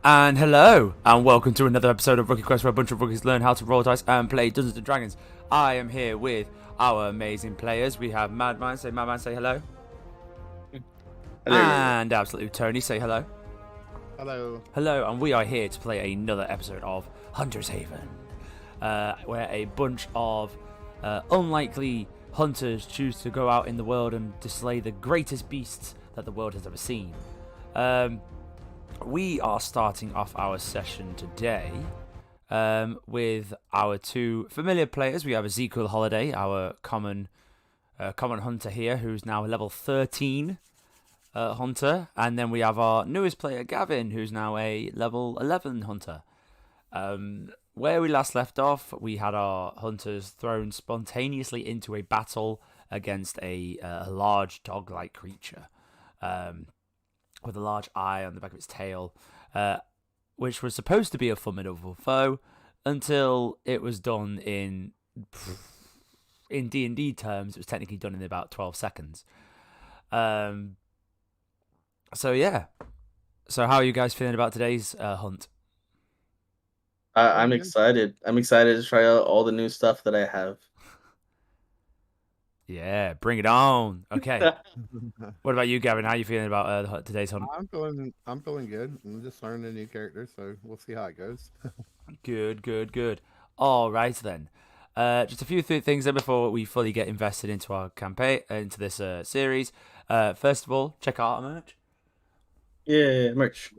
And hello, and welcome to another episode of Rookie Quest, where a bunch of rookies learn how to roll dice and play Dungeons and Dragons. I am here with our amazing players. We have Madman, say hello. Hello. And Absolute Tony, say hello. Hello. Hello, and we are here to play another episode of Hunter's Haven, where a bunch of unlikely hunters choose to go out in the world and to slay the greatest beasts that the world has ever seen. We are starting off our session today with our two familiar players. We have Ezekiel Holiday, our common hunter here, who's now a level 13 hunter. And then we have our newest player, Gavin, who's now a level 11 hunter. Where we last left off, we had our hunters thrown spontaneously into a battle against a large dog-like creature. With a large eye on the back of its tail, which was supposed to be a formidable foe, until it was done in D&D terms. It was technically done in about 12 seconds. So yeah. So how are you guys feeling about today's hunt? I'm excited. I'm excited to try out all the new stuff that I have. Yeah, bring it on. Okay. What about you, Gavin? How are you feeling about today's hunt? I'm feeling good. I'm just learning a new character, so we'll see how it goes. Good. All right then. Just a few things then before we fully get invested into our campaign, into this series. First of all, check out our merch. Yeah, merch.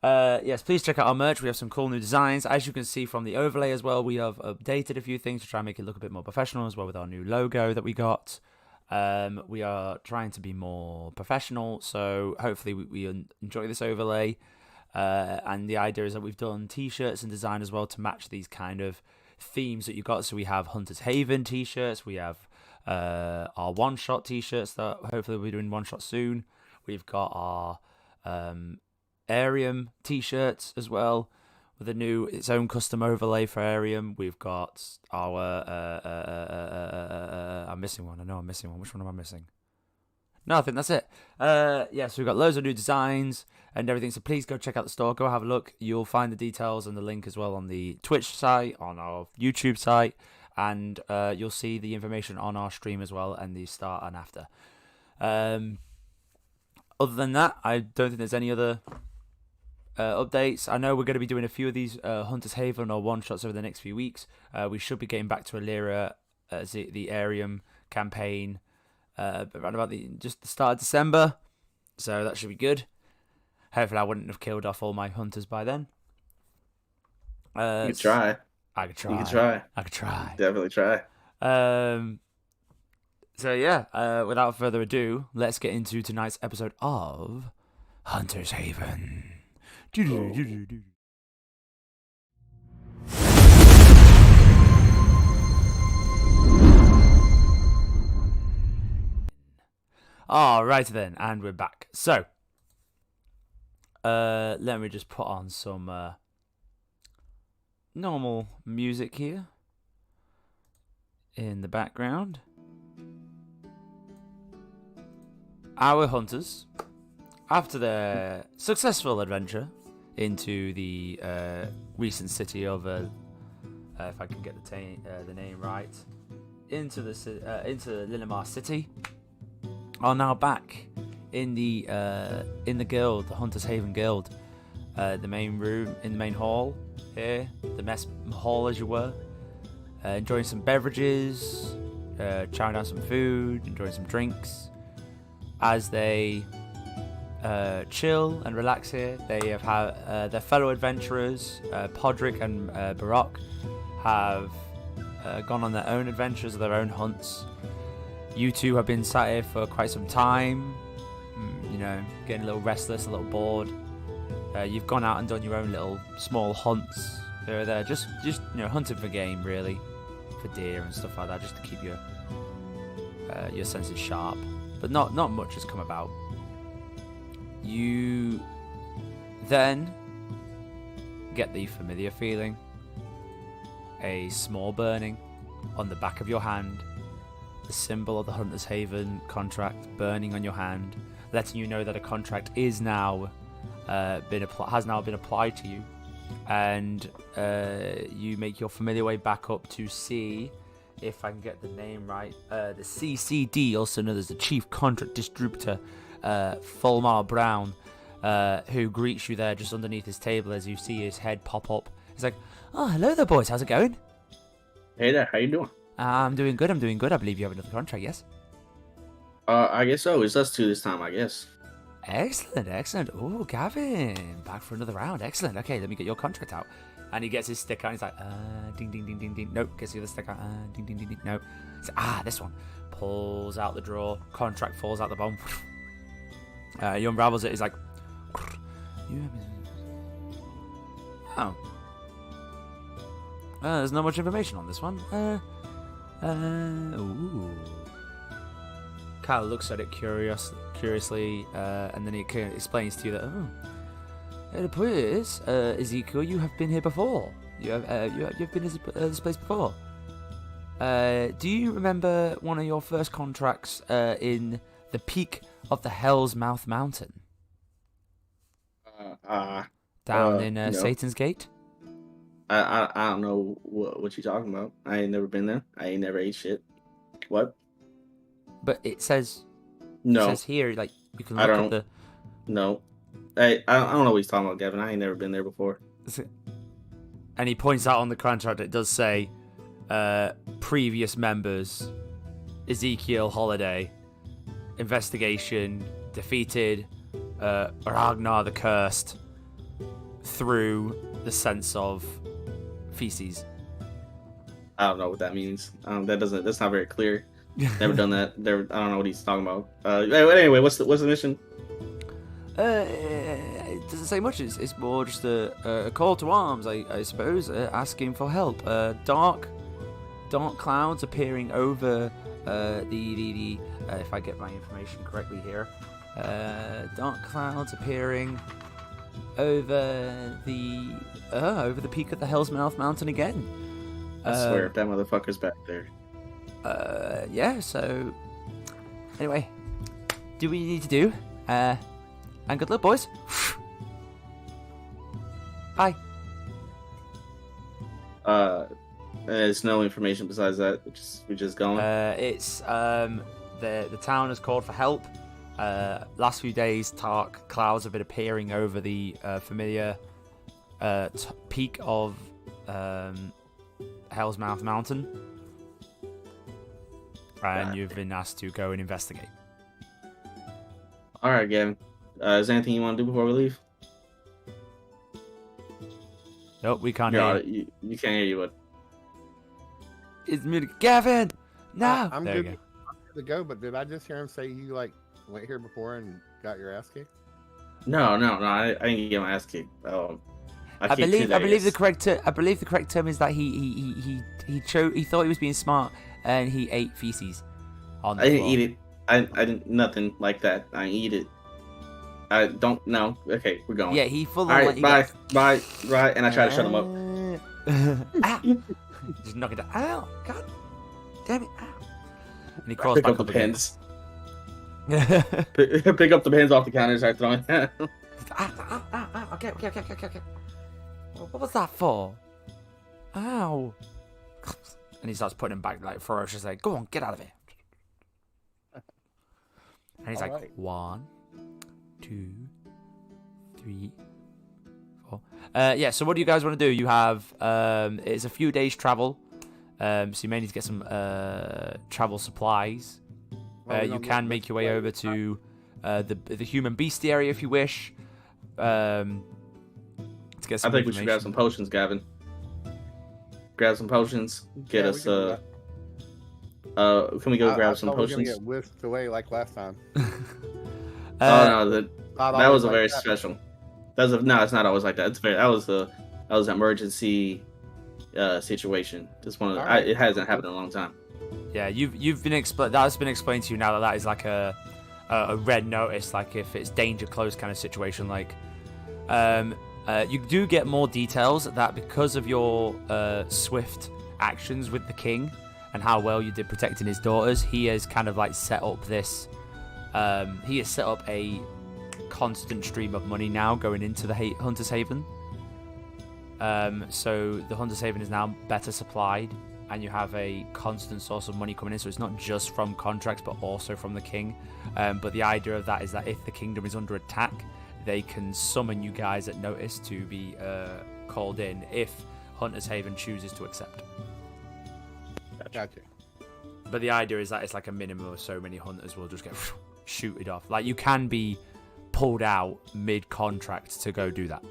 Yes, please check out our merch. We have some cool new designs. As you can see from the overlay as well, we have updated a few things to try and make it look a bit more professional as well with our new logo that we got. We are trying to be more professional, so hopefully we enjoy this overlay. And the idea is that we've done t-shirts and design as well to match these kind of themes that you got. So we have Hunter's Haven t-shirts. We have our one-shot t-shirts that hopefully we'll be doing one-shot soon. We've got our Arium t-shirts as well, with its own custom overlay for Arium. We've got our I'm missing one. I know I'm missing one. Which one am I missing? No, I think that's it. So we've got loads of new designs and everything. So please go check out the store. Go have a look. You'll find the details and the link as well on the Twitch site, on our YouTube site, and you'll see the information on our stream as well, and the start and after. Other than that, I don't think there's any other updates. I know we're going to be doing a few of these Hunter's Haven or one-shots over the next few weeks. We should be getting back to Illyria, the Arium campaign, around about the start of December. So that should be good. Hopefully I wouldn't have killed off all my hunters by then. You could try. I could try. You could try. I could try. Definitely try. So yeah, without further ado, let's get into tonight's episode of Hunter's Haven. All right then, and we're back. So, let me just put on some normal music here in the background. Our hunters, after their successful adventure into the recent city of, if I can get the name right, into Linamar City, are now back in the guild, the Hunter's Haven Guild, the main room, in the main hall here, the mess hall as you were, enjoying some beverages, chowing down some food, enjoying some drinks. As they chill and relax here, they have had their fellow adventurers, Podrick and Baroque, have gone on their own adventures, their own hunts. You two have been sat here for quite some time, getting a little restless, a little bored. You've gone out and done your own little small hunts here or there, just hunting for game, really, for deer and stuff like that, just to keep your senses sharp. But not much has come about. You then get the familiar feeling, a small burning on the back of your hand, the symbol of the Hunter's Haven contract burning on your hand, letting you know that a contract is now has now been applied to you, and you make your familiar way back up to see if I can get the name right. The CCD, also known as the Chief Contract Distributor, Fulmar Brown, who greets you there just underneath his table as you see his head pop up. He's like, "Oh, hello there, boys. How's it going?" Hey there, how you doing? I'm doing good. I believe you have another contract, yes? I guess so. It's us two this time, I guess. Excellent. Oh, Gavin, back for another round. Excellent. Okay, let me get your contract out. And he gets his stick out. He's like, ding, ding, ding, ding, ding. Nope, gets the other stick out. Ding, ding, ding, ding. Nope. He's like, this one. Pulls out the drawer. Contract falls out the bottom. He unravels it. He's like, oh. There's not much information on this one. Ooh. Kyle looks at it curiously, and then he explains to you that, it appears, Ezekiel, you have been here before. You've been to this place before. Do you remember one of your first contracts in the peak of the Hell's Mouth Mountain? Down in no. Satan's Gate? I don't know what you talking about. I ain't never been there. I ain't never ate shit. What? But it says... No. It says here, like, you can look at the... No. I don't know what he's talking about, Gavin. I ain't never been there before. And he points out on the contract, it does say, previous members, Ezekiel Holiday, investigation, defeated Ragnar the Cursed through the sense of feces. I don't know what that means. That's not very clear. Never done that. I don't know what he's talking about. Anyway, what's the mission? It doesn't say much. It's more just a call to arms, I suppose, asking for help. Dark clouds appearing over the if I get my information correctly here. Dark clouds appearing over the peak of the Hell's Mouth Mountain again. I swear, if that motherfucker's back there. Yeah, so anyway, do what you need to do, and good luck, boys. Bye. There's no information besides that. We're just going. It's the town has called for help. Last few days, dark clouds have been appearing over the familiar peak of Hell's Mouth Mountain. And you've been asked to go and investigate. All right, Gavin. Is there anything you want to do before we leave? Nope, we can't hear you. You can't hear you, but it's me, Gavin. No, I'm there good. I'm good to go. But did I just hear him say you went here before and got your ass kicked? No. I didn't get my ass kicked. I believe the correct term is that he thought he was being smart and he ate feces on the floor. floor. Eat it. I didn't nothing like that. I didn't eat it. I don't know. Okay, we're going. Yeah, he fully. All right, bye. And I try to shut him up. Just knock it down. Ow! God damn it! Ow! And he crawls Pick back up the again. pens. Pick up the pens off the counter and start throwing. Okay. What was that for? Ow! And he starts putting him back like ferocious, like, "Go on, get out of here!" And he's like, right. 1, 2, 3, 4. Yeah. So what do you guys want to do? You have it's a few days travel. So you may need to get some travel supplies. You can make your way over to the human bestiary if you wish. To get some I think we should grab some potions, Gavin. Grab some potions. Get us. Can we go grab some potions? We're gonna get whisked away like last time. No, that was a very special. No, it's not always like that. That was an emergency situation. Just one of it hasn't happened in a long time. Yeah, you've been that's been explained to you now that is like a red notice, like if it's danger close kind of situation. Like, you do get more details that because of your swift actions with the king and how well you did protecting his daughters, he has kind of like set up this. He has set up a constant stream of money now going into the Hunter's Haven. So the Hunter's Haven is now better supplied, and you have a constant source of money coming in. So it's not just from contracts, but also from the king. But the idea of that is that if the kingdom is under attack, they can summon you guys at notice to be called in if Hunter's Haven chooses to accept. Gotcha. But the idea is that it's like a minimum of so many hunters will just get shooted off. Like, you can be pulled out mid-contract to go do that.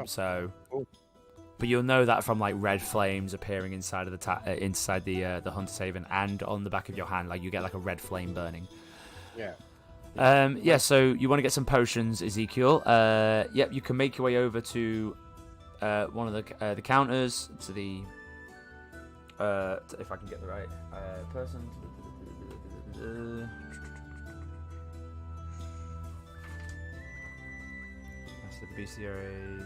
So, cool. But you'll know that from like red flames appearing inside of the inside the Hunter's Haven and on the back of your hand. Like, you get like a red flame burning. Yeah. Yeah. So you want to get some potions, Ezekiel. Yep. You can make your way over to one of the counters to the. If I can get the right person. That's the BCRA.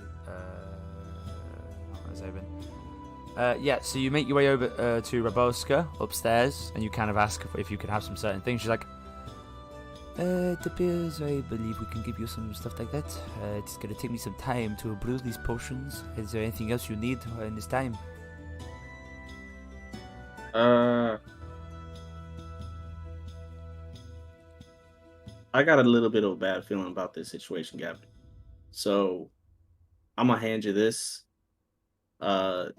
Yeah, so you make your way over to Raboska upstairs, and you kind of ask if you could have some certain things. She's like, it appears I believe we can give you some stuff like that. It's going to take me some time to brew these potions. Is there anything else you need in this time? I got a little bit of a bad feeling about this situation, Gavin. So I'm gonna hand you this, and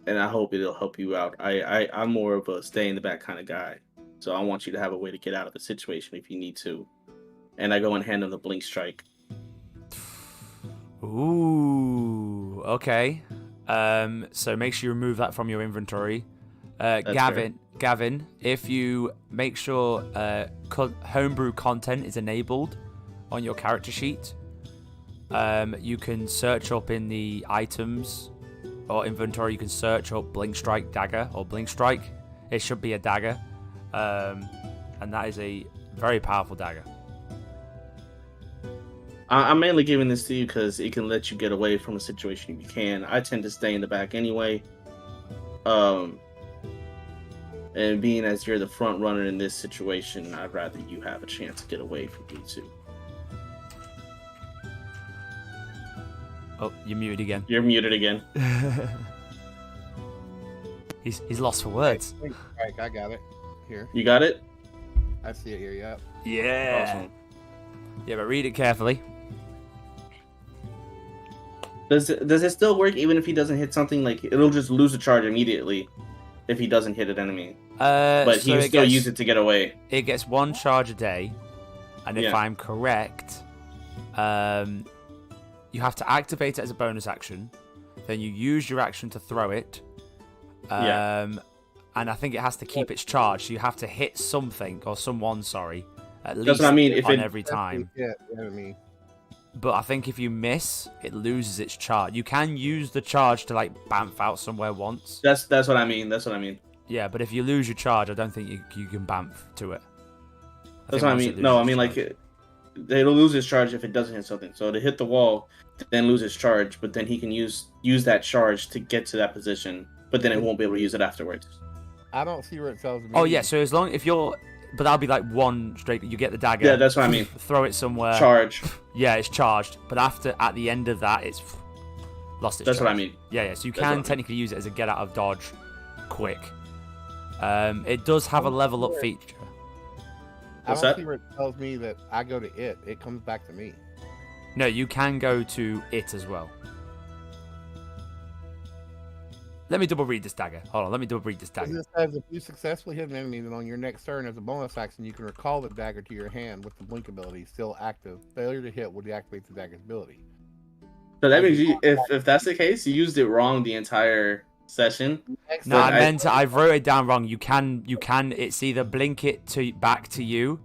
I hope it'll help you out. I'm more of a stay in the back kind of guy, so I want you to have a way to get out of the situation if you need to. And I go and hand him the blink strike. Ooh, okay. So make sure you remove that from your inventory. Gavin, if you make sure homebrew content is enabled on your character sheet, you can search up in the items or inventory. You can search up Blink Strike Dagger or Blink Strike. It should be a dagger, and that is a very powerful dagger. I'm mainly giving this to you because it can let you get away from a situation if you can. I tend to stay in the back anyway. And being as you're the front runner in this situation, I'd rather you have a chance to get away from me too. Oh, you're muted again. You're muted again. He's lost for words. Right, I got it. Here. You got it? I see it here, yep. Yeah. Awesome. Yeah, but read it carefully. Does it still work even if he doesn't hit something? Like, it'll just lose a charge immediately if he doesn't hit an enemy. But he can still use it to get away. It gets one charge a day, and if I'm correct, you have to activate it as a bonus action. Then you use your action to throw it. And I think it has to keep its charge. So you have to hit something or someone. Sorry, at least that's what I mean. If every time. Yeah, I mean. But I think if you miss, it loses its charge. You can use the charge to like bamf out somewhere once. That's what I mean. That's what I mean. Yeah, but if you lose your charge, I don't think you can bamf to it. That's what I mean. No, I mean like it'll lose its charge if it doesn't hit something. So to hit the wall, then lose its charge, but then he can use that charge to get to that position, but then it won't be able to use it afterwards. I don't see where it tells me. Oh yeah, so but that'll be like one straight. You get the dagger. Yeah, that's what I mean. Throw it somewhere. Charge. Yeah, it's charged. But at the end of that, it's lost its charge. That's what I mean. Yeah. So you can technically use it as a get out of dodge, quick. It does have a level up feature. I don't see where it tells me that I go to it. It comes back to me. No, you can go to it as well. Let me double read this dagger. Hold on, let me double read this dagger. It says if you successfully hit an enemy, then on your next turn as a bonus action, you can recall the dagger to your hand with the blink ability still active. Failure to hit will deactivate the dagger's ability. So that means if that's the case, you used it wrong the entire session. No, I wrote it down wrong. You can. It's either blink it back to you,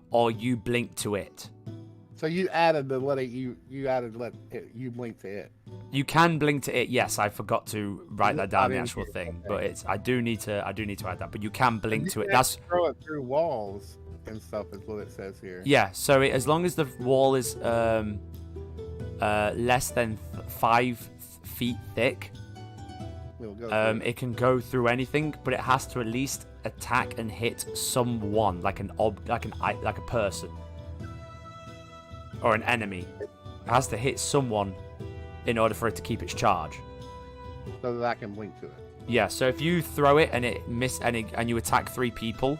or you blink to it. So you added you blink to it. You can blink to it. Yes, I forgot to write that down in the actual thing, but I do need to add that. But you can blink to it. That's throw it through walls and stuff is what it says here. Yeah. So as long as the wall is less than 5 feet thick, it can go through anything, but it has to at least attack and hit someone, like a person or an enemy. It has to hit someone in order for it to keep its charge. So that I can blink to it. Yeah. So if you throw it and it and you attack 3 people,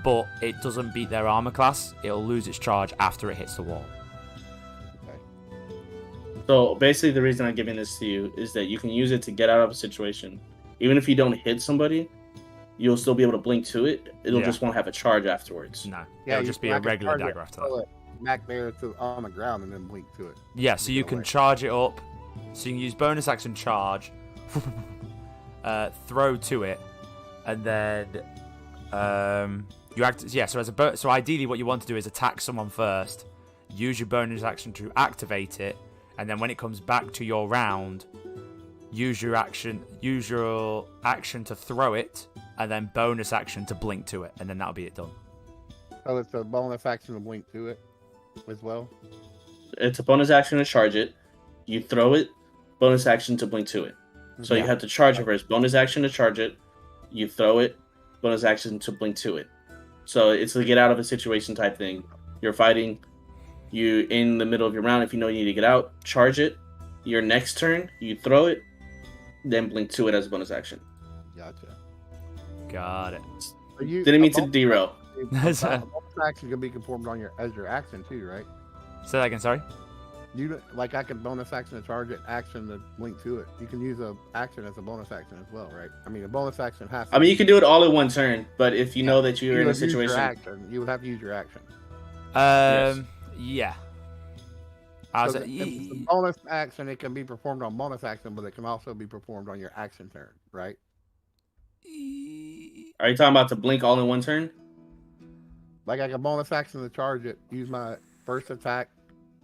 but it doesn't beat their armor class, it'll lose its charge after it hits the wall. So basically, the reason I'm giving this to you is that you can use it to get out of a situation. Even if you don't hit somebody, you'll still be able to blink to it. It'll just won't have a charge afterwards. No, it'll just be a regular dagger after that. Back there on the ground and then blink to it. Yeah, so you can charge it up. So you can use bonus action charge, throw to it, and then you act. Yeah, so ideally, what you want to do is attack someone first, use your bonus action to activate it. And then when it comes back to your round, use your action to throw it, and then bonus action to blink to it, and then that'll be it done. So it's a bonus action to blink to it as well? It's a bonus action to charge it. You throw it, bonus action to blink to it. So you have to charge it first. Bonus action to charge it. You throw it, bonus action to blink to it. So it's a get out of a situation type thing. You're fighting. You in the middle of your round, if you know you need to get out, charge it. Your next turn, you throw it, then blink to it as a bonus action. Gotcha. Got it. Didn't mean to derail. Bonus action can be performed on as your action too, right? Say that again, sorry. I can bonus action to charge it, action to blink to it. You can use a action as a bonus action as well, right? I mean, a bonus action has. You can do it all in one turn, but if you know that you're in a situation, you would have to use your action. Yes. Yeah. The bonus action, it can be performed on bonus action, but it can also be performed on your action turn, right? Are you talking about to blink all in one turn? Like a bonus action to charge it, use my first attack.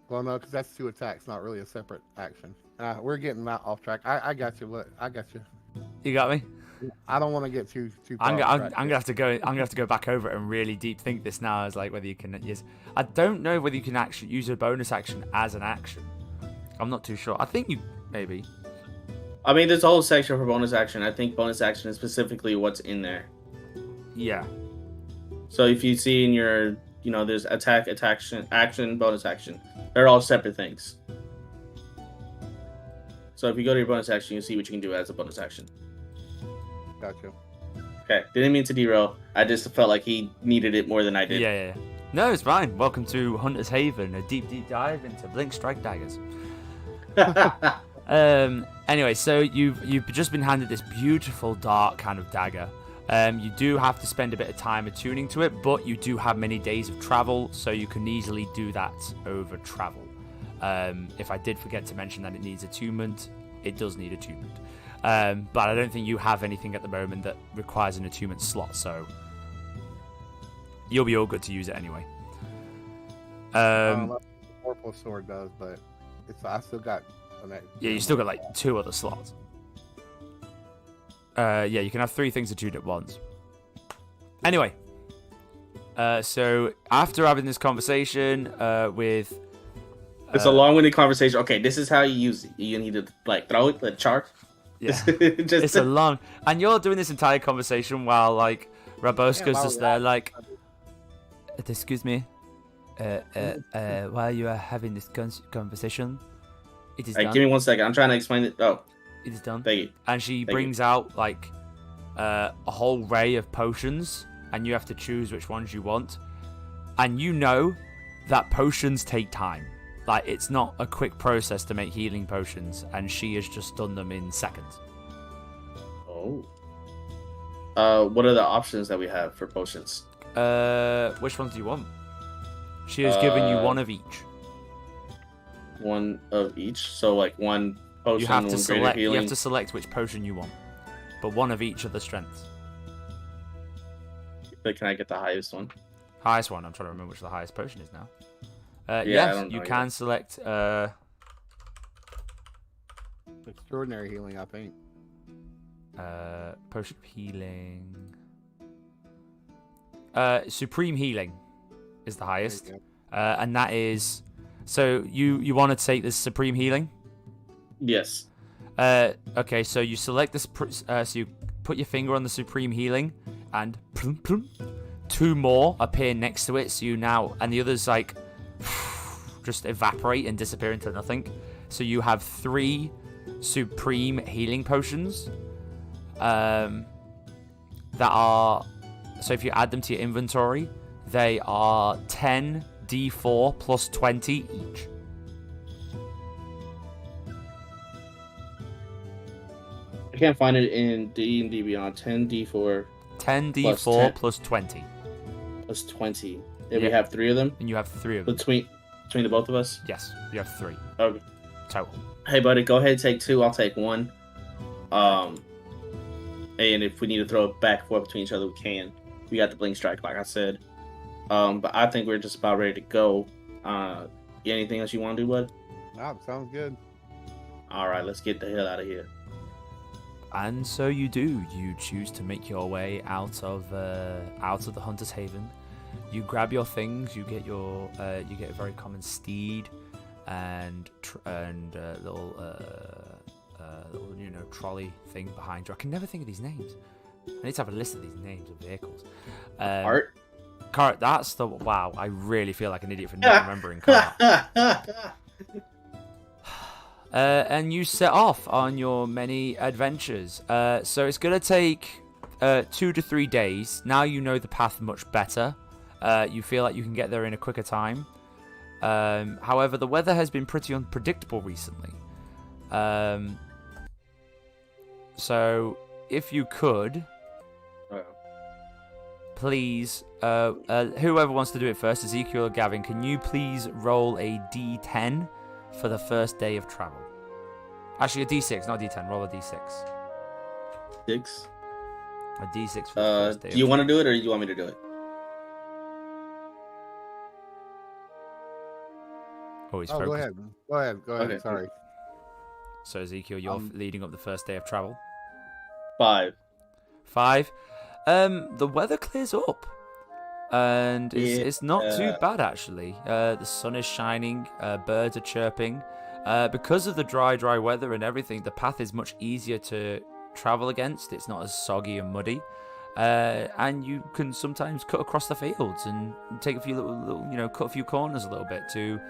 Well, no, because that's 2 attacks, not really a separate action. We're getting that off track. I got you. I got you. You got me. I don't want to get too. I'm gonna have to go. I'm gonna have to go back over it and really deep think this now. As like whether you can use. I don't know whether you can actually use a bonus action as an action. I'm not too sure. I think you maybe. There's a whole section for bonus action. I think bonus action is specifically what's in there. Yeah. So if you see in your, there's attack, action, bonus action. They're all separate things. So if you go to your bonus action, you see what you can do as a bonus action. Gotcha. Okay, didn't mean to derail. I just felt like he needed it more than I did. Yeah. No, it's fine. Welcome to Hunter's Haven, a deep dive into Blink Strike daggers. Anyway, so you've just been handed this beautiful dark kind of dagger. You do have to spend a bit of time attuning to it, but you do have many days of travel, so you can easily do that over travel. If I did forget to mention that it needs attunement, it does need attunement. But I don't think you have anything at the moment that requires an attunement slot, so you'll be all good to use it anyway. The Purple Sword does, but I still got. Yeah, you still got like 2 other slots. You can have 3 things attuned at once. Anyway, so after having this conversation with... it's a long-winded conversation. Okay, this is how you use it. You need to throw it, let charge. Yeah, it's a long... And you're doing this entire conversation while Raboska's just there excuse me, while you are having this conversation, it is done. Give me 1 second. I'm trying to explain it. Oh. It is done. Thank you. And she brings out a whole array of potions, and you have to choose which ones you want. And you know that potions take time. It's not a quick process to make healing potions, and she has just done them in seconds. Oh. What are the options that we have for potions? Which ones do you want? She has given you 1 of each. 1 of each? So one potion, you have to select. healing. You have to select which potion you want, but 1 of each of the strengths. But can I get the highest one? Highest one. I'm trying to remember which the highest potion is now. Yes, you can select. Extraordinary healing, I think. Potion of healing. Supreme healing is the highest, and that is. So you want to take this supreme healing? Yes. Okay, so you select this. So you put your finger on the supreme healing, and two more appear next to it. So you now, and the others like just evaporate and disappear into nothing. So you have 3 supreme healing potions. That are, so if you add them to your inventory, they are 10d4 plus 20 each. I can't find it in D&D Beyond. 10d4. 10d4 plus 20. Plus 20. And we have 3 of them? And you have 3 of them. Between the both of us? Yes, you have 3. Okay. Total. Hey, buddy, go ahead and take 2. I'll take 1. And if we need to throw it back and forth between each other, we can. We got the Blink Strike, like I said. But I think we're just about ready to go. Anything else you want to do, bud? No, sounds good. All right, let's get the hell out of here. And so you do. You choose to make your way out of the Hunter's Haven. You grab your things. You get a very common steed and little trolley thing behind you. I can never think of these names. I need to have a list of these names of vehicles. Cart. That's the wow. I really feel like an idiot for not remembering cart. And you set off on your many adventures. So it's going to take 2 to 3 days. Now you know the path much better. You feel like you can get there in a quicker time. However, the weather has been pretty unpredictable recently. So if you could, please, whoever wants to do it first, Ezekiel or Gavin, can you please roll a d10 for the first day of travel? Actually, a d6, not a d10. Roll a d6. 6. A d6 for the first day. Do you want to do it, or do you want me to do it? Oh, he's Go ahead. Go ahead. Okay. Sorry. So, Ezekiel, you're leading up the first day of travel. 5. 5. The weather clears up. And it's not too bad, actually. The sun is shining. Birds are chirping. Because of the dry weather and everything, the path is much easier to travel against. It's not as soggy and muddy. And you can sometimes cut across the fields and take a few little cut a few corners a little bit to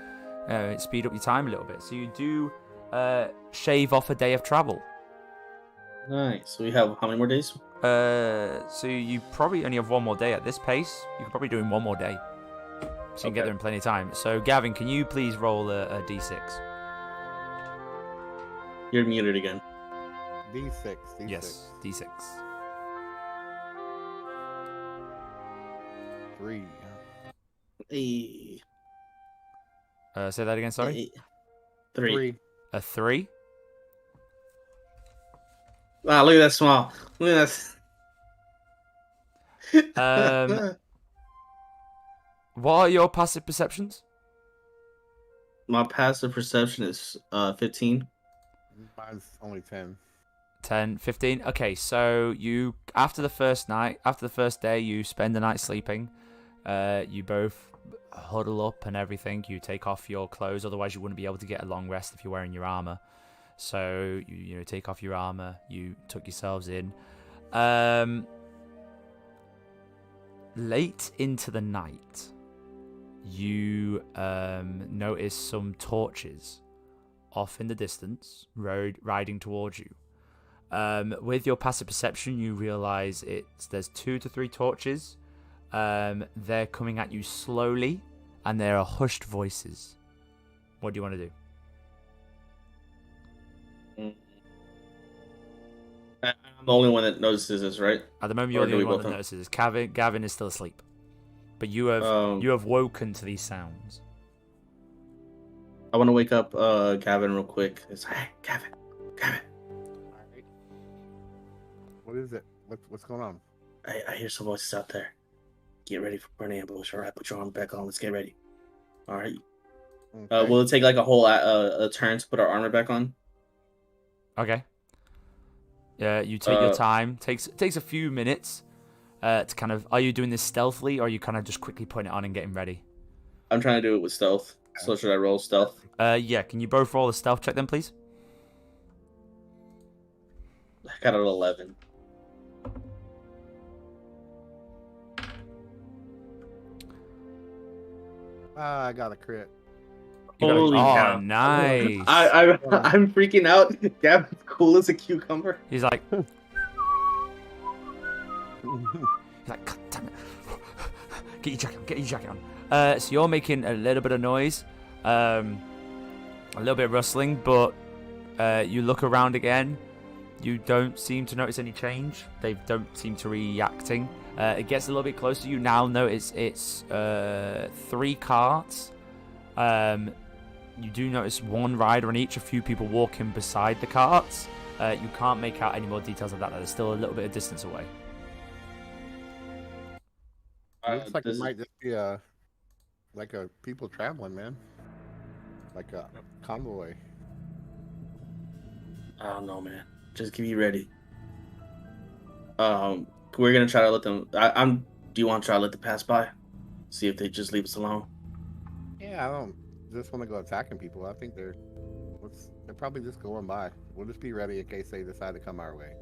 speed up your time a little bit. So you do shave off a day of travel. Nice. So we have how many more days? So you probably only have 1 more day at this pace. You could probably do it in 1 more day. So you can get there in plenty of time. So Gavin, can you please roll a d6? You're muted again. D6. Yes, d6. 3. Hey. Say that again, sorry? Hey. 3. A 3? Wow, look at that smile. Look at that. What are your passive perceptions? My passive perception is 15. Mine's only 10. 10, 15. Okay, so you after the first day, you spend the night sleeping. You both huddle up and everything. You take off your clothes, otherwise you wouldn't be able to get a long rest if you're wearing your armor. So you take off your armor. You tuck yourselves in. Late into the night, you notice some torches off in the distance, riding towards you. With your passive perception, you realize there's 2 to 3 torches. They're coming at you slowly, and there are hushed voices. What do you want to do? I'm the only one that notices this, right? At the moment, you're the only one that notices. Gavin is still asleep, but you have woken to these sounds. I want to wake up Gavin real quick. It's hey, Gavin. All right. What is it? What's going on? I hear some voices out there. Get ready for an ambush. All right, put your arm back on. Let's get ready. All right. Okay. Will it take like a whole a turn to put our armor back on? Okay. Yeah, you take your time. Takes a few minutes to kind of. Are you doing this stealthily, or are you kind of just quickly putting it on and getting ready? I'm trying to do it with stealth. So should I roll stealth? Yeah. Can you both roll a stealth check then, please? I got an 11. I got a crit. Holy cow! Nice. I'm freaking out. Gavin's cool as a cucumber. He's like, God damn it. Get your jacket on. So you're making a little bit of noise, a little bit of rustling, but you look around again. You don't seem to notice any change. They don't seem to be reacting. It gets a little bit closer. You now notice it's 3 carts. You do notice one rider on each, a few people walking beside the carts. You can't make out any more details of that. There's still a little bit of distance away. Looks like it might just be like a people traveling, man. Like a convoy. I don't know, man. Just be ready. We're gonna try to let them. Do you want to try to let them pass by? See if they just leave us alone. Yeah, I don't just want to go attacking people. I think they're probably just going by. We'll just be ready in case they decide to come our way.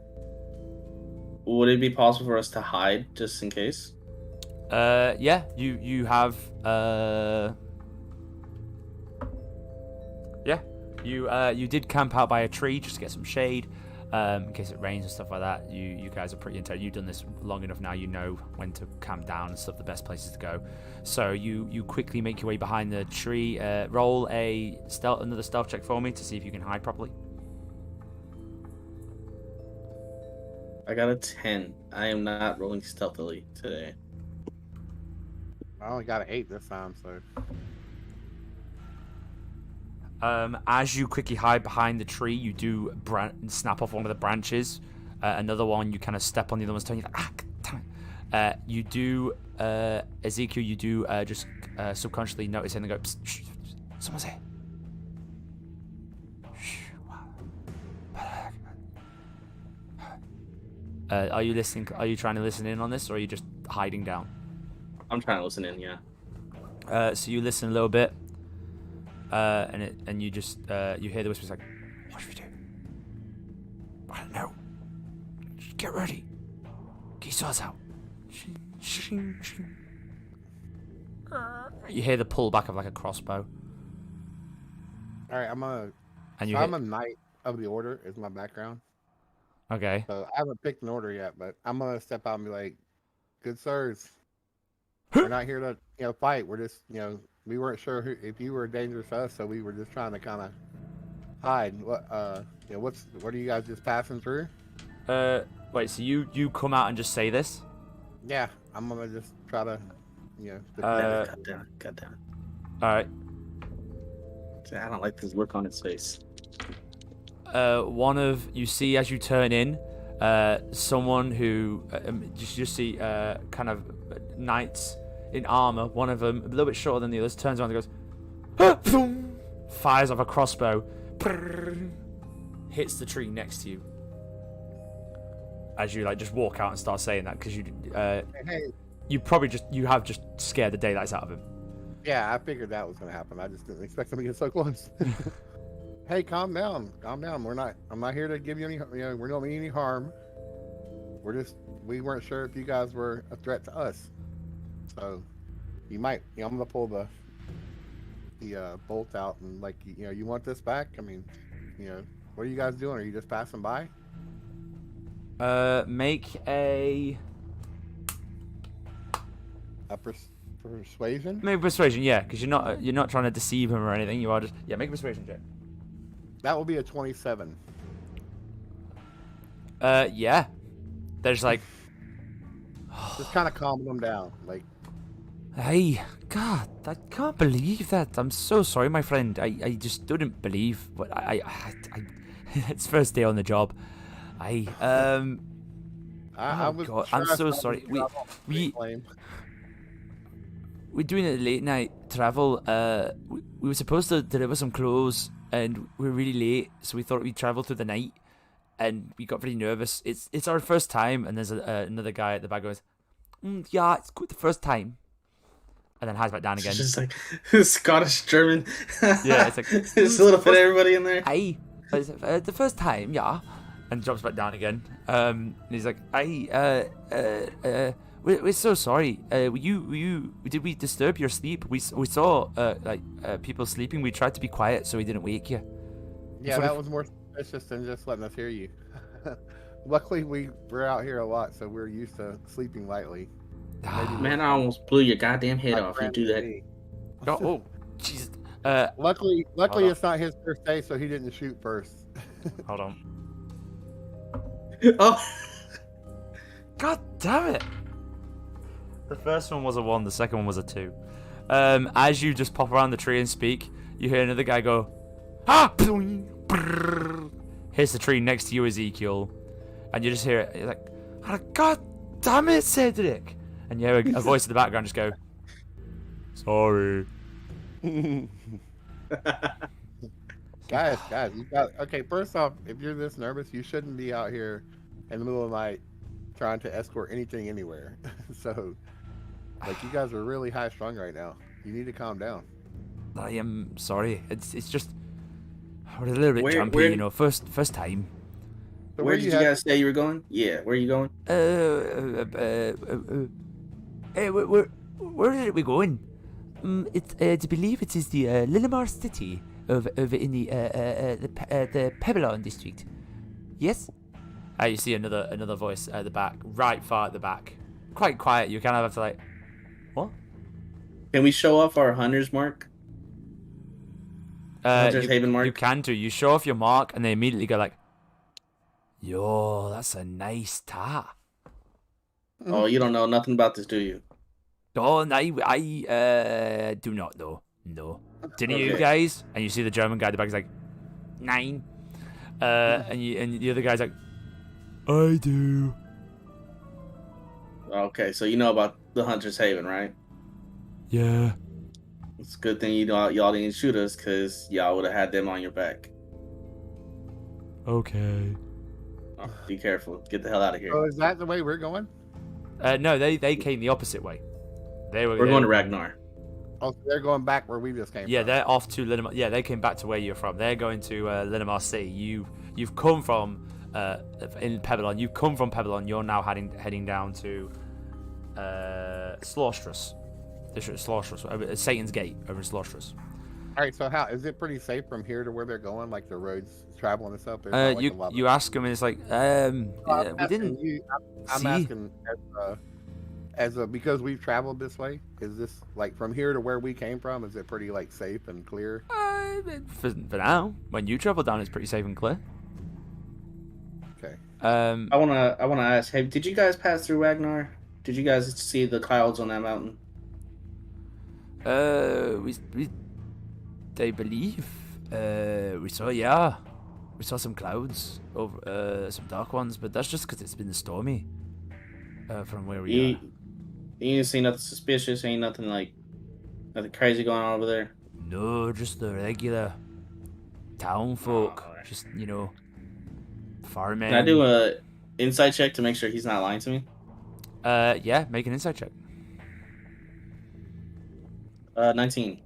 Would it be possible for us to hide just in case? Yeah, you have yeah, you did camp out by a tree just to get some shade, in case it rains and stuff like that. You guys are pretty intelligent. You've done this long enough now. You know when to camp down and stuff, the best places to go. So you quickly make your way behind the tree. Roll another stealth check for me to see if you can hide properly. I got a 10. I am not rolling stealthily today. I only got an 8 this time, so. As you quickly hide behind the tree, you do snap off one of the branches. Another one, you kind of step on the other one's toe. You're like, damn it. You do, Ezekiel, you do just subconsciously notice and go, psst, shh, someone's here. Are you listening? Are you trying to listen in on this, or are you just hiding down? I'm trying to listen in, yeah. So you listen a little bit, and you just you hear the whispers like, "What should we do? I don't know. Just get ready. Get your swords out." You hear the pull back of like a crossbow. All right, I'm a knight of the order. Is my background. Okay. So I haven't picked an order yet, but I'm gonna step out and be like, "Good sirs, we're not here to fight. We're just we weren't sure if you were dangerous to us, so we were just trying to kind of hide. What are you guys just passing through?" Wait. So you come out and just say this? Yeah, I'm gonna just try to God damn it. All right. I don't like this look on his face. You see as you turn in, someone who you see kind of knights in armor. One of them a little bit shorter than the others turns around and goes, fires off a crossbow, hits the tree next to you. As you just walk out and start saying that, because you have just scared the daylights out of him. Yeah, I figured that was gonna happen. I just didn't expect them to get so close. Hey, calm down. I'm not here to give you any. We're not mean any harm. We weren't sure if you guys were a threat to us. So, you might. I'm gonna pull the bolt out and you want this back? I mean, what are you guys doing? Are you just passing by? Make a persuasion. Maybe persuasion, yeah, because you're not trying to deceive him or anything. You are just make a persuasion check. That will be a 27. Yeah. There's just kind of calming them down, Hey, God, I can't believe that. I'm so sorry, my friend. I just didn't believe what it's first day on the job. I'm so sorry. We're doing a late night travel. We were supposed to deliver some clothes, and we're really late, so we thought we'd travel through the night, and we got very nervous. It's our first time, and there's another guy at the back goes, yeah, it's good the first time, and then hides back down again. It's just like Scottish German. Yeah, it's like just a little bit of everybody in there. Hey, the first time, yeah, and drops back down again. And he's like, hey, we're so sorry. Did we disturb your sleep? We saw people sleeping. We tried to be quiet so we didn't wake you. Yeah, that was more suspicious than just letting us hear you. Luckily, we're out here a lot, so we're used to sleeping lightly. Man, I almost blew your goddamn head off. You do that. Oh, Jesus. Luckily, it's not his first day, so he didn't shoot first. Hold on. Oh. God damn it! The first one was a 1, the second one was a 2. As you just pop around the tree and speak, you hear another guy go, ah! Hits the tree next to you, Ezekiel, and you just hear it. You're like, oh, God damn it, Cedric! And you hear a voice in the background just go, sorry. Guys, you got okay. First off, if you're this nervous, you shouldn't be out here in the middle of the night trying to escort anything anywhere. So, like, you guys are really high strung right now. You need to calm down. I am sorry. It's just we're a little bit jumpy, you know. First time. So where did you guys say you were going? Yeah, where are you going? Where are we going? I believe it is the Lillimar city of in the Pebblon district. Yes. You see another voice at the back, right far at the back. Quite quiet. You kind of have to like, what? Can we show off our hunter's mark? Hunter's Haven mark. You can do. You show off your mark, and they immediately go like, "Yo, that's a nice tar." Oh, you don't know nothing about this, do you? Oh, I do not know. No. Didn't you guys? And you see the German guy at the back is like, 9. And the other guy's like, I do. Okay, so you know about the Hunter's Haven, right? Yeah. It's a good thing y'all didn't shoot us, because y'all would have had them on your back. Okay. Oh, be careful. Get the hell out of here. Oh, is that the way we're going? No, they came the opposite way. We're going to Ragnar. Oh, so they're going back where we just came Yeah, from. they're off to Linamar. Yeah, they came back to where you're from. They're going to Linamar City. You've come from in Pebblon. You've come from Pebblon. You're now heading down to Slaustrous. Slaustrous. Satan's Gate over in Slaustrous. All right, so how is it pretty safe from here to where they're going? Like the roads traveling and stuff. You ask them, and it's like we didn't. I'm asking because we've traveled this way. Is this like from here to where we came from? Is it pretty like safe and clear? For now, when you travel down, it's pretty safe and clear. Okay. I wanna ask. Hey, did you guys pass through Ragnar? Did you guys see the clouds on that mountain? They believe we saw some clouds over some dark ones, but that's just because it's been stormy from where we are. You didn't see nothing suspicious? Ain't nothing crazy going on over there? No, just the regular town folk. Just, farming. Can I do a insight check to make sure he's not lying to me? Yeah, make an insight check. 19.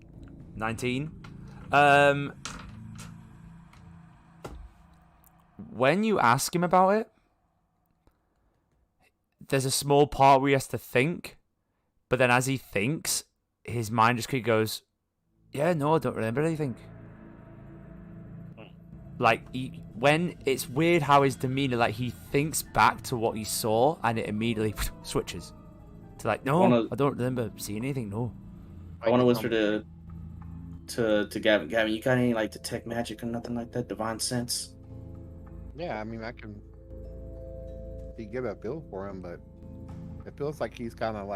19. When you ask him about it, there's a small part where he has to think, but then as he thinks, his mind just goes, yeah, no, I don't remember anything. Like, when it's weird how his demeanor, like, he thinks back to what he saw, and it immediately switches to like, no, I don't remember seeing anything. No. I want to whisper to Gavin. Gavin, you got any detect magic or nothing like that? Divine sense? Yeah, I mean, I can give a feel for him, but it feels like he's kind of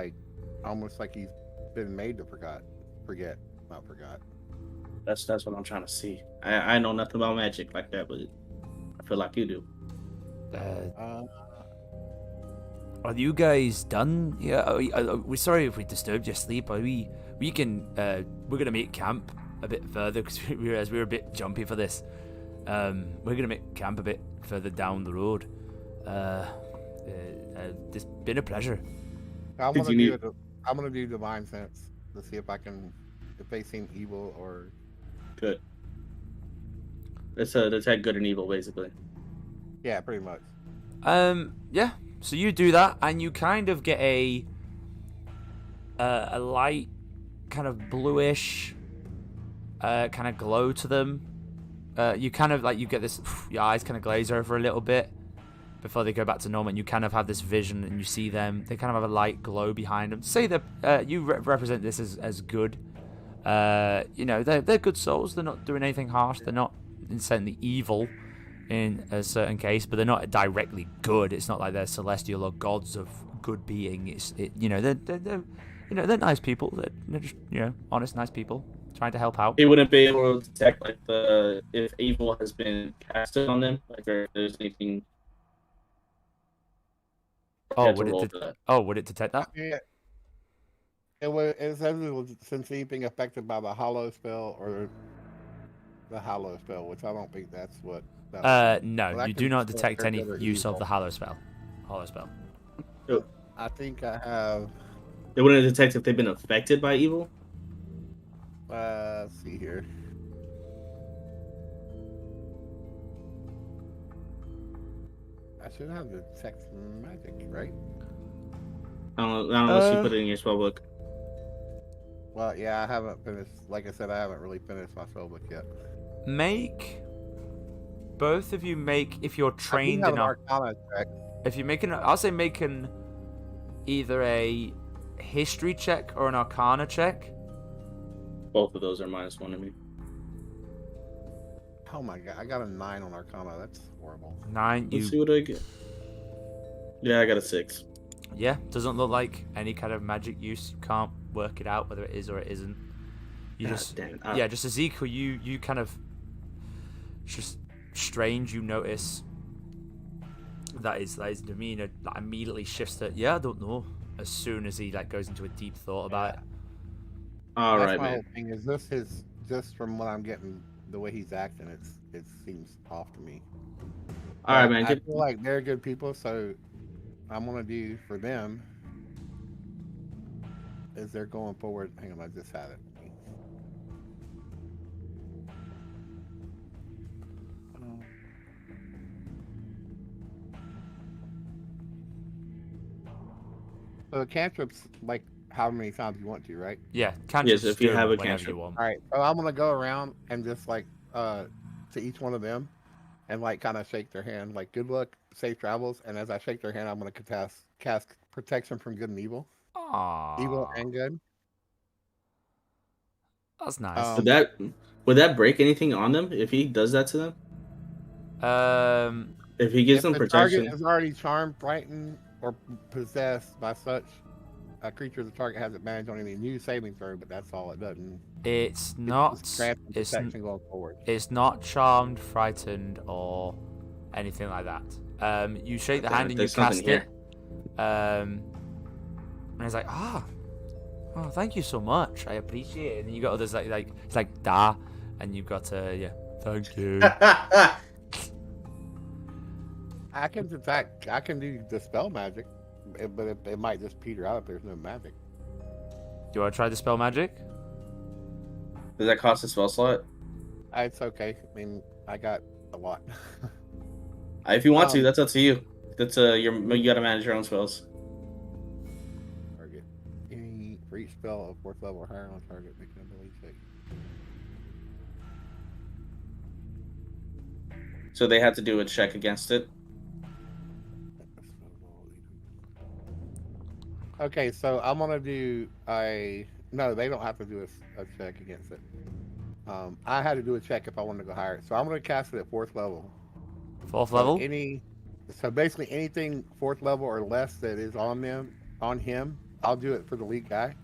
almost like he's been made to forget. That's what I'm trying to see. I know nothing about magic like that, but I feel like you do. Are you guys done? Yeah, we're sorry if we disturbed your sleep. We're gonna make camp a bit further because we realized we were a bit jumpy for this. We're gonna make camp a bit further down the road. It's been a pleasure. I'm gonna do divine sense to see if they seem evil or good. Let's detect good and evil, basically. Yeah, pretty much. Yeah. So you do that, and you kind of get a light, kind of bluish, kind of glow to them. You kind of you get this. Your eyes kind of glaze over a little bit before they go back to normal, and you kind of have this vision, and you see them. They kind of have a light glow behind them. Say that you represent this as good. They're good souls. They're not doing anything harsh. They're not insanely evil in a certain case, but they're not directly good. It's not like they're celestial or gods of good being. They're nice people. They're just honest, nice people trying to help out. He wouldn't be able to detect if evil has been casted on them, or if there's anything. Would it detect that? Yeah. It says it was since he's being affected by the hollow spell or the hollow spell, which I don't think that's what. No, you do not detect any use of the hollow spell. I think I have. They wouldn't detect if they've been affected by evil. Let's see here. I should have the text magic, right? I don't know unless you put it in your spellbook. Well, yeah, I haven't finished. Like I said, I haven't really finished my spellbook yet. Both of you make, if you're trained in Arcana check. If you make I'll say make either a history check or an Arcana check. Both of those are -1 to me. Oh my god, I got a 9 on Arcana. That's horrible. 9. Let's see what I get. Yeah, I got a 6. Yeah, doesn't look like any kind of magic use. You can't work it out whether it is or it isn't. Just Ezekiel, you kind of just strange. You notice that his demeanor immediately shifts to I don't know. As soon as he goes into a deep thought about it. All That's right, my man. whole thing is just from what I'm getting, the way he's acting, it seems off to me. All right, man. I feel like they're good people, so I'm gonna do for them is they're going forward. Hang on, I just had it. So the cantrips, how many times you want to, right? Yeah, cantrips. Yes, if you have a cantrip. You want. All right, so I'm gonna go around and just to each one of them, and kind of shake their hand, good luck, safe travels. And as I shake their hand, I'm gonna cast protection from good and evil. Aww. Evil and good. That's nice. Would that break anything on them if he does that to them? If he gives them protection, target is already charmed, frightened, or possessed by such a creature, the target has advantage on any new saving throw, but that's all it doesn't. It's not. Going forward. It's not charmed, frightened, or anything like that. You shake the hand and you cast it. And it's like, oh, thank you so much. I appreciate it. And you got others it's like da, and you've got thank you. I can do dispel magic, but it might just peter out if there's no magic. Do you want to try dispel magic? Does that cost a spell slot? It's okay. I mean, I got a lot. If you want to, that's up to you. That's you gotta manage your own spells. Target. For each spell of 4th level or higher on target, make an ability check. So they have to do a check against it. Okay, so I'm gonna do no, they don't have to do a check against it. I had to do a check if I wanted to go higher. So I'm gonna cast it at 4th level. 4th level? So basically anything 4th level or less that is on him, I'll do it for the lead guy.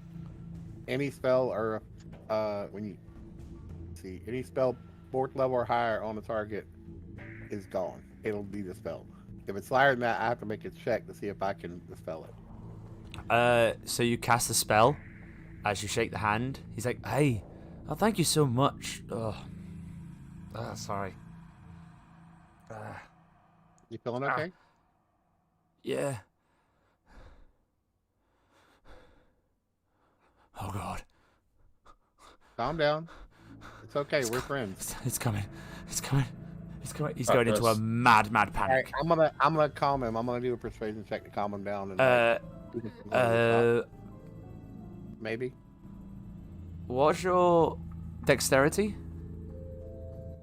Any spell or any spell 4th level or higher on the target is gone. It'll be dispelled. If it's higher than that, I have to make a check to see if I can dispel it. So you cast the spell. As you shake the hand, he's like, "Hey, thank you so much." Sorry. You feeling okay? Yeah. Oh God. Calm down. It's okay. We're friends. It's coming. It's coming. He's going into a mad All right, panic. I'm gonna calm him. I'm gonna do a persuasion check to calm him down. And maybe. What's your dexterity?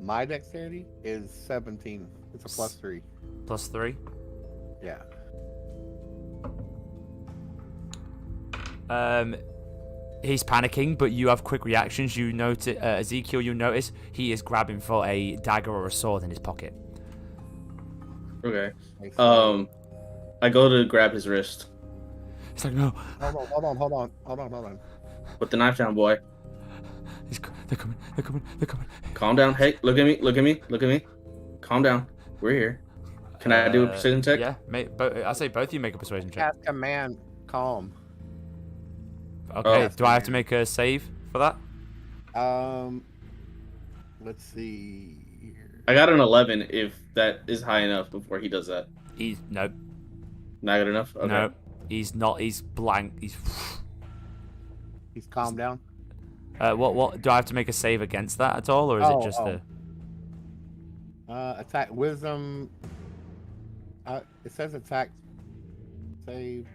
My dexterity is 17. It's a +3. +3. Yeah. He's panicking, but you have quick reactions. You notice, Ezekiel, you notice he is grabbing for a dagger or a sword in his pocket. Okay. I go to grab his wrist. He's like, no. Hold on. Put the knife down, boy. They're coming. Calm down. Hey, look at me. Calm down. We're here. Can I do a precision check? Yeah, I say both of you make a persuasion check. Cast command, calm. Okay, do I have to make a save for that? Let's see here. I got an 11 if that is high enough before he does that. No. Not good enough? Okay. No, he's not. He's blank. He's calmed down. What do I have to make a save against that at all, or is it just attack wisdom? It says attack save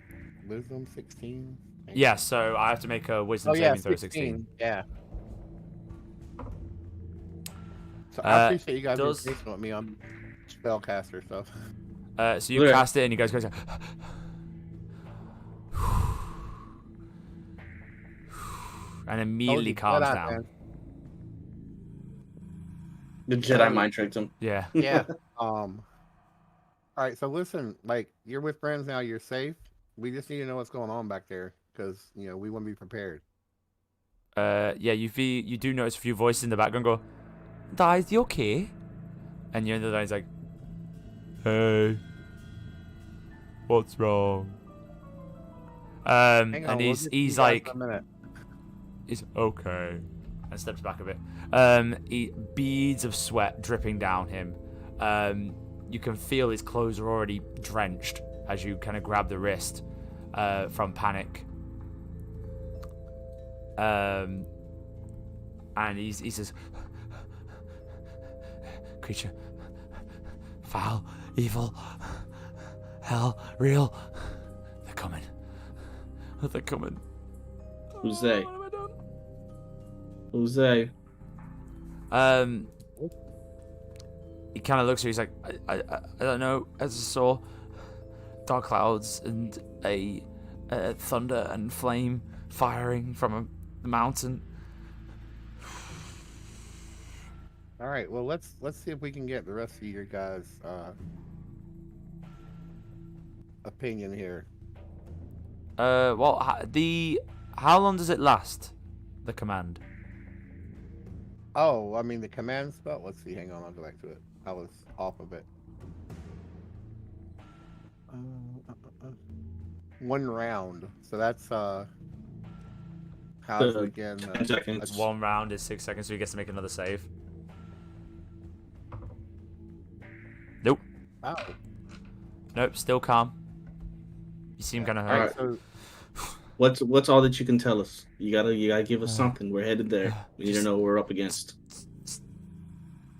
wisdom 16. Yeah, so I have to make a wisdom saving throw 16. Yeah. So I appreciate you guys being patient with me on spellcaster stuff. So you cast it and he goes. And immediately calms down. Man. The Jedi mind tricked him. Yeah. Yeah. All right. So listen, like you're with friends now. You're safe. We just need to know what's going on back there because we want to be prepared. Yeah. You do notice a few voices in the background go, "Guys, you okay?" And the other guy's like, "Hey, what's wrong?" And he's like. He's okay, and steps back a bit. Beads of sweat dripping down him. You can feel his clothes are already drenched as you kind of grab the wrist from panic. And he says, "Creature, foul, evil, hell, real. They're coming. They're coming." Who's they? Who's they? He kind of looks at you. He's like, I don't know. As I saw dark clouds and a thunder and flame firing from the mountain. All right. Well, let's see if we can get the rest of your guys' opinion here. Well, how long does it last? The command. Oh, I mean the command spell. Let's see. Hang on, I'll go back to it. I was off of it. 1 round. So that's how's it again? 10 seconds. 1 round is 6 seconds, so he gets to make another save. Nope. Oh. Nope. Still calm. You seem kind of hurt. All right, so What's all that you can tell us? You gotta give us something. We're headed there. We need to know what we're up against.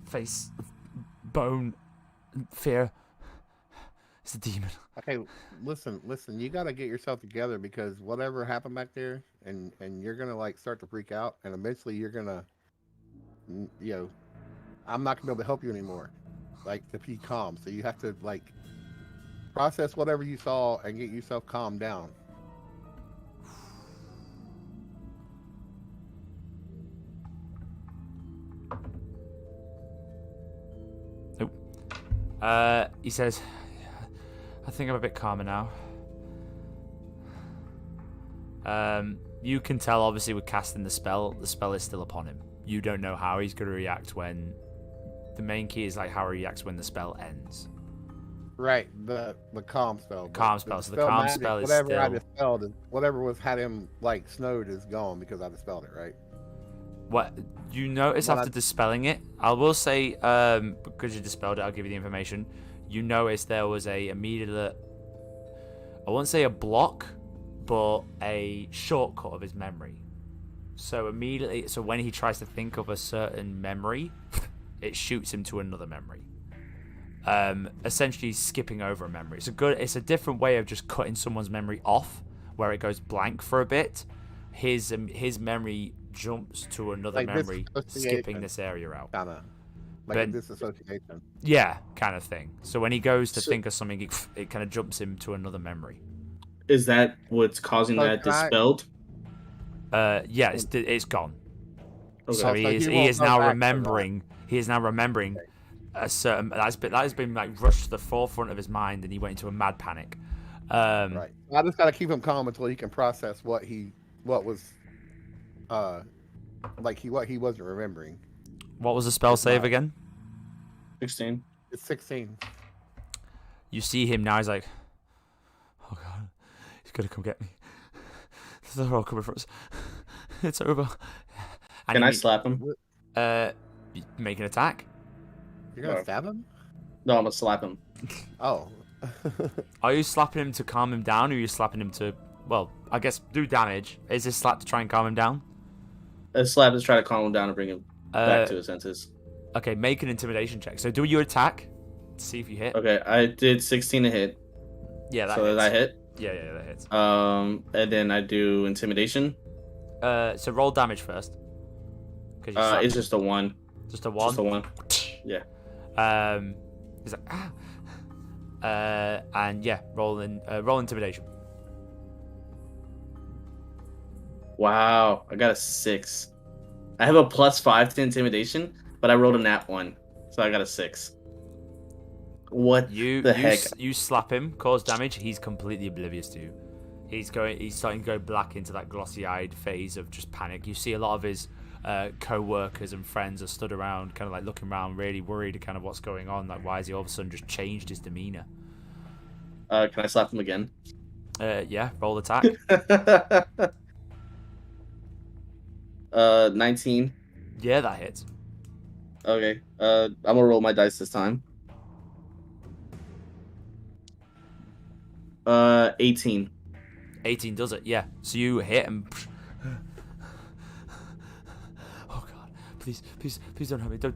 Face, bone, fear. It's a demon. Okay, listen. You gotta get yourself together because whatever happened back there, and you're gonna like start to freak out, and eventually you're gonna, I'm not gonna be able to help you anymore. Like to be calm, so you have to like process whatever you saw and get yourself calmed down. He says, I think I'm a bit calmer now. You can tell, obviously, with casting the spell is still upon him. You don't know how he's going to react when... The main key is like how he reacts when the spell ends. Right, the calm spell. Calm spell. So the calm spell is still... Whatever I dispelled, whatever had him, like, snowed is gone because I dispelled it, right? What you notice after dispelling it, I will say, because you dispelled it, I'll give you the information. You notice there was a immediate, I won't say a block, but a shortcut of his memory. So immediately, when he tries to think of a certain memory, it shoots him to another memory. essentially skipping over a memory. It's a different way of just cutting someone's memory off, where it goes blank for a bit. His memory jumps to another memory, skipping this area out. Kinda. Like a disassociation. Yeah, kind of thing. So when he goes to think of something, it kind of jumps him to another memory. Is that what's causing that dispelled? Yeah, it's gone. Okay. So he is now remembering. He is now remembering a certain that has been like rushed to the forefront of his mind, and he went into a mad panic. Right. I just gotta keep him calm until he can process what he wasn't remembering. What was the spell save again? 16. It's 16. You see him now. He's like, oh god, he's gonna come get me. They're all coming for us. It's over. And can I slap him? Make an attack. You're gonna stab him? No, I'm gonna slap him. Oh. Are you slapping him to calm him down, or are you slapping him to, well, I guess do damage? Is this slap to try and calm him down? A slap is try to calm him down and bring him back to his senses. Okay, make an intimidation check. So do your attack. See if you hit. Okay, I did 16 to hit. Yeah, that so hits. Did I hit? Yeah, that hits. And then I do intimidation. So roll damage first. It's just a 1. Just a 1? Just a 1. Yeah. He's like, and yeah, roll intimidation. Wow, I got a 6. I have a +5 to intimidation, but I rolled a nat 1, so I got a 6. What the heck? You slap him, cause damage. He's completely oblivious to you. He's starting to go black into that glossy-eyed phase of just panic. You see a lot of his co-workers and friends are stood around, kind of like looking around, really worried, kind of what's going on. Like, why has he all of a sudden just changed his demeanor? Can I slap him again? Yeah. Roll attack. 19. Yeah, that hits. Okay. I'm gonna roll my dice this time. 18. 18 does it, yeah. So you hit and... Oh god, please don't hurt me. Don't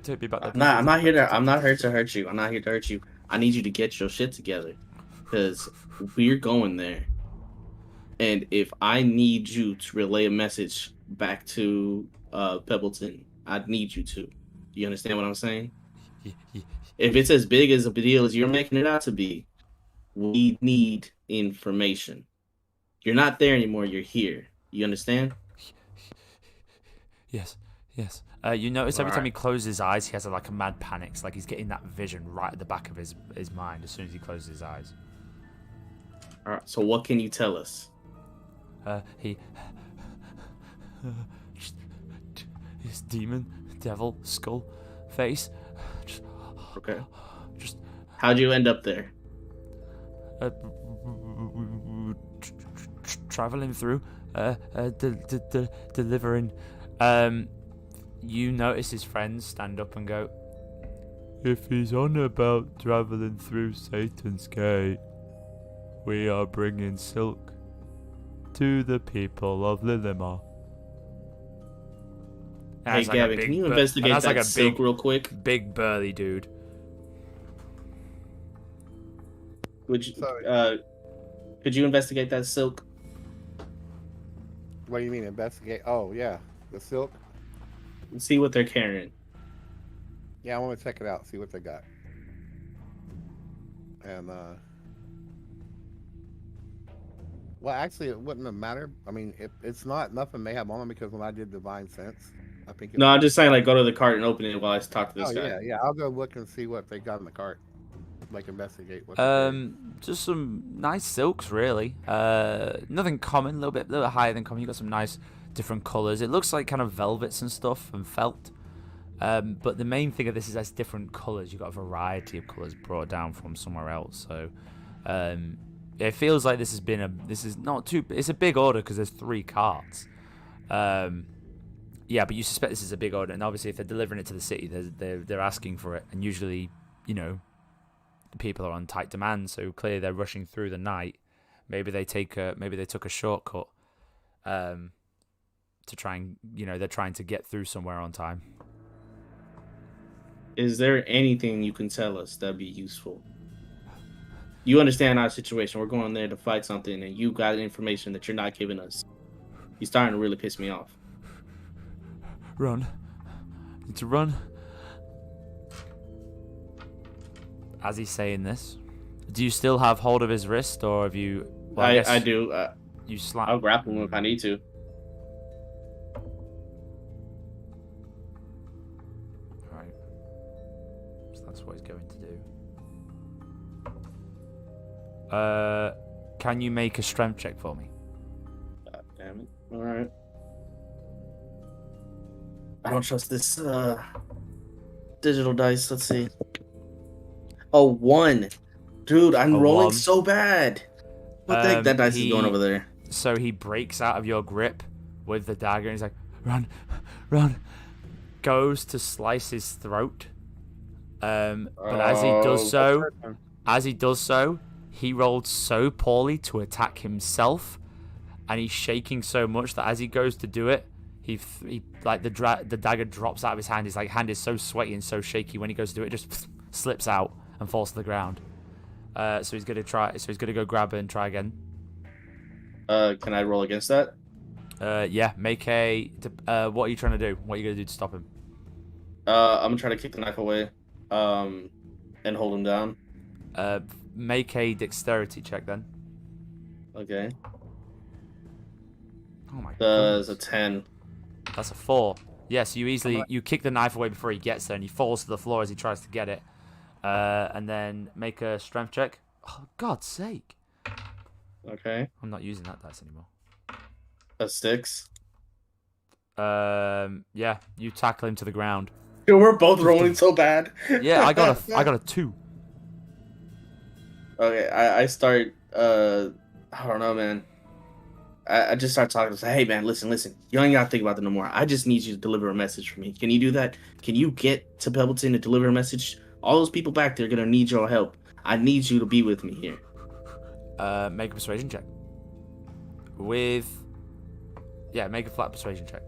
take me back there. I'm not here to hurt you. I'm not here to hurt you. I need you to get your shit together, because we're going there. And if I need you to relay a message back to Pebbleton, I need you to. You understand what I'm saying? If it's as big as a deal as you're making it out to be, we need information. You're not there anymore. You're here. You understand? Yes. You notice every time he closes his eyes, he has like a mad panic. It's like he's getting that vision right at the back of his mind as soon as he closes his eyes. All right. So what can you tell us? His demon, devil, skull, face. Okay. How'd you end up there? Traveling through, delivering. You notice his friends stand up and go, if he's on about traveling through Satan's gate, we are bringing silk to the people of Lillimar. Hey, Gavin, can you investigate that silk real quick? Big burly dude. Could you investigate that silk? What do you mean investigate? Oh yeah, the silk. See what they're carrying. Yeah, I want to check it out. See what they got. And well, actually, it wouldn't have mattered. I mean, it's nothing may have on them, because when I did Divine Sense, I think. No, I'm just saying, like, go to the cart and open it while I talk to this guy. Yeah. I'll go look and see what they got in the cart. Like, investigate what. Just some nice silks, really. Nothing common, a little bit higher than common. You got some nice different colors. It looks like kind of velvets and stuff and felt. But the main thing of this is there's different colors. You got a variety of colors brought down from somewhere else. So, it feels like it's a big order because there's 3 carts. Yeah, but you suspect this is a big order, and obviously if they're delivering it to the city, they're asking for it, and usually, people are on tight demand, so clearly they're rushing through the night. Maybe they took a shortcut to try and they're trying to get through somewhere on time. Is there anything you can tell us that'd be useful? You understand our situation. We're going there to fight something, and you got information that you're not giving us. You're starting to really piss me off. Run. Need to run. As he's saying this, do you still have hold of his wrist, or have you... Well, I do. You slap. I'll grapple him if I need to. Right. So that's what he's going to do. Can you make a strength check for me? God damn it. Alright. I don't trust this digital dice. Let's see. Oh, 1. Dude, I'm rolling 1. so bad. What the heck? That dice is going over there. So he breaks out of your grip with the dagger and he's like, run, run. Goes to slice his throat. But as he does so, he rolled so poorly to attack himself, and he's shaking so much that as he goes to do it, he like the dagger drops out of his hand. His like hand is so sweaty and so shaky when he goes to do it, it just slips out and falls to the ground. So he's gonna go grab it and try again. Can I roll against that? Yeah. Make a. What are you trying to do? What are you gonna do to stop him? I'm gonna try to kick the knife away, and hold him down. Make a dexterity check then. Okay. Oh my god. That's a 10. That's a 4. Yes, you kick the knife away before he gets there, and he falls to the floor as he tries to get it. And then make a strength check. Oh, God's sake. Okay. I'm not using that dice anymore. A 6. Yeah, you tackle him to the ground. Dude, we're both rolling so bad. Yeah, I got a 2. Okay, I start, I don't know, man. I just start talking to say, hey, man, listen. You ain't got to think about that no more. I just need you to deliver a message for me. Can you do that? Can you get to Pebbleton to deliver a message? All those people back there are going to need your help. I need you to be with me here. Make a persuasion check. Make a flat persuasion check.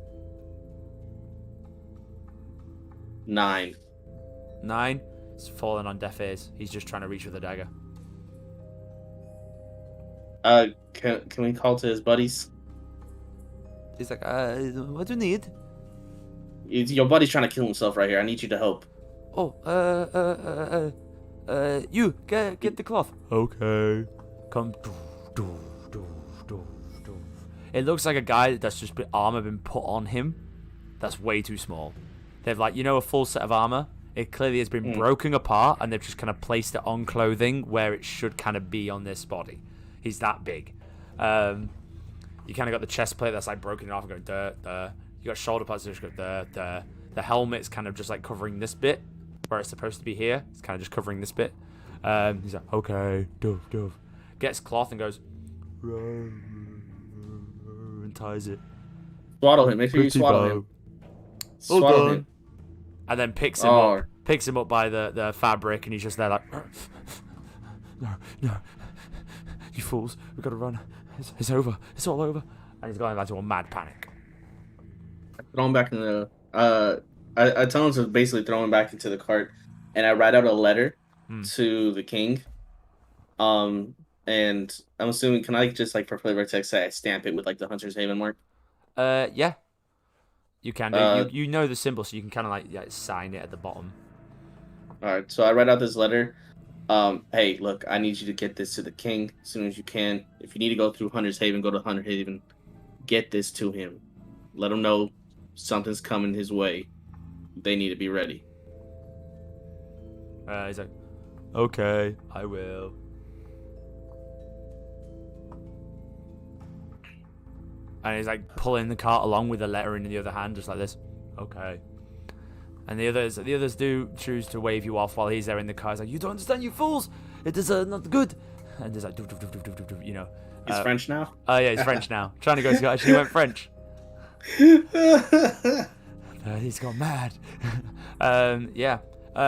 9. 9? It's falling on deaf ears. He's just trying to reach with a dagger. Can we call to his buddies? He's like, what do you need? Your buddy's trying to kill himself right here. I need you to help. Oh, you get the cloth. Okay. Come. It looks like a guy that's just armor been put on him. That's way too small. They've a full set of armor. It clearly has been broken apart, and they've just kind of placed it on clothing where it should kind of be on this body. He's that big. You kind of got the chest plate that's like broken off and going duh, duh. You got shoulder pads that just go duh, duh. The helmet's kind of just like covering this bit where it's supposed to be here. It's kind of just covering this bit. He's like, okay, dove, dove. Gets cloth and goes, and ties it. Swaddle him. Make sure you swaddle him. Swaddle him. And then picks him up by the fabric, and he's just there like, no. You fools, we gotta run. It's over. It's all over. And he's going into a mad panic. Throw him back in the... I tell him to basically throw him back into the cart, and I write out a letter to the king. And I'm assuming, can I just, like, for flavor text, say I stamp it with, like, the Hunter's Haven mark? Yeah. You can do. You know the symbol, so you can kind of, like, sign it at the bottom. Alright, so I write out this letter. Hey, look, I need you to get this to the king as soon as you can. If you need to go through Hunter's Haven, go to Hunter's Haven. Get this to him. Let him know something's coming his way. They need to be ready. He's like, okay, I will. And he's like pulling the cart along with the letter in the other hand, just like this. Okay. And the others do choose to wave you off while he's there in the car. He's like, you don't understand, you fools! It is not good. And there's like, you know. He's French now? Oh, yeah, he's French now. Trying to go Scottish, he went French. He's gone mad.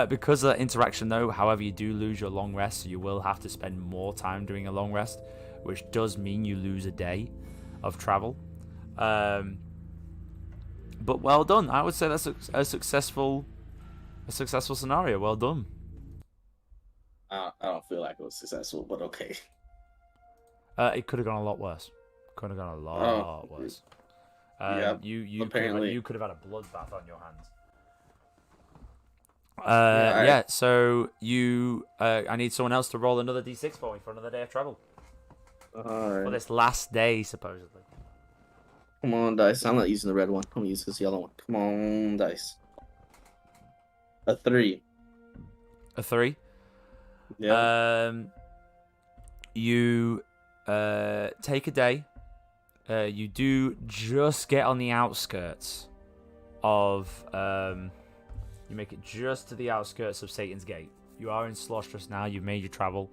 Because of that interaction, though, however, you do lose your long rest, so you will have to spend more time doing a long rest, which does mean you lose a day of travel. But well done. I would say that's a successful A successful scenario. Well done. I don't feel like it was successful, but okay. It could have gone a lot worse. Could have gone a lot worse. Yeah. You apparently. could have had a bloodbath on your hands. Yeah, yeah. So you, I need someone else to roll another d6 for me for another day of travel. All For right. this last day, supposedly. Come on, dice. I'm not using the red one. I'm gonna use this yellow one. Come on, dice. A 3. A 3. Yeah. You take a day. You do just get on the outskirts of. You make it just to the outskirts of Satan's Gate. You are in Slostrus now. You've made your travel.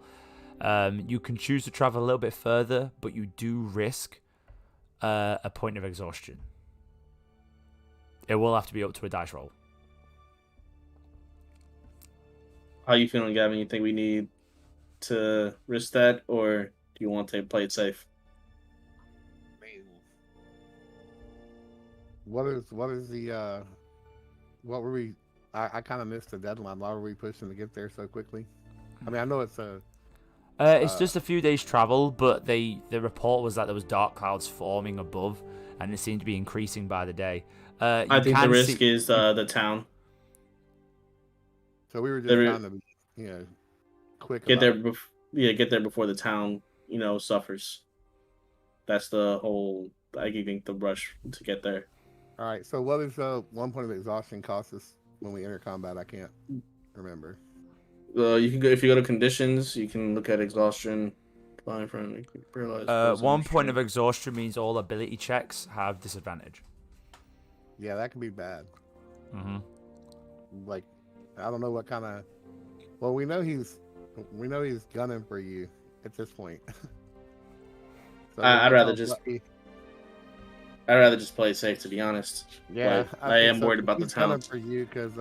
You can choose to travel a little bit further, but you do risk a point of exhaustion. It will have to be up to a dice roll. How you feeling, Gavin? You think we need to risk that, or do you want to play it safe? What is the what were we? I kind of missed the deadline. Why were we pushing to get there so quickly? I mean, I know it's a. It's just a few days travel, but the report was that there was dark clouds forming above, and it seemed to be increasing by the day. I think the risk is the town. So we were just trying to be, quick. Get there, get there before the town, suffers. That's the whole. I think the rush to get there. All right. So what is 1 point of exhaustion cost us when we enter combat? I can't remember. You can go if you go to conditions. You can look at exhaustion. 1 point of exhaustion means all ability checks have disadvantage. Yeah, that can be bad. Mm-hmm. Like, I don't know what kind of. Well, we know he's gunning for you at this point. So I'd rather just play it safe, to be honest. Yeah, I am worried about the town. Gunning for you because.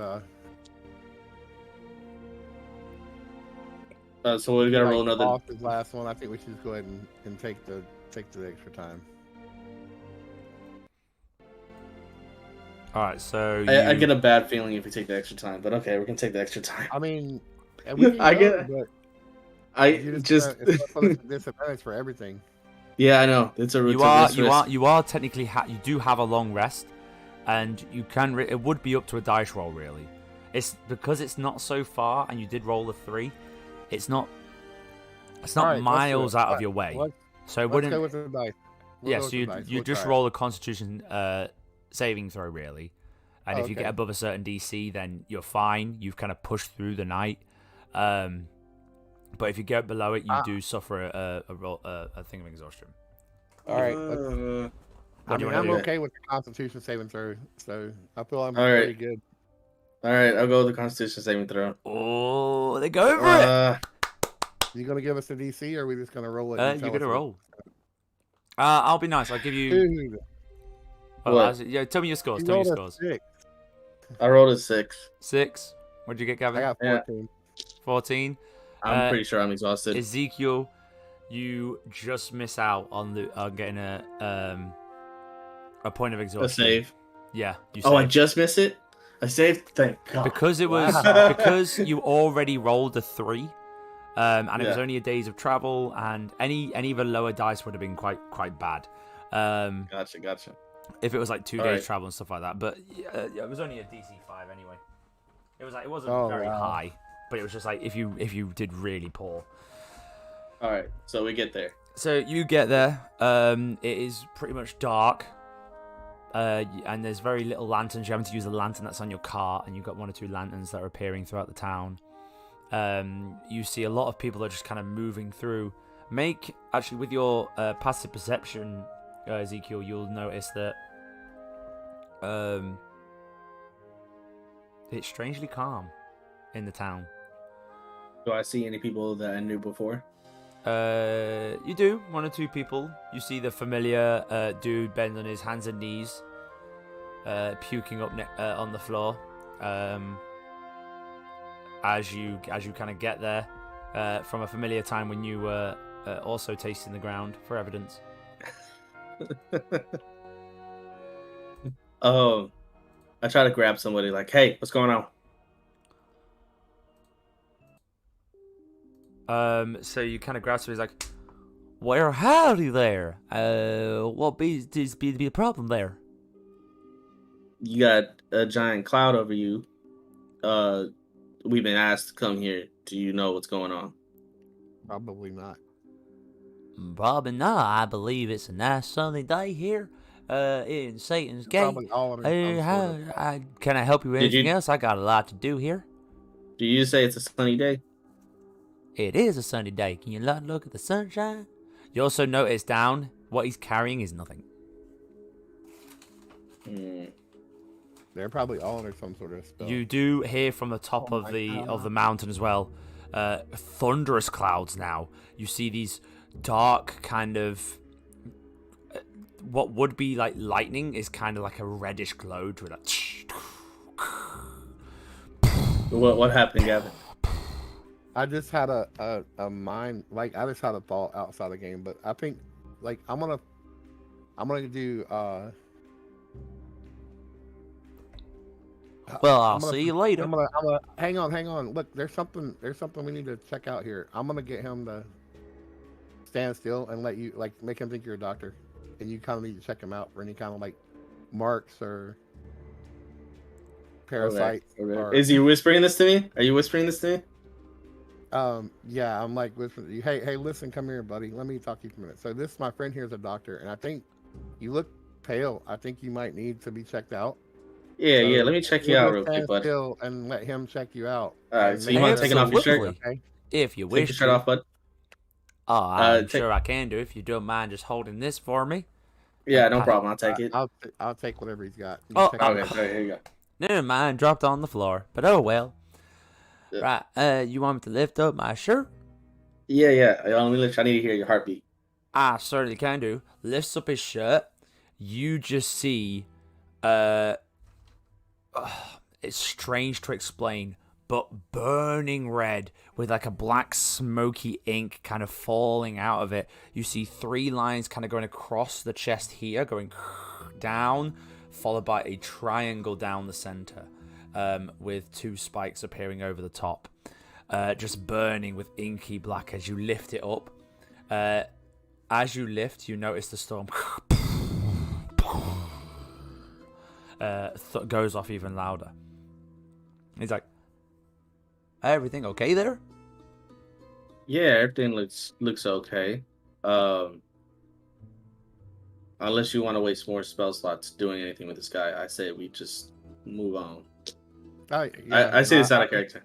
So we gotta roll another. Off the last one. I think we should just go ahead and take the extra time. All right, so I get a bad feeling if we take the extra time, but okay, we can take the extra time. I mean, I get. It's a disadvantage for everything. Yeah, I know. It's a you are technically you do have a long rest, and you can. It would be up to a dice roll, really. It's because it's not so far, and you did roll a 3. It's not Right, miles out of your way, so it wouldn't. Let's go with the dice. So you just roll a Constitution saving throw, really, and if you get above a certain DC, then you're fine. You've kind of pushed through the night. But if you get below it, you do suffer a thing of exhaustion. All right. I'm okay with the Constitution saving throw, so I feel I'm pretty good. All right, I'll go with the Constitution saving throw. Oh, they go over it. You gonna give us a DC, or are we just gonna roll it? You're gonna roll. I'll be nice. I'll give you. Tell me your scores. Tell me your scores. 6. I rolled a 6. 6. What'd you get, Gavin? I got 14. 14. I'm pretty sure I'm exhausted. Ezekiel, you just miss out on getting a point of exhaustion. A save. Yeah. I just missed it. I saved. Thank God. Because it was because you already rolled a 3, and it was only a days of travel, and any of the lower dice would have been quite bad. Gotcha. If it was like 2 days travel and stuff like that, but it was only a DC 5 anyway. It wasn't very high, but it was just like if you did really poor. All right, so we get there. So you get there. It is pretty much dark. And there's very little lanterns. You're having to use a lantern that's on your cart, and you've got 1 or 2 lanterns that are appearing throughout the town. You see a lot of people that are just kind of moving through. Actually, with your passive perception, Ezekiel, you'll notice that it's strangely calm in the town. Do I see any people that I knew before? You do. 1 or 2 people. You see the familiar dude bend on his hands and knees, puking up on the floor. As you kind of get there, from a familiar time when you were also tasting the ground for evidence. I try to grab somebody like, hey, what's going on? So you kind of grasp him. He's like, "Well, howdy there. What be the problem there?" You got a giant cloud over you. We've been asked to come here. Do you know what's going on? Probably not. Probably not. I believe it's a nice sunny day here, in Satan's Gate. Probably all under some sort of... Can I help you with anything else? I got a lot to do here. Do you say it's a sunny day? It is a sunny day. Can you not look at the sunshine? You also notice down what he's carrying is nothing. They're probably all under some sort of spell. You do hear from the top of the mountain as well, thunderous clouds now. You see these dark kind of what would be like lightning is kind of like a reddish glow to it. What happened, Gavin? I just had a mind, like I just had a thought outside the game, but I think like I'm gonna do well, I'll see you later. I'm gonna hang on. Look, there's something we need to check out here. I'm gonna get him to stand still and let you make him think you're a doctor, and you kind of need to check him out for any kind of like marks or parasites. Okay. Or... Is he whispering this to me? Are you whispering this to me? Yeah, I'm like whispering to you. Hey, listen, come here, buddy. Let me talk to you for a minute. So this, my friend here is a doctor, and I think you look pale. I think you might need to be checked out. Yeah, so let me check you out real quick, bud. Still and let him check you out. All right, so you want to take off your shirt? Okay. If you wish. Take your shirt off, bud. Oh, I'm sure I can do. If you don't mind just holding this for me. Yeah, no problem. I'll take it. I'll take whatever he's got. Okay, sorry, here you go. Never mind, dropped on the floor. But oh well. Yeah. Right, you want me to lift up my shirt? Yeah. I need to hear your heartbeat. I certainly can do. Lifts up his shirt. You just see, it's strange to explain, but burning red with like a black smoky ink kind of falling out of it. You see 3 lines kind of going across the chest here, going down, followed by a triangle down the center, with 2 spikes appearing over the top, just burning with inky black as you lift it up. As you lift, you notice the storm goes off even louder. He's like, everything okay there? Yeah, everything looks okay. Unless you want to waste more spell slots doing anything with this guy, I say we just move on. I say this out of character.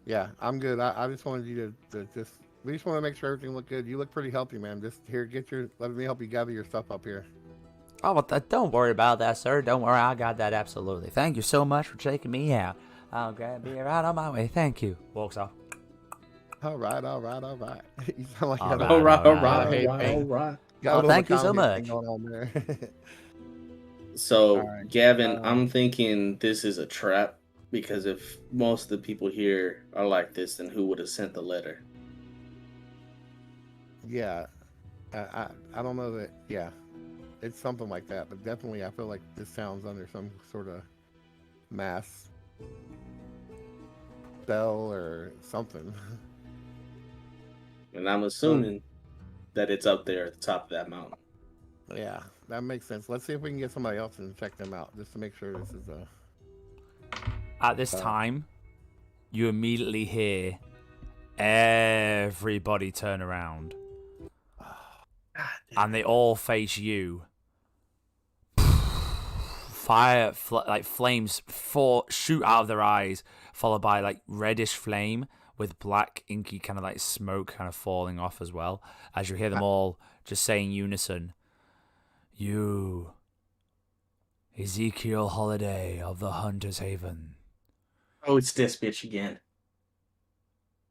Yeah, I'm good. I just wanted you to just... We just want to make sure everything looked good. You look pretty healthy, man. Just here, let me help you gather your stuff up here. Oh, well, don't worry about that, sir. Don't worry, I got that absolutely. Thank you so much for taking me out. I'll be right on my way. Thank you. Walks off. All right. You sound like all right. Well, thank you so much. Going on there. So, right. Gavin, I'm thinking this is a trap, because if most of the people here are like this, then who would have sent the letter? Yeah, I don't know that. Yeah, it's something like that, but definitely I feel like this sounds under some sort of mass spell or something. And I'm assuming that it's up there at the top of that mountain. Yeah, that makes sense. Let's see if we can get somebody else and check them out, just to make sure this is a... At this time, you immediately hear everybody turn around. And they all face you. Fire, like flames, shoot out of their eyes, followed by like reddish flame with black inky kind of like smoke kind of falling off as well. As you hear them all just say in unison, "You, Ezekiel Holiday of the Hunter's Haven. Oh, it's this bitch again.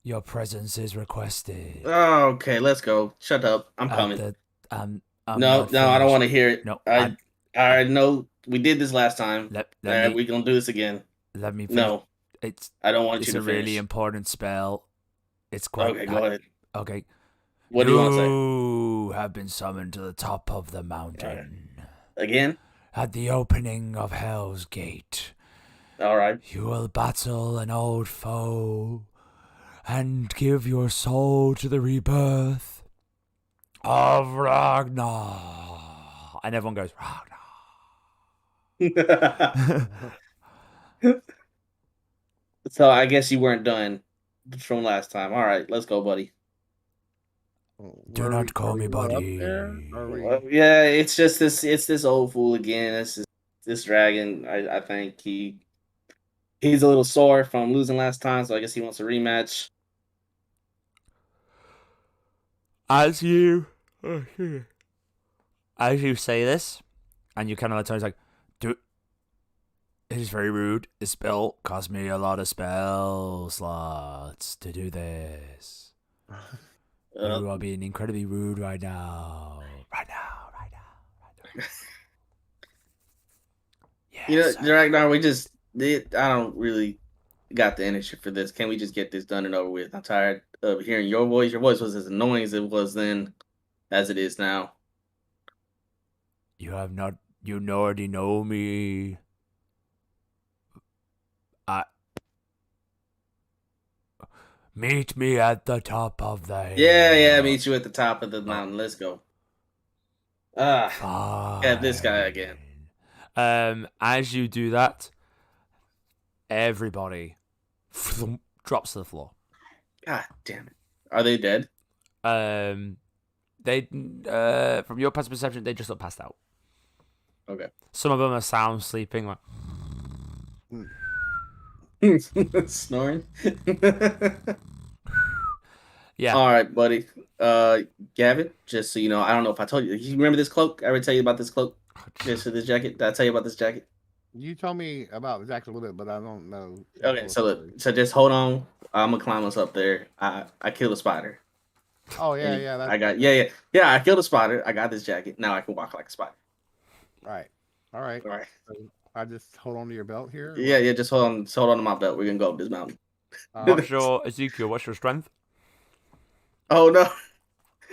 Your presence is requested." Oh, okay, let's go. Shut up. I'm coming. I'm no, I don't want to hear it. No, I know we did this last time. We're gonna do this again. Let me. No, I don't want you to finish. It's a really important spell. It's quite. Okay, go ahead. Okay. What do you want to say? You have been summoned to the top of the mountain. Again? At the opening of Hell's Gate. All right. You will battle an old foe, and give your soul to the rebirth of Ragnar. And everyone goes, Ragnar. So I guess you weren't done from last time. All right, let's go, buddy. Do not call me buddy. Yeah, it's just this. It's this old fool again. This dragon. I think he's a little sore from losing last time, so I guess he wants a rematch. As you say this, and you kind of like, it is very rude. This spell cost me a lot of spell slots to do this. You are being incredibly rude right now. Right now. Yes, Ragnar, I don't really got the energy for this. Can we just get this done and over with? I'm tired of hearing your voice. Your voice was as annoying as it was then as it is now. You already know me. Meet me at the top of the hill. Yeah, meet you at the top of the mountain. Let's go. Yeah, this guy again. As you do that, everybody drops to the floor. God damn it. Are they dead? They from your passive perception, they just look passed out. Okay. Some of them are sound sleeping, like snoring. Yeah. All right, buddy. Gavin, just so you know, I don't know if I told you. You remember this cloak? I ever tell you about this cloak? Just for this jacket? Did I tell you about this jacket? You told me about the jacket a little bit, but I don't know. Okay, so look, so just hold on. I'm gonna climb us up there. I killed a spider. Oh yeah. I killed a spider. I got this jacket. Now I can walk like a spider. Right. All right. All right. So I just hold on to your belt here. Yeah. Just hold on to my belt. We're gonna go up this mountain. What's your Ezekiel? What's your strength? Oh no,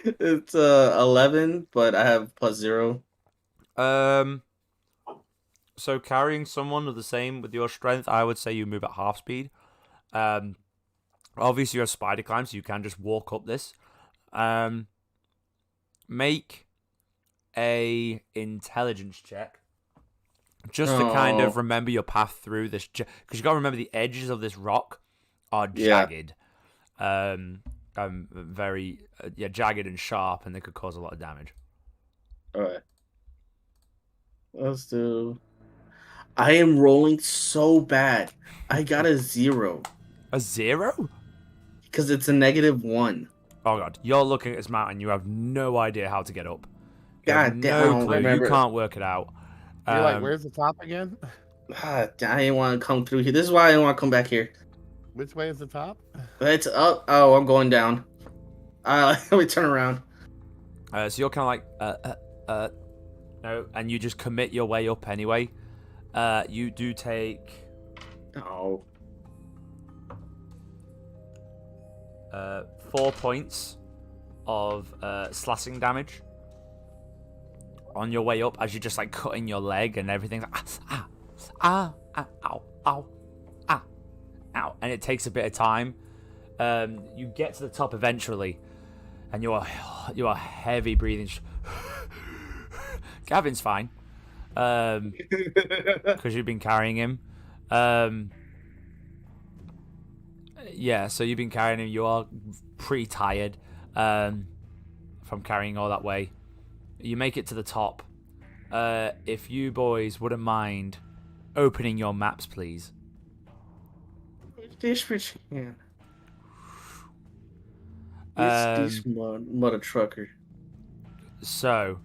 it's 11, but I have +0. So carrying someone of the same with your strength, I would say you move at half speed. Obviously you're a spider climb, so you can just walk up this. Make a intelligence check, just to kind of remember your path through this, because you got to remember the edges of this rock are jagged. Very jagged and sharp, and they could cause a lot of damage. All right, let's do. I am rolling so bad. I got a 0. A 0? Because it's a -1. Oh god, you're looking at this mountain. You have no idea how to get up. God damn, no clue. You can't work it out. You're like, where's the top again? I didn't want to come through here. This is why I didn't want to come back here. Which way is the top? It's up. Oh, I'm going down. Let me turn around. So you're kind of like, no, and you just commit your way up anyway. You do take 4 points of slashing damage on your way up as you're just like cutting your leg and everything. Like, ow, and it takes a bit of time. You get to the top eventually, and you are heavy breathing. Gavin's fine, because you've been carrying him. So you've been carrying him. You are pretty tired from carrying all that way. You make it to the top. If you boys wouldn't mind opening your maps, please. This mother trucker. So,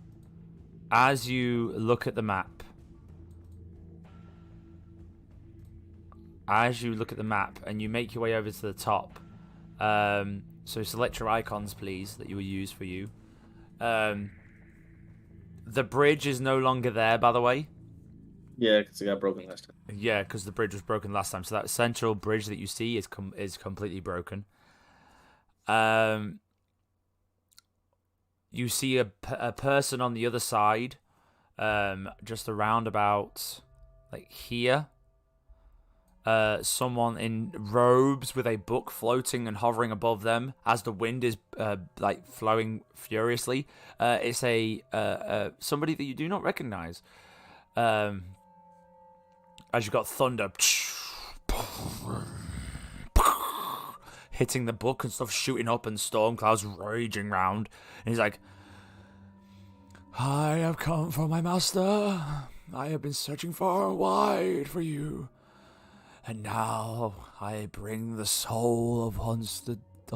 as you look at the map, and you make your way over to the top, so select your icons, please, that you will use for you. The bridge is no longer there, by the way. Yeah, because it got broken last time. Yeah, because the bridge was broken last time. So that central bridge that you see is completely broken. You see a person on the other side, just around about like here. someone in robes with a book floating and hovering above them as the wind is like flowing furiously. It's a somebody that you do not recognize. As you've got thunder hitting the book and stuff shooting up and storm clouds raging round, and he's like, I have come for my master. I have been searching far and wide for you. And now I bring the soul of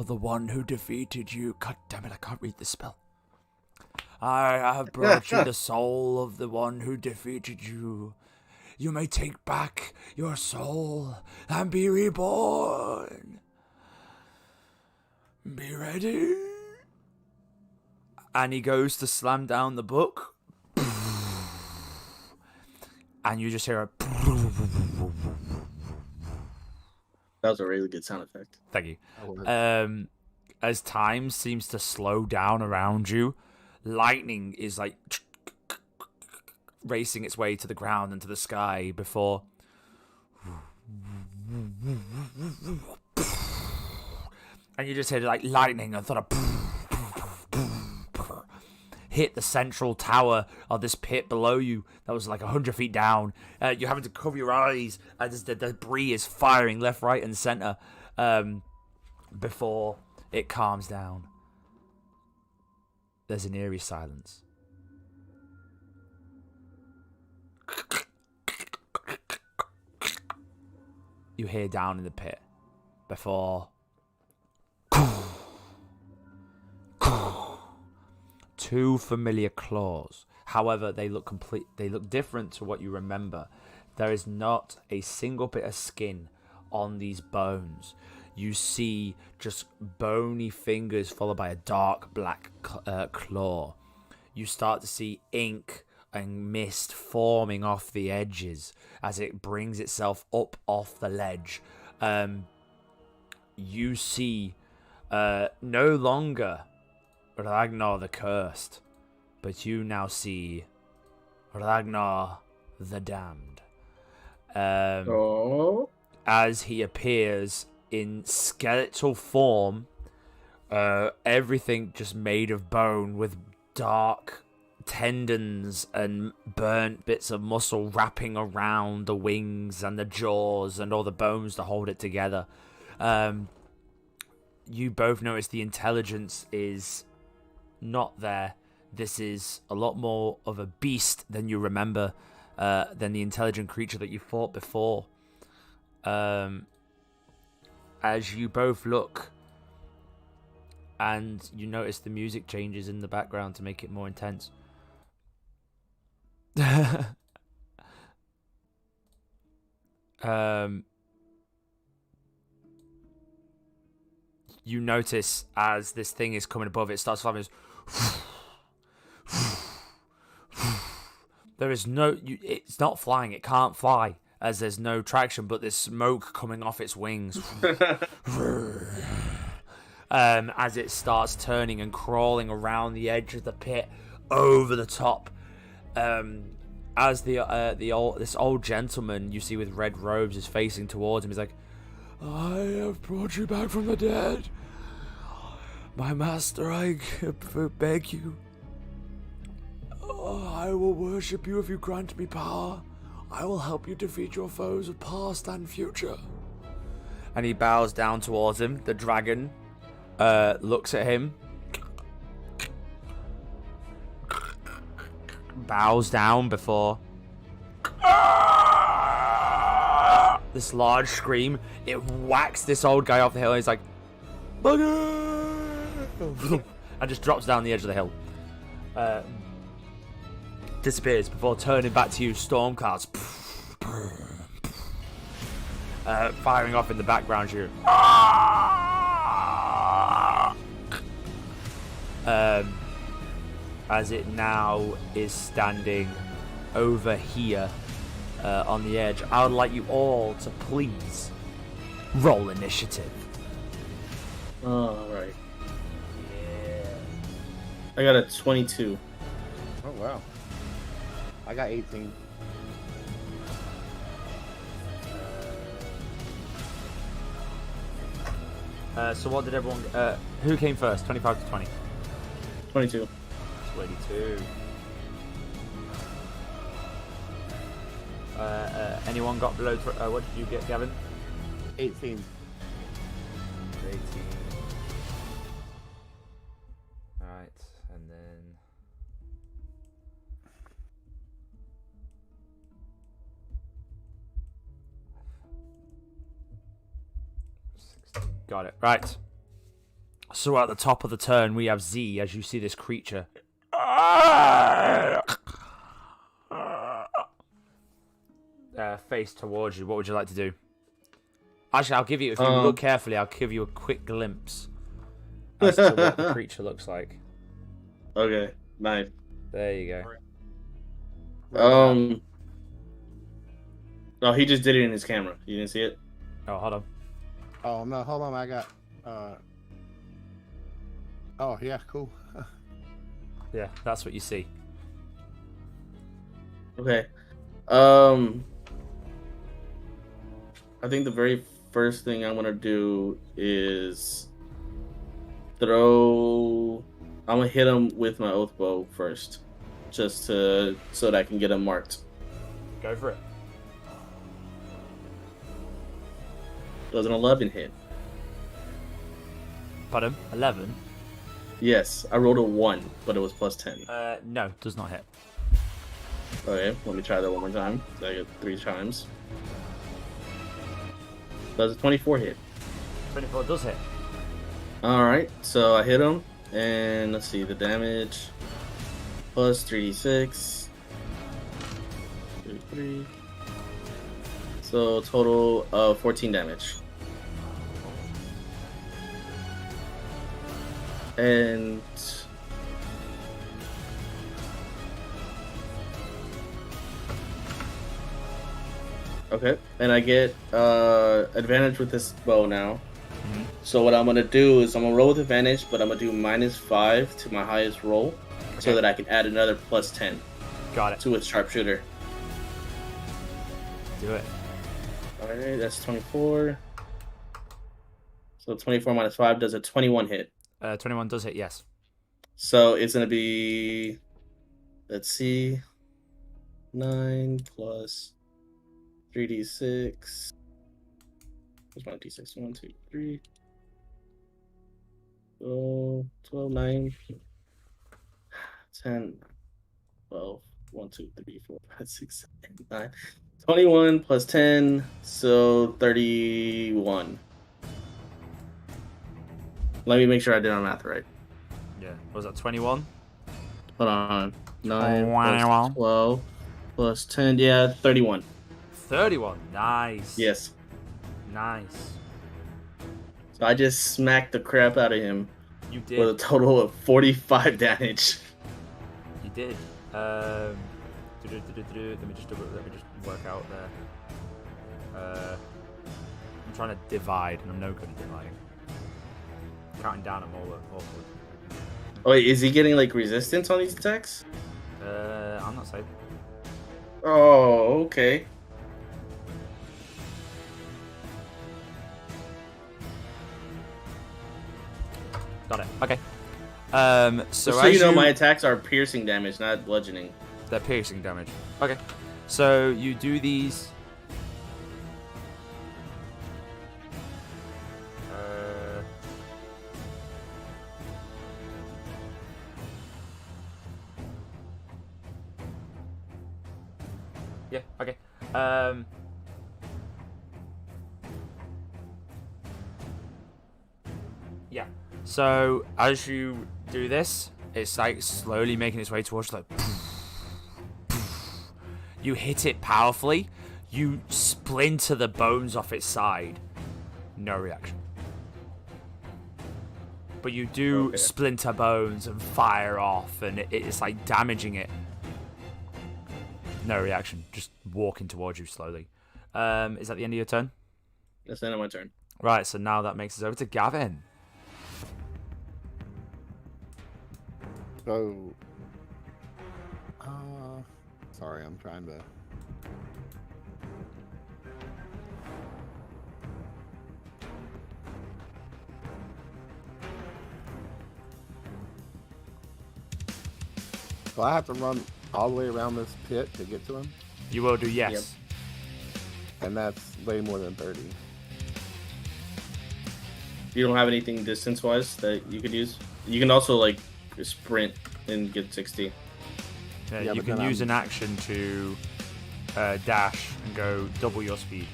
the one who defeated you. God damn it, I can't read this spell. I have brought you the soul of the one who defeated you. You may take back your soul and be reborn. Be ready. And he goes to slam down the book. And you just hear a... That was a really good sound effect. Thank you. As time seems to slow down around you, lightning is like racing its way to the ground and to the sky before and you just hear like lightning and thunder hit the central tower of this pit below you that was like 100 feet down. You're having to cover your eyes as the debris is firing left, right, and center before it calms down. There's an eerie silence. You hear down in the pit before two familiar claws. However, they look different to what you remember. There is not a single bit of skin on these bones. You see just bony fingers followed by a dark black claw. You start to see ink and mist forming off the edges as it brings itself up off the ledge. You see no longer Ragnar the Cursed, but you now see Ragnar the Damned. As he appears in skeletal form, everything just made of bone with dark tendons and burnt bits of muscle wrapping around the wings and the jaws and all the bones to hold it together. You both notice the intelligence is not there. This is a lot more of a beast than you remember, than the intelligent creature that you fought before. As you both look, and you notice the music changes in the background to make it more intense. You notice as this thing is coming above, it starts flying. There is no, it's not flying. It can't fly as there's no traction, but there's smoke coming off its wings. As it starts turning and crawling around the edge of the pit over the top. As this old gentleman you see with red robes is facing towards him, he's like, I have brought you back from the dead. My master, I beg you. I will worship you if you grant me power. I will help you defeat your foes of past and future. And he bows down towards him. The dragon looks at him, bows down before this large scream. It whacks this old guy off the hill. And he's like, and just drops down the edge of the hill. Disappears before turning back to you. Storm clouds firing off in the background. You as it now is standing over here on the edge. I would like you all to please roll initiative. All right. Yeah. I got a 22. Oh wow. I got 18. So what did everyone? Who came first? 25 to 20. 22. 22. Anyone got below? What did you get, Gavin? 18. 18. Alright, and then... Got it. Right. So at the top of the turn, we have Z, as you see this creature. Face towards you. What would you like to do? Actually, I'll give you, if you look carefully, I'll give you a quick glimpse as to what the creature looks like. Okay, nice. There you go. Oh, he just did it in his camera. You didn't see it? Oh, hold on. Oh, no, hold on. I got... Oh, yeah, cool. Yeah, that's what you see. Okay. I think the very first thing I'm gonna do is throw. I'm gonna hit him with my oath bow first, just so that I can get him marked. Go for it. Does an 11 hit? Pardon? 11? Yes, I rolled a 1, but it was plus 10. No, does not hit. Okay, let me try that one more time. So I get 3 times. Does a 24 hit? 24 does hit. Alright, so I hit him, and let's see, the damage plus 3d6. 3. So total of 14 damage. And okay, and I get advantage with this bow now. Mm-hmm. So what I'm gonna do is I'm gonna roll with advantage, but I'm gonna do -5 to my highest roll, so that I can add another plus 10. Got it. To a sharpshooter. Do it. Alright, that's 24. So 24 minus 5 does a 21 hit. 21 does hit, yes. So it's going to be, let's see, 9 plus 3d6. Where's my d6? 1, 2, 3. 12, 9, 10, 12, 1, 2, 3, 4, 5, 6, 7, 8, 9. 21 plus 10, so 31. Let me make sure I did our math right. Yeah. What was that, 21? Hold on. 9 plus 12 plus 10. Yeah, 31. 31. Nice. Yes. Nice. So I just smacked the crap out of him. You did. With a total of 45 damage. You did. Let me just work out there. I'm trying to divide, and I'm no good at dividing. Counting down, I'm all awkward. Oh, wait, is he getting like resistance on these attacks? I'm not safe. Oh, okay. Got it. Okay. So you know, my attacks are piercing damage, not bludgeoning. They're piercing damage. Okay. So you do these. Yeah. Okay. Yeah. So as you do this, it's like slowly making its way towards you, like. You hit it powerfully. You splinter the bones off its side. No reaction. But you do splinter bones and fire off, and it's like damaging it. No reaction. Just walking towards you slowly. Is that the end of your turn? That's the end of my turn. Right, so now that makes us over to Gavin. So, sorry, I'm trying to. So I have to run all the way around this pit to get to him? You will do, yes. Yep. And that's way more than 30. You don't have anything distance-wise that you could use? You can also, like, sprint and get 60. Yeah, you can use an action to dash and go double your speed.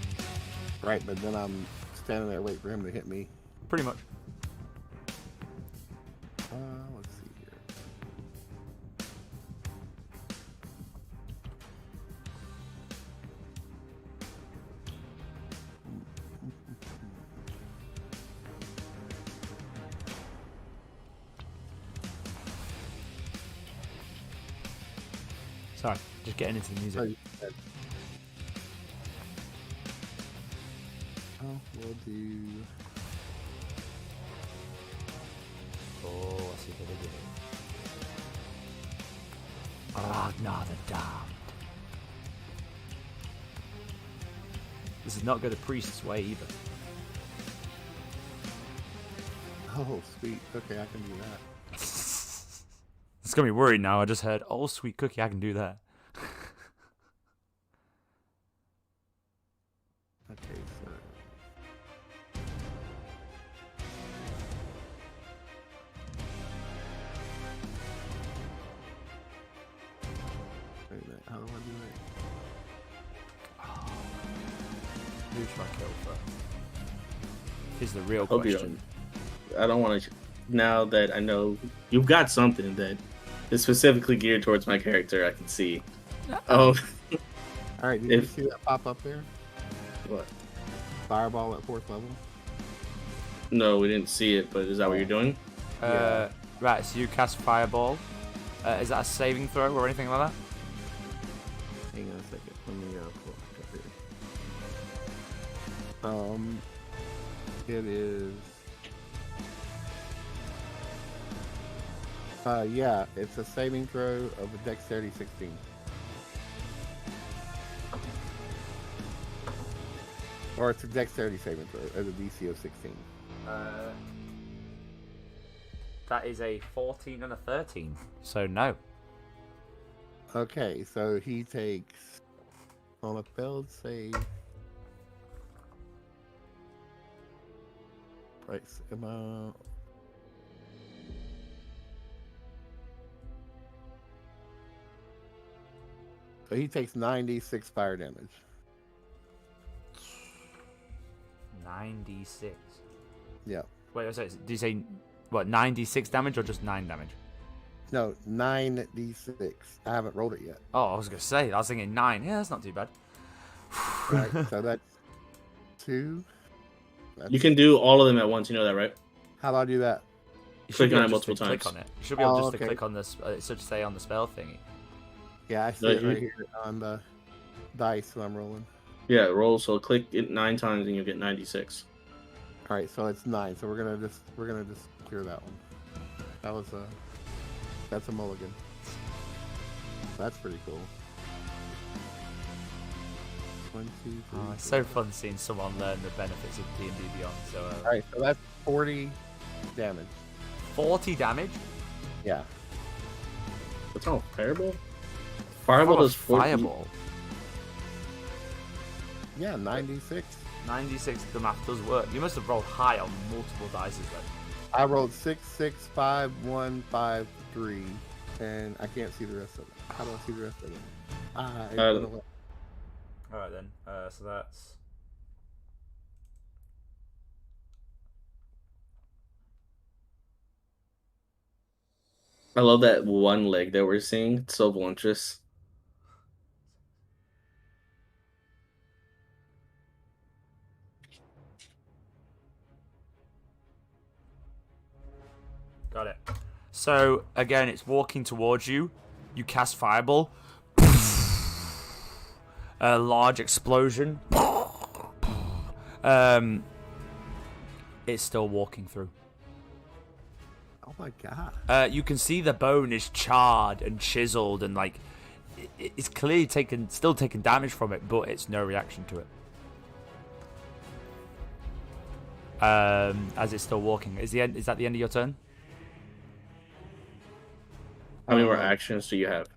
Right, but then I'm standing there waiting for him to hit me. Pretty much. Let's see here. Sorry, just getting into the music. We'll do. Oh, I see what they did. Ragnar the Damned. This is not go the priest's way either. Oh, sweet. Okay, I can do that. It's gonna be worried now. I just heard, oh, sweet cookie, I can do that. Okay, so. Wait a minute, how do I do it? Who should I kill first? Is the real Hope question. I don't want to. Now that I know you've got something that is specifically geared towards my character, I can see. Oh, Alright, did you see that pop up there? what? Fireball at 4th level? No, we didn't see it, but is that what you're doing? Right, so you cast Fireball. Is that a saving throw or anything like that? Hang on a second. Let me pull it up here. It is. Yeah, it's a saving throw of a dexterity 16. Or it's a dexterity saving throw at a DC of 16. That is a 14 and a 13. So no. Okay, so he takes on a failed save. Price amount. So he takes 96 fire damage. 96. Yeah. Wait, sorry, did you say, what, 96 damage or just 9 damage? No, 9d6. I haven't rolled it yet. Oh, I was going to say, I was thinking 9. Yeah, that's not too bad. Right, so that's 2. You can do all of them at once. You know that, right? How do I do that? You Click should be on able it just to multiple click times. on it. You should be able just okay. to click on this, it should say on the spell thingy. Yeah, I see No, it right here on the dice that I'm rolling. Yeah, roll. So click it 9 times and you'll get 96. All right, so it's 9. So we're gonna just clear that one. That was that's a mulligan. That's pretty cool. 1, 2, 3. Oh, it's so fun seeing someone learn the benefits of D&D Beyond. So, All right, so that's 40 damage. 40 damage? Yeah. That's all fireball. Fireball does 40. Fireball. Yeah, 96. 96, the math does work. You must have rolled high on multiple dice then. I rolled 6, 6, 5, 1, 5, 3, and I can't see the rest of it. How do I see the rest of it? Alright then, so that's... I love that one leg that we're seeing. It's so voluptuous. Got it. So, again, it's walking towards you. You cast Fireball. A large explosion. It's still walking through. Oh my god. You can see the bone is charred and chiseled and like it's clearly still taking damage from it, but it's no reaction to it. As it's still walking. Is that the end of your turn? How many more actions do you have?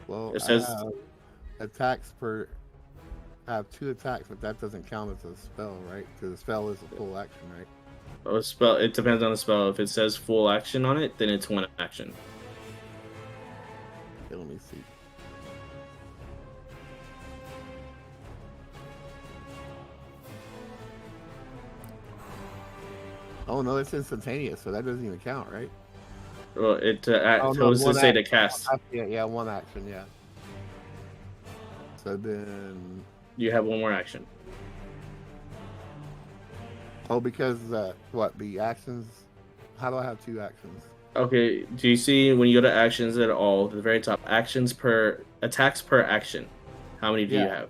Well, It says attacks per. I have 2 attacks, but that doesn't count as a spell, right? Because the spell is a full action, right? a spell. It depends on the spell. If it says full action on it, then it's 1 action. Okay, let me see. Oh no, it's instantaneous, so that doesn't even count, right? Well, it tells to say to cast. Yeah, 1 action, yeah. So then You have 1 more action. Oh, because what the actions? How do I have 2 actions? Okay, do you see when you go to actions at all, at the very top, attacks per action? How many do you have?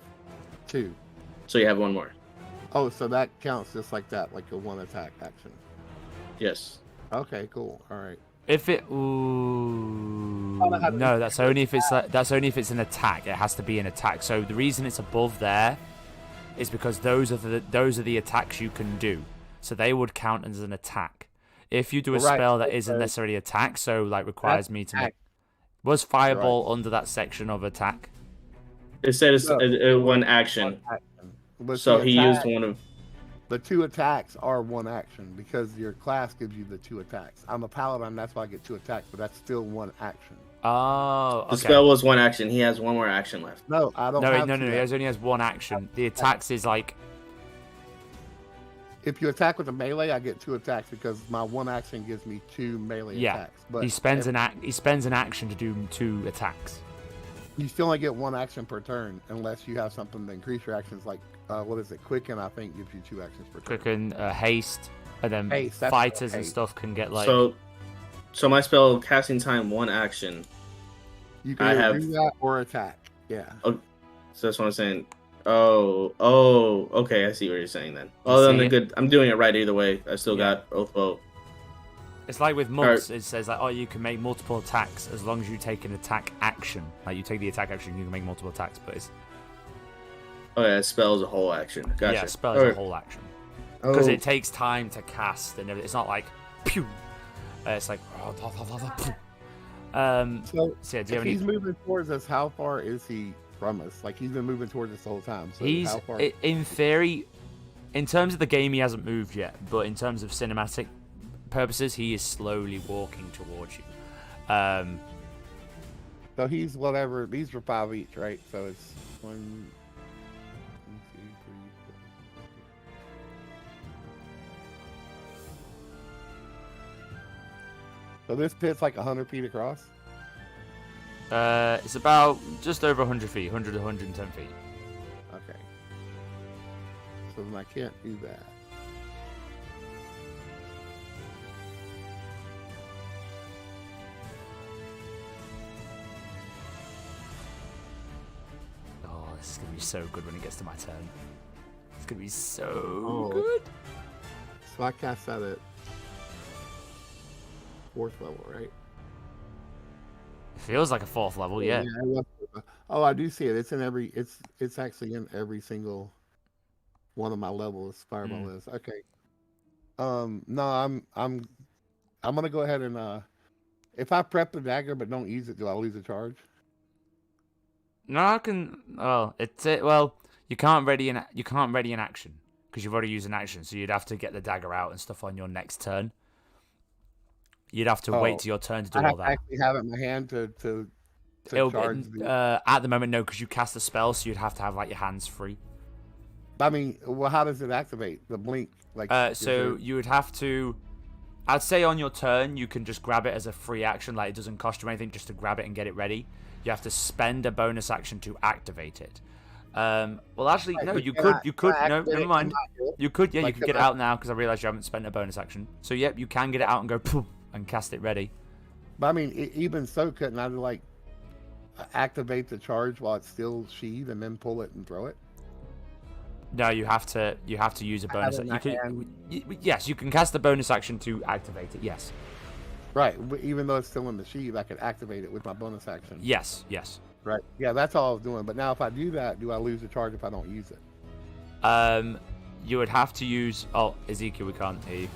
2. So you have 1 more. Oh, so that counts just like that, like a 1 attack action. Yes. Okay, cool. All right. If it no, that's only if it's an attack. It has to be an attack. So the reason it's above there is because those are the attacks you can do. So they would count as an attack. If you do a spell that isn't necessarily attack, so like requires me to make, was Fireball under that section of attack? It said it's 1 action. So he used one of. The 2 attacks are 1 action because your class gives you the 2 attacks. I'm a paladin, that's why I get 2 attacks, but that's still 1 action. Oh, okay. The spell was 1 action. He has 1 more action left. No, I don't. No, have no. two He only has 1 action. The attacks is like. If you attack with a melee, I get 2 attacks because my 1 action gives me 2 melee attacks. But he spends an action to do 2 attacks. You still only get 1 action per turn unless you have something to increase your actions, like what is it? Quicken, I think, gives you 2 actions per turn. Quicken, haste, and then fighters and stuff can get like. So my spell casting time 1 action. You can either do that or attack. Yeah. Oh, so that's what I'm saying. Oh, okay. I see what you're saying then. Oh, then good. I'm doing it right either way. I still got Oath Bow. It's like with monks, it says like, oh, you can make multiple attacks as long as you take an attack action. Like you take the attack action, you can make multiple attacks, but it's. Oh yeah, spell is a whole action. Gotcha. Yeah, spell is a whole action because it takes time to cast and everything. It's not like pew. It's like. So yeah, if he's moving towards us, how far is he from us? Like he's been moving towards us the whole time. So he's how far... in theory, in terms of the game, he hasn't moved yet, but in terms of cinematic purposes, he is slowly walking towards you. So he's whatever. These are 5 each, right? So it's 1, 2, 3, 4. So this pit's like 100 feet across? It's about just over 100 feet, 100 to 110 feet. Okay. So then I can't do that. Oh, this is going to be so good when it gets to my turn. It's going to be so good. So I cast that at 4th level, right? It feels like a 4th level, yeah. Oh, I do see it. It's in every. It's actually in every single one of my levels. Fireball is okay. No, I'm gonna go ahead and if I prep the dagger but don't use it, do I lose a charge? No, I can. Well, well, you can't ready an action because you've already used an action, so you'd have to get the dagger out and stuff on your next turn. You'd have to wait till your turn to do all that. I actually have it in my hand to charge. At the moment, no, because you cast a spell, so you'd have to have like your hands free. I mean, well, how does it activate the blink? Like, so you would have to. I'd say on your turn, you can just grab it as a free action, like it doesn't cost you anything just to grab it and get it ready. You have to spend a bonus action to activate it. Well, actually, no, you could. No, never mind. You could, yeah, you could get it out now because I realized you haven't spent a bonus action. So, yep, you can get it out and go poof and cast it ready. But I mean, even so, couldn't I like activate the charge while it's still sheathed and then pull it and throw it? No, you have to use a bonus. Yes, you can cast the bonus action to activate it. Yes. Right, even though it's still in the sheath, I could activate it with my bonus action. Yes. Right. Yeah, that's all I was doing. But now, if I do that, do I lose the charge if I don't use it? You would have to use. Oh, Ezekiel, we can't hear you.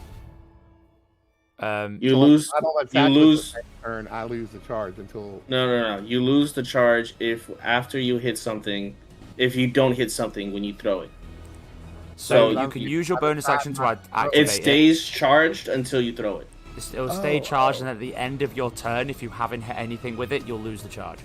You lose. I don't You attack with lose. the turn. I lose the charge until. No. You lose the charge if after you hit something, if you don't hit something when you throw it. So you can use your bonus action to activate it. Stays charged until you throw it. It'll stay charged, and at the end of your turn, if you haven't hit anything with it, you'll lose the charge.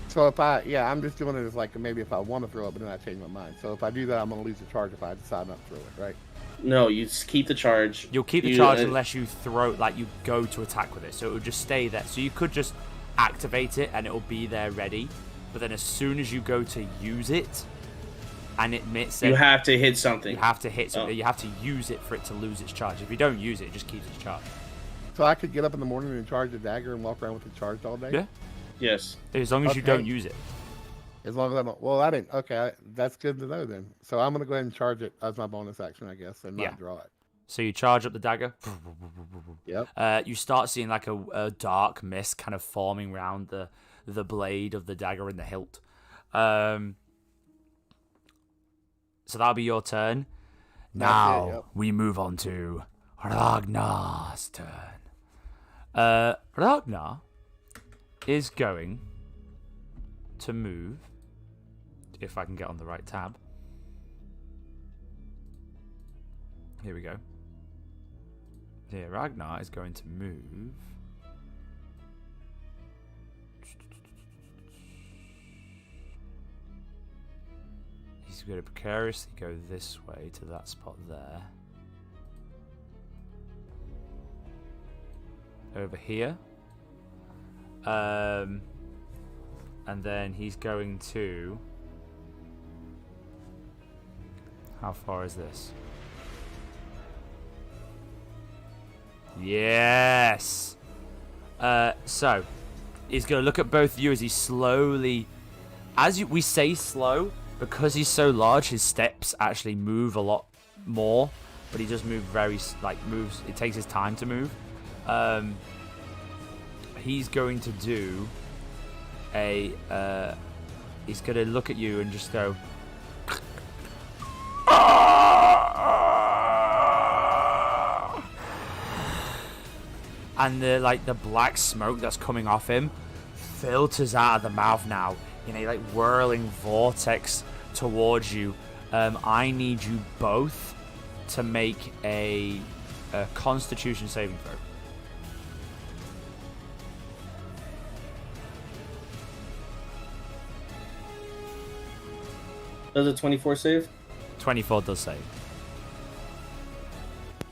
So if I'm just doing it as like maybe if I want to throw it, but then I change my mind. So if I do that, I'm going to lose the charge if I decide not to throw it, right? No, you just keep the charge. You'll keep the charge unless you throw, like you go to attack with it. So it will just stay there. So you could just activate it and it will be there ready. But then as soon as you go to use it, and it admits you have to hit something. You have to hit something. You have to use it for it to lose its charge. If you don't use it, it just keeps its charge. So I could get up in the morning and charge the dagger and walk around with it charged all day? Yeah. Yes. As long as you don't use it. As long as I don't. Well, I didn't. Okay, that's good to know then. So I'm going to go ahead and charge it as my bonus action, I guess, and not draw it. So you charge up the dagger. Yep. You start seeing like a dark mist kind of forming around the blade of the dagger and the hilt. So that'll be your turn. Now we move on to Ragnar's turn. Ragnar is going to move, if I can get on the right tab. Here we go. Yeah, Ragnar is going to move. He's going to precariously go this way to that spot there. Over here. And then he's going to... How far is this? Yes! So, he's going to look at both of you as he slowly... we say slow, because he's so large, his steps actually move a lot more. But he does move moves... It takes his time to move. He's going to do he's going to look at you and just go... And the black smoke that's coming off him filters out of the mouth now in a whirling vortex towards you. I need you both to make a Constitution saving throw. Does a 24 save? 24 does save.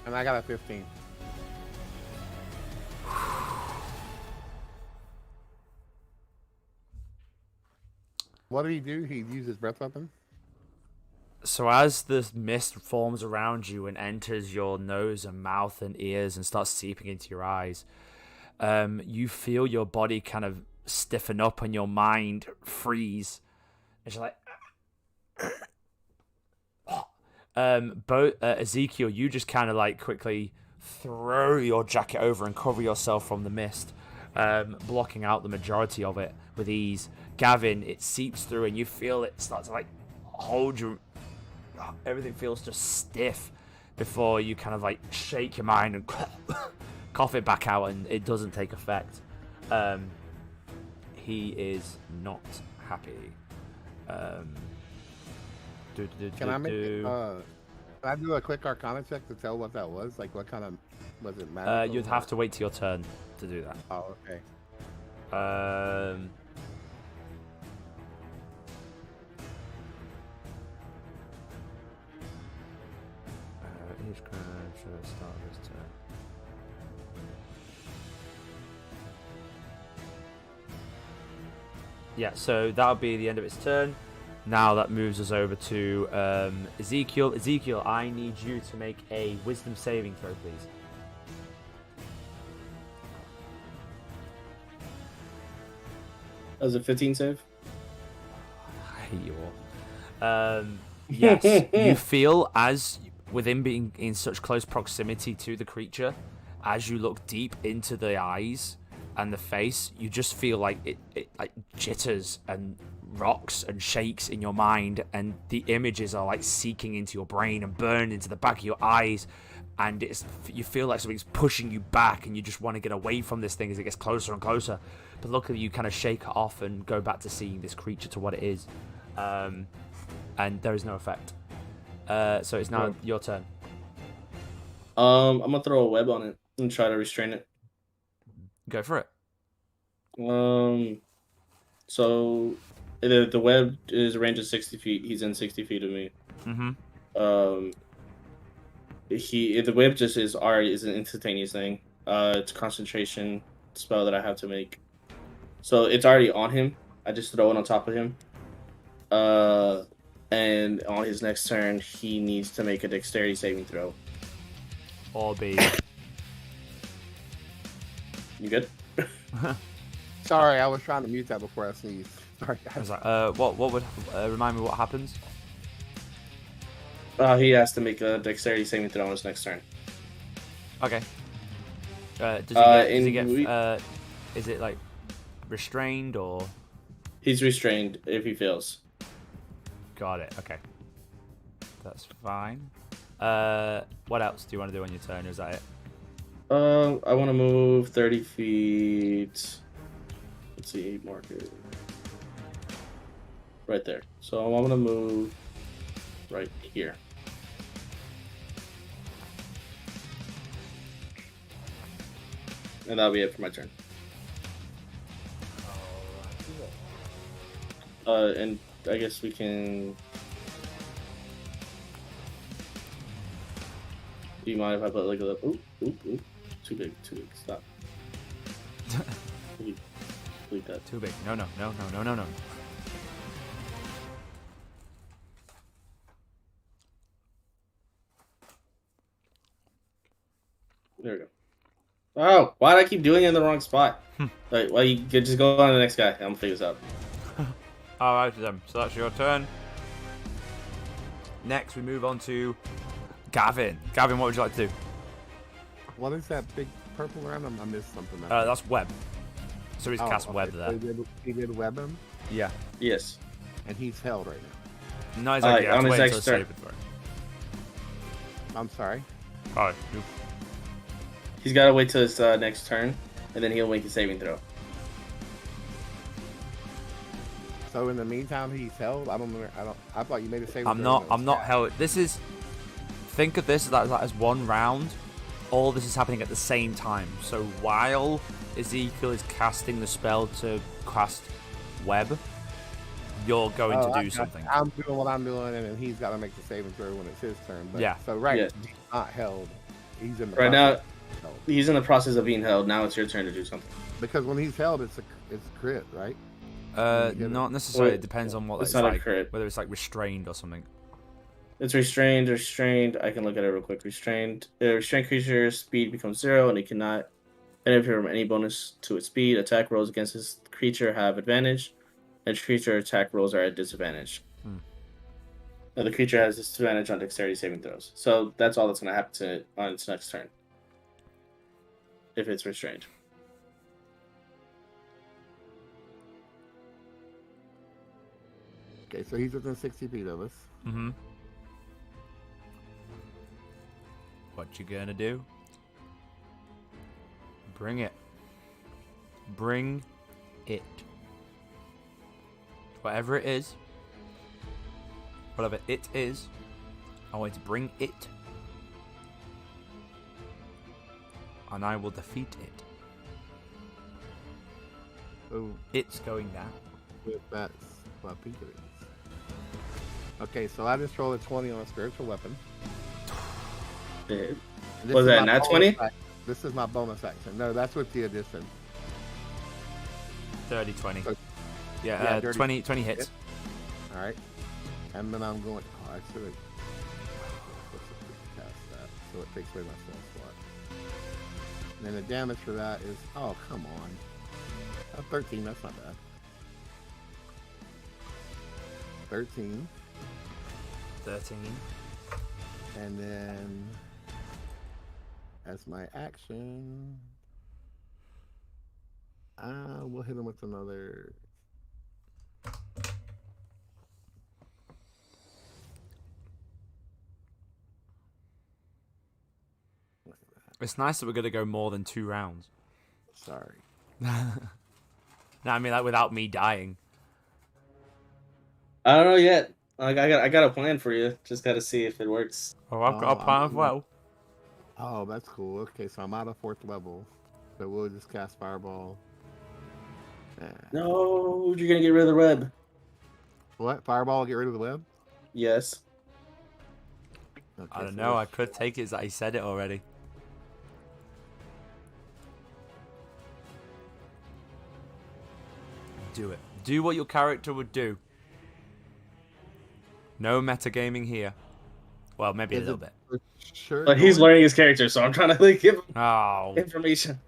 And I got a 15. What did he do? He used his breath weapon? So as the mist forms around you and enters your nose and mouth and ears and starts seeping into your eyes, you feel your body kind of stiffen up and your mind freeze. It's like... Ezekiel, you just kind of quickly throw your jacket over and cover yourself from the mist, blocking out the majority of it with ease. Gavin, it seeps through and you feel it start to hold you. Everything feels just stiff before you kind of shake your mind and cough it back out, and it doesn't take effect. He is not happy. Can I do a quick Arcana check to tell what that was? What kind of was it? Magical? You'd have to wait till your turn to do that. Oh, okay. Each creature at the start of his turn. Yeah, so that'll be the end of its turn. Now that moves us over to Ezekiel. Ezekiel, I need you to make a wisdom saving throw, please. That was a 15 save? I hate you all. Yes, you feel as with him being in such close proximity to the creature, as you look deep into the eyes and the face, you just feel like it jitters and rocks and shakes in your mind, and the images are seeking into your brain and burned into the back of your eyes, and you feel like something's pushing you back, and you just want to get away from this thing as it gets closer and closer. But luckily, you kind of shake it off and go back to seeing this creature to what it is, and there is no effect. So it's now your turn. I'm gonna throw a web on it and try to restrain it. Go for it. So the web is a range of 60 feet. He's in 60 feet of me. Mm-hmm. The web just is an instantaneous thing. It's a concentration spell that I have to make. So it's already on him. I just throw it on top of him. And on his next turn, he needs to make a dexterity saving throw. Or be. You good? Sorry, I was trying to mute that before I sneezed. Sorry, I guys. was like, what would remind me what happens? He has to make a dexterity saving throw on his next turn. Okay. Does he get? Is it like restrained or? He's restrained if he fails. Got it. Okay. That's fine. What else do you want to do on your turn? Or is that it? I want to move 30 feet. Let's see, mark it. Right there. So I'm going to move right here. And that'll be it for my turn. And I guess we can... Do you mind if I put like a little... Oop. Too big. Stop. Delete that. Too big. No. There we go. Oh, why did I keep doing it in the wrong spot? Like, well, you could just go on to the next guy. I'm gonna figure this out. Alright then. So that's your turn. Next, we move on to Gavin. Gavin, what would you like to do? What is that big purple around him? I missed something. That's web. So he's cast okay. web there. So he did web him, Yeah. Yes. and he's held right now. No, exactly. on his wait next until turn. it's saved for it. I'm sorry. Alright. He's got to wait till his next turn, and then he'll make a saving throw. So in the meantime, he's held. I thought you made a saving I'm throw. not held. This is. Think of this as one round. All this is happening at the same time. So while Ezekiel is casting the spell to cast web, you're going to do something. I'm doing what I'm doing, and then he's got to make the saving throw when it's his turn. But, Yeah. So he's not held. He's in the Right now, held. he's in the process of being held. Now it's your turn to do something. Because when he's held, it's a crit, right? Not necessarily. Well, It depends on what it's it's not a like. crit. Whether it's like restrained or something. It's restrained. I can look at it real quick. Restrained. The restrained creature's speed becomes 0, and it cannot benefit from any bonus to its speed. Attack rolls against this creature have advantage, and creature attack rolls are at disadvantage. Now, the creature has disadvantage on dexterity saving throws. So that's all that's going to happen to it on its next turn. If it's restrained. Okay, so he's within 60 feet of us. Mm-hmm. What you gonna do? Bring it. Bring it. Whatever it is, I want you to bring it. And I will defeat it. Oh, It's going down. that's what I think it is. Okay, so I just rolled a 20 on a spiritual weapon. Yeah. This Was is that my nat bonus 20? This is my bonus action. No, that's with the addition. 30, 20. So- Yeah, yeah, dirty. 20 hits. All right, and then I'm going. Oh, I should have cast that, so it takes away my spell slot. And then the damage for that is. Oh, come on. 13. That's not bad. 13, 13. and then as my action, we'll hit him with another. It's nice that we're gonna go more than 2 rounds. Sorry. No, I mean like without me dying. I don't know yet. Like I got a plan for you. Just got to see if it works. Oh, I've got a plan as well. Oh, that's cool. Okay, so I'm out of 4th level. So we'll just cast Fireball. No, you're gonna get rid of the web. What? Fireball, get rid of the web? Yes. Okay, I don't so know. I could take it as that he said it already. Do it. Do what your character would do. No metagaming here. Well, maybe a little bit. Sure. But he's learning his character, so I'm trying to like give him Oh. information.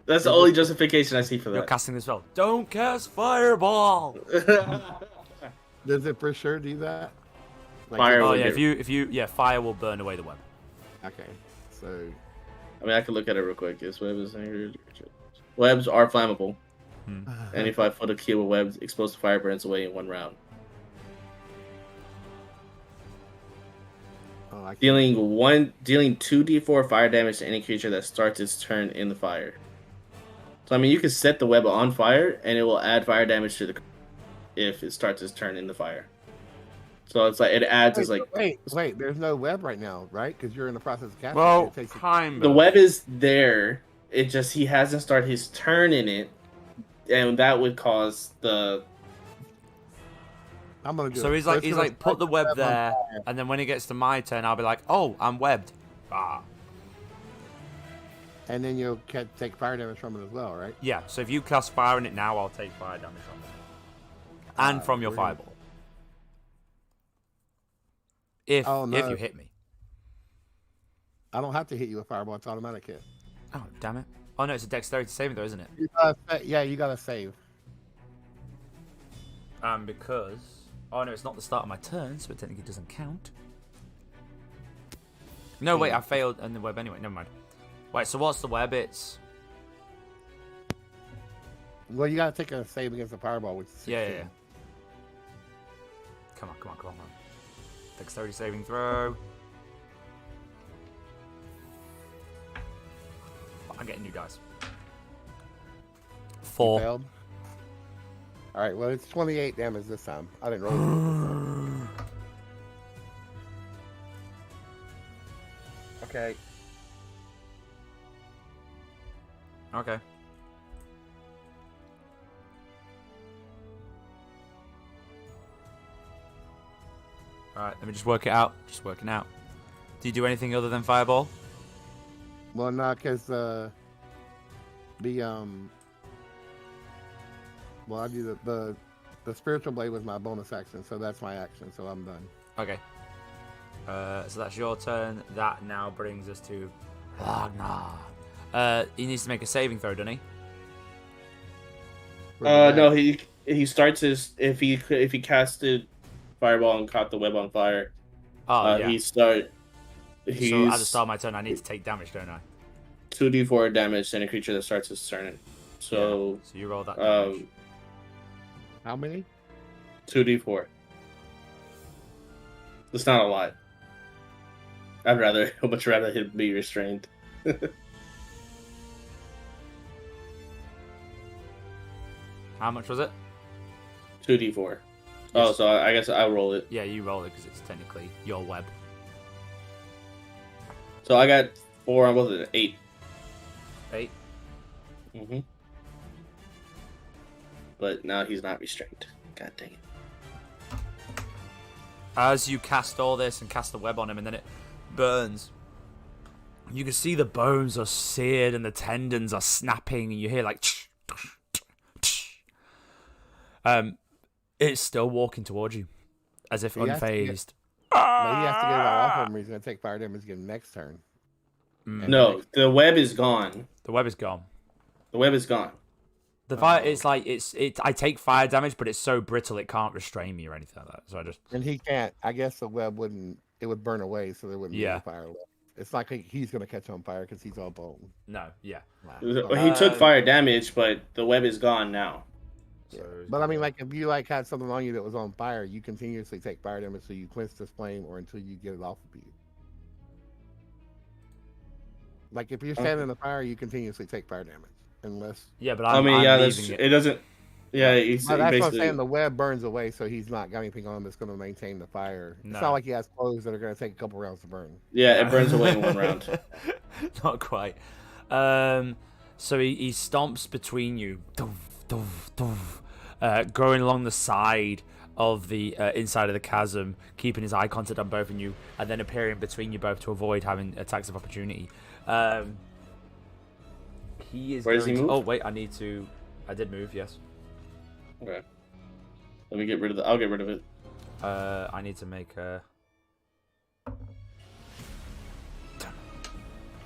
That's the only justification I see for You're that. casting this spell. Don't cast Fireball! Does it for sure do that? Like Fire. Oh, will yeah, get- fire will burn away the web. Okay, so I mean, I could look at it real quick. This web is webs are flammable. Any 5 foot of cube of webs exposed to fire burns away in 1 round. Dealing 2d4 fire damage to any creature that starts its turn in the fire. So I mean, you can set the web on fire, and it will add fire damage to the if it starts its turn in the fire. So it's like it adds as like wait. There's no web right now, right? Because you're in the process of casting. Well, it takes kind of. the web is there. It just he hasn't started his turn in it, and that would cause the. I'm gonna do So it. he's like put the web there, and then when it gets to my turn, I'll be like, oh, I'm webbed. Ah. And then you'll take fire damage from it as well, right? Yeah. So if you cast fire in it now, I'll take fire damage from it, and from your we're gonna- fireball. If Oh, no. you hit me. I don't have to hit you with fireball. It's automatic hit. Oh damn it! Oh no, it's a dexterity saving throw, isn't it? You gotta save. Because oh no, it's not the start of my turn, so it technically doesn't count. No, wait, I failed in the web anyway. Never mind. Wait, so what's the web? It's Well, you gotta take a save against the fireball, which is 16. yeah. Come on. Dexterity saving throw. I'm getting new dice. 4. Failed. All right. Well, it's 28 damage this time. I didn't roll it. Okay. Okay. Alright, let me just work it out. Just working out. Do you do anything other than fireball? Well, no, because well, I do the spiritual blade was my bonus action, so that's my action, so I'm done. Okay. So that's your turn. That now brings us to Ragnar. He needs to make a saving throw, doesn't he? No, he starts his if he casted fireball and caught the web on fire. Oh yeah. So at the start of my turn, I need to take damage, don't I? 2d4 damage to any creature that starts his turn. So So you roll that damage. How many? 2d4. It's not a lot. I'd much rather him be restrained. How much was it? 2d4. Yes. Oh, so I guess I'll roll it. Yeah, you roll it because it's technically your web. So I got 4 on both of it. 8. 8. Mm-hmm. But now he's not restrained. God dang it. As you cast all this and cast the web on him, and then it burns, you can see the bones are seared and the tendons are snapping, and you hear like it's still walking towards you as if unfazed. Maybe he has to get it all off him. He's gonna take fire damage again next turn. No, the web is gone. The web is gone. The web is gone. The fire, it's like I take fire damage, but it's so brittle it can't restrain me or anything like that. So I just And he can't. I guess the web wouldn't. It would burn away, so there wouldn't be any fire left. It's like he's gonna catch on fire because he's all bone. no, yeah. Well, he took fire damage, but the web is gone now. Yeah. But I mean, like if you like had something on you that was on fire, you continuously take fire damage, so you quench this flame or until you get it off of you. Like if you're standing in the fire, you continuously take fire damage, unless. Yeah, but I I'm mean, yeah, that's leaving it doesn't. Yeah, he's But that's what I'm basically. saying. The web burns away, so he's not got anything on him that's going to maintain the fire. No. It's not like he has clothes that are going to take a couple rounds to burn. Yeah, it burns away in one round. Not quite. So he stomps between you, going along the side of the inside of the chasm, keeping his eye contact on both of you, and then appearing between you both to avoid having attacks of opportunity. He is. Where does he move? Oh wait, I did move. Yes. Okay. Let me get rid of I'll get rid of it. I need to make a.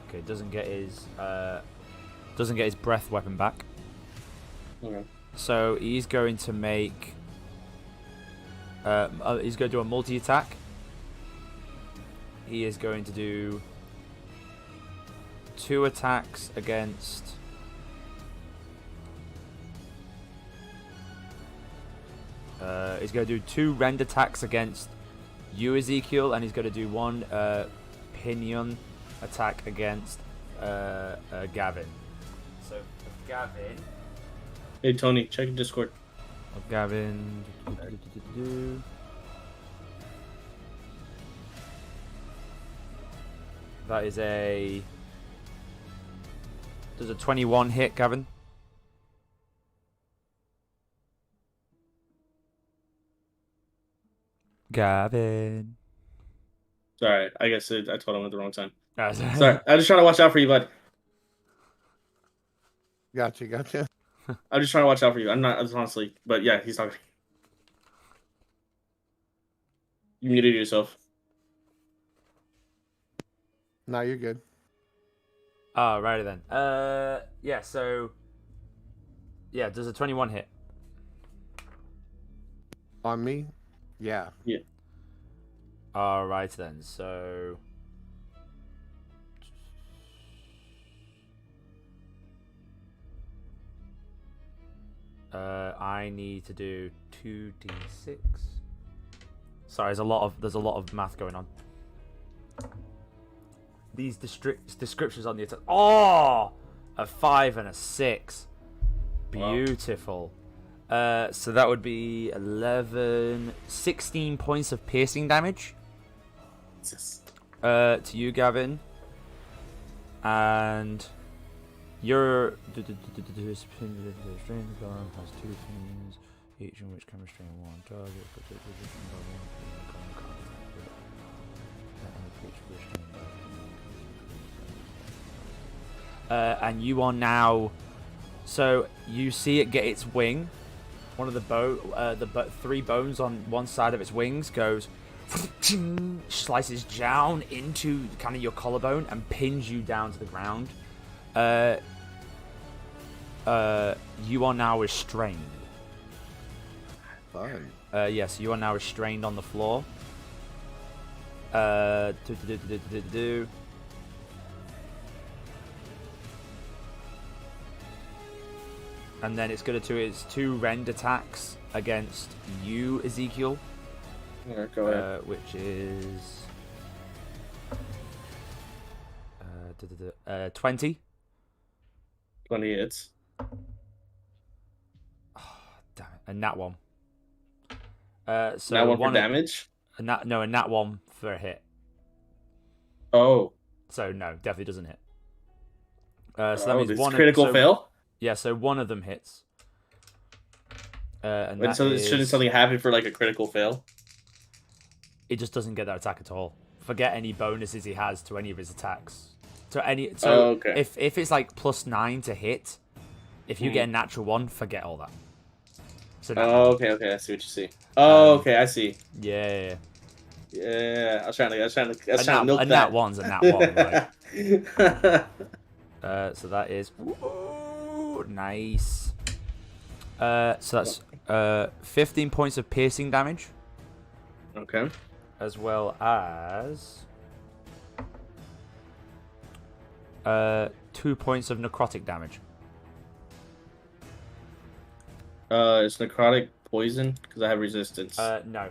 Okay, doesn't get his breath weapon back. Okay. So he's going to make. He's going to do a multi-attack. He is going to do 2 attacks against. He's going to do 2 rend attacks against you, Ezekiel, and he's going to do 1 pinion attack against Gavin. So for Gavin. Hey Tony, check Discord. Gavin. That is a. Does a 21 hit, Gavin? Gavin. Sorry, I guess I told him at the wrong time. Oh, Sorry, I'm just trying to watch out for you, bud. Gotcha. I'm just trying to watch out for you. I'm not, honestly, but yeah, he's talking. You muted yourself. No, you're good. Oh, righty then. Yeah, so. Yeah, does a 21 hit? On me? Yeah. Yeah. Alright then, so. I need to do 2d6. Sorry, there's a lot of math going on. These descriptions on the attack. Oh, a 5 and a 6. Beautiful. Wow. So that would be 16 points of piercing damage. Jesus. To you, Gavin. And your restrained gun has 2 pins, each in which can restrain 1 target. And you are now. So you see it get its wing. One of the 3 bones on one side of its wings goes, slices down into kind of your collarbone and pins you down to the ground. You are now restrained. Fine. Yes, you are now restrained on the floor. And then it's going to do its 2 rend attacks against you, Ezekiel. Yeah, go ahead. Which is 20. 20 hits. Oh, damn it. And nat 1. So nat 1 for damage? A nat 1 for a hit. Oh. So no, definitely doesn't hit. So that means this one critical fail? Yeah, so one of them hits. And shouldn't something happen for like a critical fail? It just doesn't get that attack at all. Forget any bonuses he has to any of his attacks. Okay. If it's like +9 to hit, if you get a natural 1, forget all that. So okay, I see what you see. Okay, I see. Yeah. Yeah, I was trying to milk that. A nat 1's a nat 1, right? So that is nice. So that's 15 points of piercing damage. Okay. As well as 2 points of necrotic damage. Is necrotic poison? Because I have resistance. No.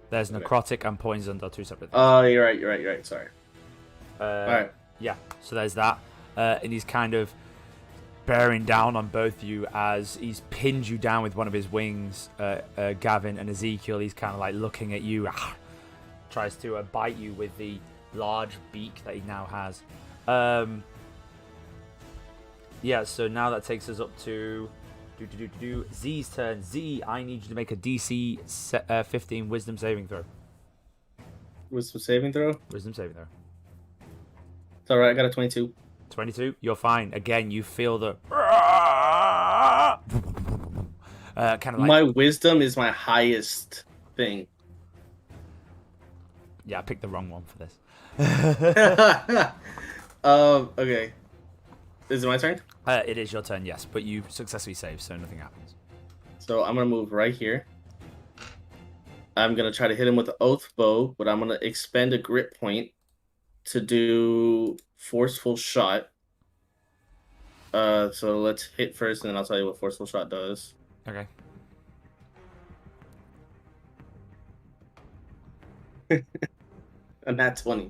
There's necrotic and poison are 2 separate things. Oh, you're right. Sorry. Alright. Yeah, so there's that. And he's kind of bearing down on both of you as he's pinned you down with one of his wings. Gavin and Ezekiel, he's kind of like looking at you, tries to bite you with the large beak that he now has. Yeah, so now that takes us up to Z's turn. Z, I need you to make a DC 15 Wisdom saving throw. Wisdom saving throw? Wisdom saving throw. It's alright, I got a 22. 22, you're fine. Again, you feel the kind of like... My wisdom is my highest thing. Yeah, I picked the wrong one for this. Okay. Is it my turn? It is your turn, yes, but you successfully saved, so nothing happens. So I'm gonna move right here. I'm gonna try to hit him with the oath bow, but I'm gonna expend a grit point to do forceful shot. So let's hit first, and then I'll tell you what forceful shot does. Okay. And that's 20.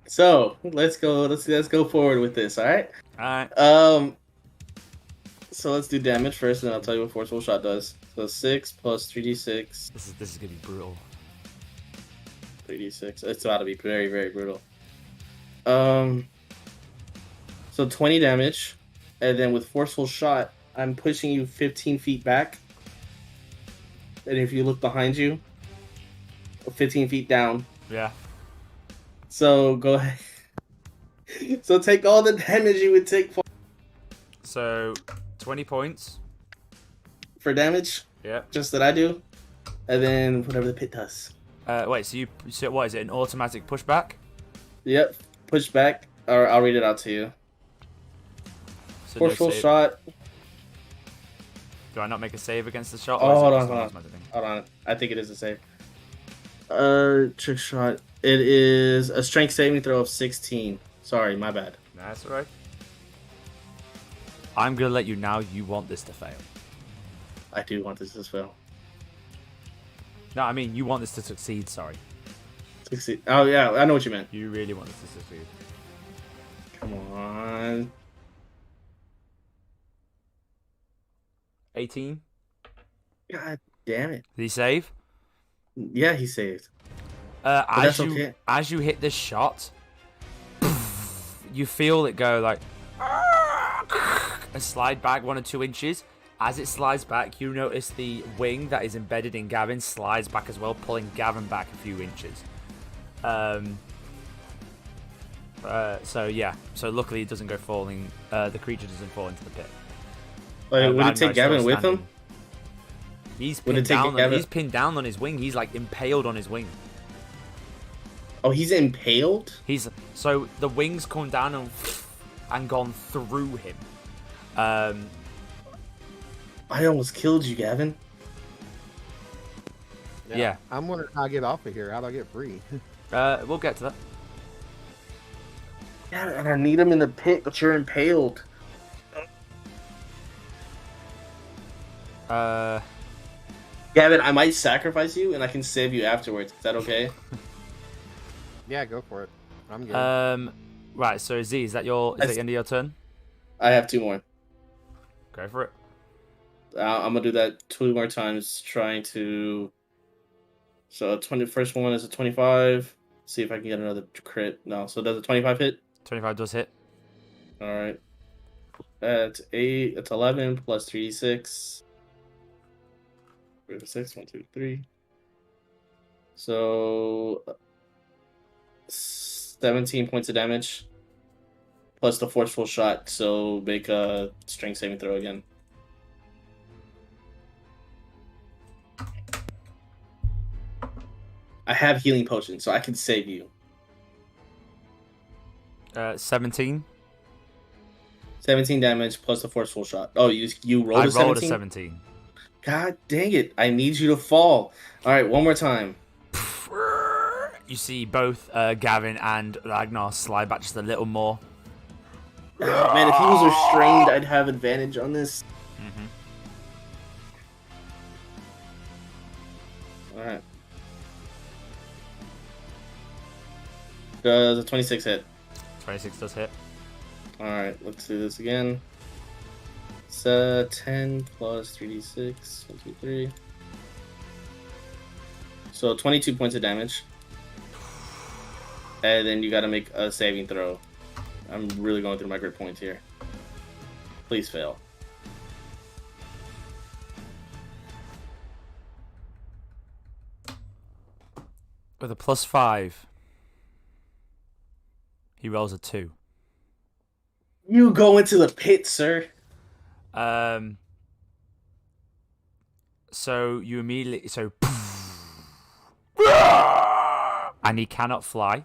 So let's go. Let's go forward with this. All right. All right. So let's do damage first, and then I'll tell you what forceful shot does. So 6 plus 3d6. This is gonna be brutal. 3d6. It's about to be very, very brutal. So 20 damage, and then with forceful shot, I'm pushing you 15 feet back. And if you look behind you, 15 feet down. Yeah. So go ahead. So take all the damage you would take So 20 points. for damage. Yeah. Just that I do. And then whatever the pit does. Wait, so what is it? An automatic pushback? Yep. Push back. Or I'll read it out to you. So Forceful no save. shot. Do I not make a save against the shot? Oh, Or is it hold just on, an hold on. automatic thing? Hold on. I think it is a save. Trick shot. It is a strength saving throw of 16. Sorry, my bad. That's alright. I'm gonna let you now. You want this to fail. I do want this to fail. No, I mean you want this to succeed. Sorry. 16. Oh, yeah. I know what you meant. You really want this to succeed. Come on. 18. God damn it. Did he save? Yeah, he saved. As that's okay. As you hit this shot, you feel it go like and slide back 1 or 2 inches. As it slides back, you notice the wing that is embedded in Gavin slides back as well, pulling Gavin back a few inches. So yeah. So luckily it doesn't go falling. The creature doesn't fall into the pit. Wait, would it Ragnar's take Gavin still with standing. him? He's Would it pinned take down. Gavin- He's pinned down on his wing. He's like impaled on his wing. Oh, he's impaled? He's so the wings come down and gone through him. I almost killed you, Gavin. Yeah. I'm wondering how I get off of here. How do I get free? We'll get to that. Yeah, and I need him in the pit, but you're impaled. Gavin, I might sacrifice you, and I can save you afterwards. Is that okay? Yeah, go for it. I'm good. Right. So Z, is that the end of your turn? I have 2 more. Go for it. I'm gonna do that 2 more times, trying to. So first one is a 25. See if I can get another crit. No, so does a 25 hit? 25 does hit. All right. That's 8. That's 11 plus 3d6. 6, 1, 2, 3. So 17 points of damage plus the forceful shot. So make a strength saving throw again. I have healing potion, so I can save you. 17. 17 damage plus the forceful shot. Oh, you rolled I a 17? rolled a 17. God dang it. I need you to fall. All right, one more time. You see both Gavin and Ragnar slide back just a little more. Man, if he was restrained, I'd have advantage on this. Mm-hmm. All right. Does a 26 hit? 26 does hit. All right, let's do this again. It's 10 plus 3d6. 1, 2, 3. So 22 points of damage. And then you got to make a saving throw. I'm really going through my grit points here. Please fail. With a +5, he rolls a 2. You go into the pit, sir. So you immediately and he cannot fly.